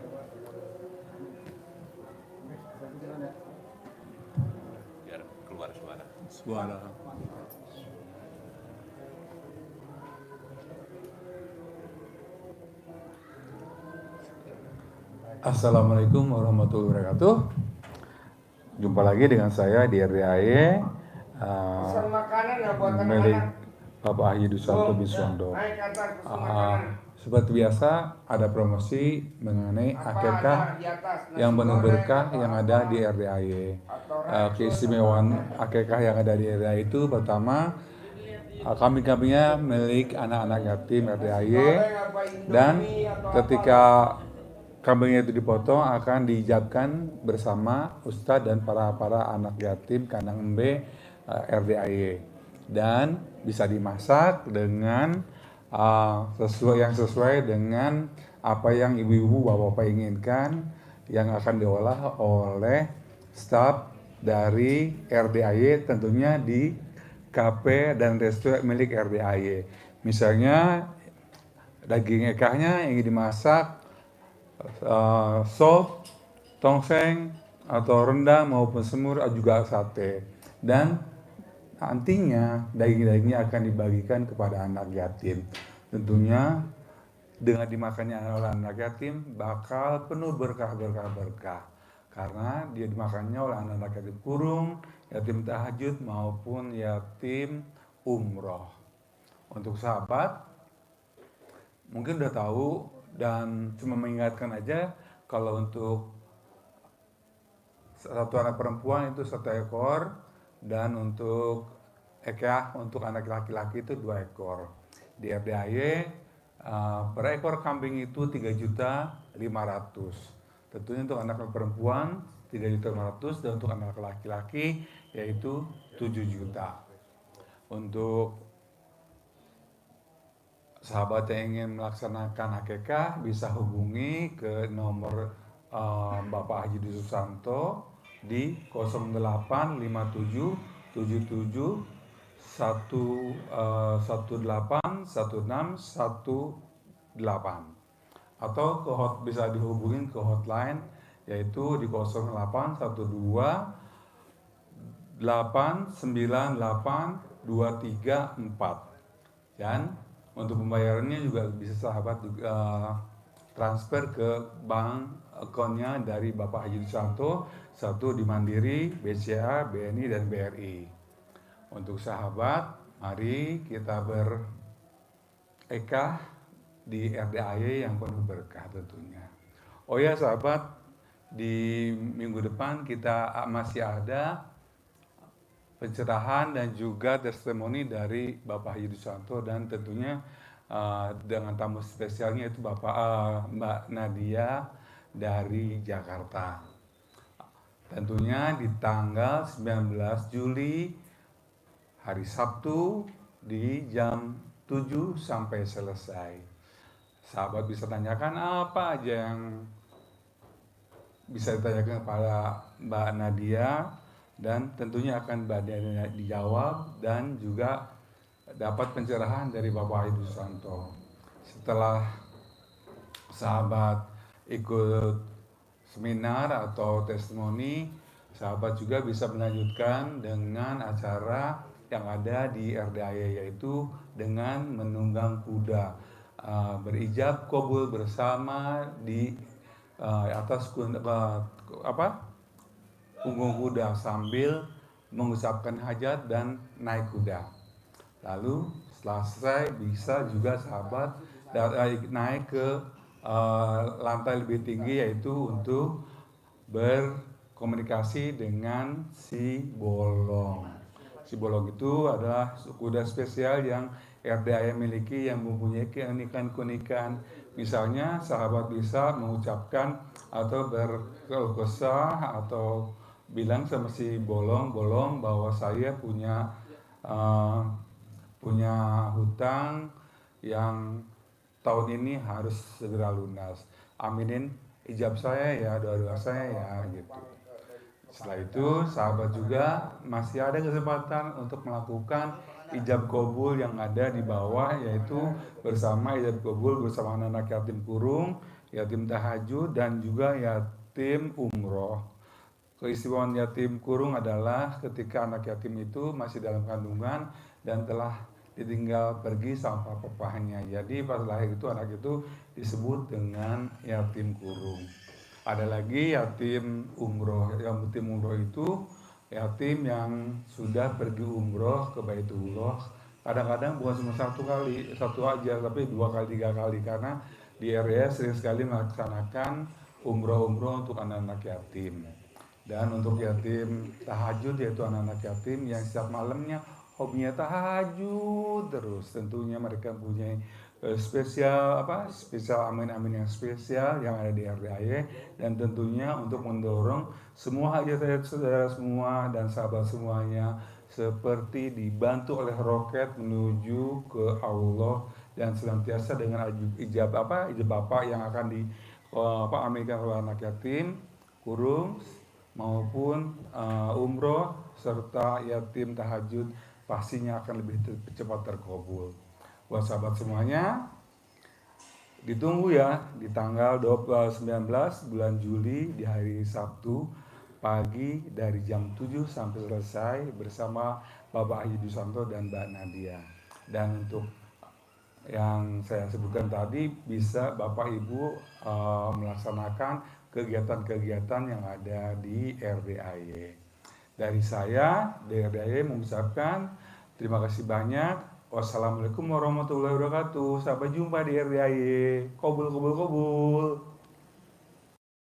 Biar keluar suara. Suara. Assalamualaikum warahmatullahi wabarakatuh. Jumpa lagi dengan saya di RDAY Pesan makanan ya buat milik anak-anak. Bapak Haji Dusanto Biswondo. Naik antar pesan makanan. Seperti biasa ada promosi mengenai Apa akekah ada di atas? Nasi yang penuh goreng, berkah apa yang apa? ada di RDAY. Atau Keistimewaan akekah yang ada di RDAY itu pertama kambing-kambingnya milik anak-anak yatim RDAY, dan ketika kambingnya itu dipotong akan diijabkan bersama ustadz dan para anak yatim kandang embe RDAY, dan bisa dimasak dengan sesuai dengan apa yang ibu-ibu bapak-bapak inginkan, yang akan diolah oleh staf dari RDAY, tentunya di kafe dan resto milik RDAY. Misalnya daging ekahnya ingin dimasak sop, tongseng, atau rendang maupun semur, juga sate. Dan nantinya daging-dagingnya akan dibagikan kepada anak yatim. Tentunya dengan dimakannya oleh anak yatim bakal penuh berkah. Karena dia dimakannya oleh anak yatim kurung, yatim tahajud maupun yatim umroh. Untuk sahabat mungkin udah tahu, dan cuma mengingatkan aja kalau untuk satu anak perempuan itu 1 ekor, dan untuk ekah untuk anak laki-laki itu 2 ekor. Di RDAY per ekor kambing itu 3.500.000. Tentunya untuk anak perempuan 3.500.000, dan untuk anak laki-laki yaitu 7 juta. Untuk sahabat yang ingin melaksanakan akekah bisa hubungi ke nomor Bapak Haji Dusanto di 0857 77 18 16 18, atau bisa dihubungin ke hotline yaitu di 0812 898 234. Dan untuk pembayarannya juga bisa sahabat transfer ke bank akunnya dari Bapak Haji Dusanto, satu di Mandiri, BCA, BNI, dan BRI. Untuk sahabat, mari kita berekah di RDAY yang penuh berkah tentunya. Oh ya sahabat, di minggu depan kita masih ada pencerahan dan juga testimoni dari Bapak Haji Dusanto, dan tentunya dengan tamu spesialnya itu Mbak Nadia dari Jakarta. Tentunya di tanggal 19 Juli hari Sabtu di jam 7 sampai selesai. Sahabat bisa tanyakan apa aja yang bisa ditanyakan kepada Mbak Nadia, dan tentunya akan dijawab dan juga dapat pencerahan dari Bapak Haji Dusanto. Setelah sahabat ikut seminar atau testimoni, sahabat juga bisa melanjutkan dengan acara yang ada di RDAY, yaitu dengan menunggang kuda, berijab kabul bersama di atas punggung kuda sambil mengucapkan hajat dan naik kuda. Lalu selesai bisa juga sahabat naik ke lantai lebih tinggi, yaitu untuk berkomunikasi dengan si bolong. Si bolong itu adalah kuda spesial yang RDAY miliki yang mempunyai keunikan-keunikan. Misalnya sahabat bisa mengucapkan atau berkeluh kesah atau bilang sama si bolong bahwa saya punya hutang yang tahun ini harus segera lunas. Aminin ijab saya ya, doa-doa saya ya, gitu. Setelah itu sahabat juga masih ada kesempatan untuk melakukan ijab kabul yang ada di bawah, yaitu bersama ijab kabul bersama anak yatim kurung, yatim tahajud, dan juga yatim umroh. Keistimewaan yatim kurung adalah ketika anak yatim itu masih dalam kandungan dan telah ditinggal pergi sama papahnya. Jadi pas lahir itu anak itu disebut dengan yatim kurung. Ada lagi yatim umroh. Yatim umroh itu yatim yang sudah pergi umroh ke Baitullah. Kadang-kadang bukan cuma satu aja, tapi 2 kali 3 kali, karena di area sering sekali melaksanakan umroh untuk anak-anak yatim. Dan untuk yatim tahajud, yaitu anak-anak yatim yang setiap malamnya hobinya tahajud terus, tentunya mereka punya spesial amin yang spesial yang ada di RDAY, dan tentunya untuk mendorong semua hajat saudara semua dan sahabat semuanya seperti dibantu oleh roket menuju ke Allah, dan senantiasa dengan ijab bapak yang akan diamilkan oleh anak yatim kurung maupun umroh serta yatim tahajud pastinya akan lebih cepat terkabul. Buat sahabat semuanya, ditunggu ya di tanggal 19 bulan Juli di hari Sabtu pagi dari jam 7 sampai selesai bersama Bapak Haji Dusanto dan Mbak Nadia. Dan untuk yang saya sebutkan tadi bisa Bapak Ibu melaksanakan kegiatan-kegiatan yang ada di RDAY. Dari saya, dari RDAY mengucapkan terima kasih banyak. Wassalamualaikum warahmatullahi wabarakatuh. Sampai jumpa di RDAY. Kobul.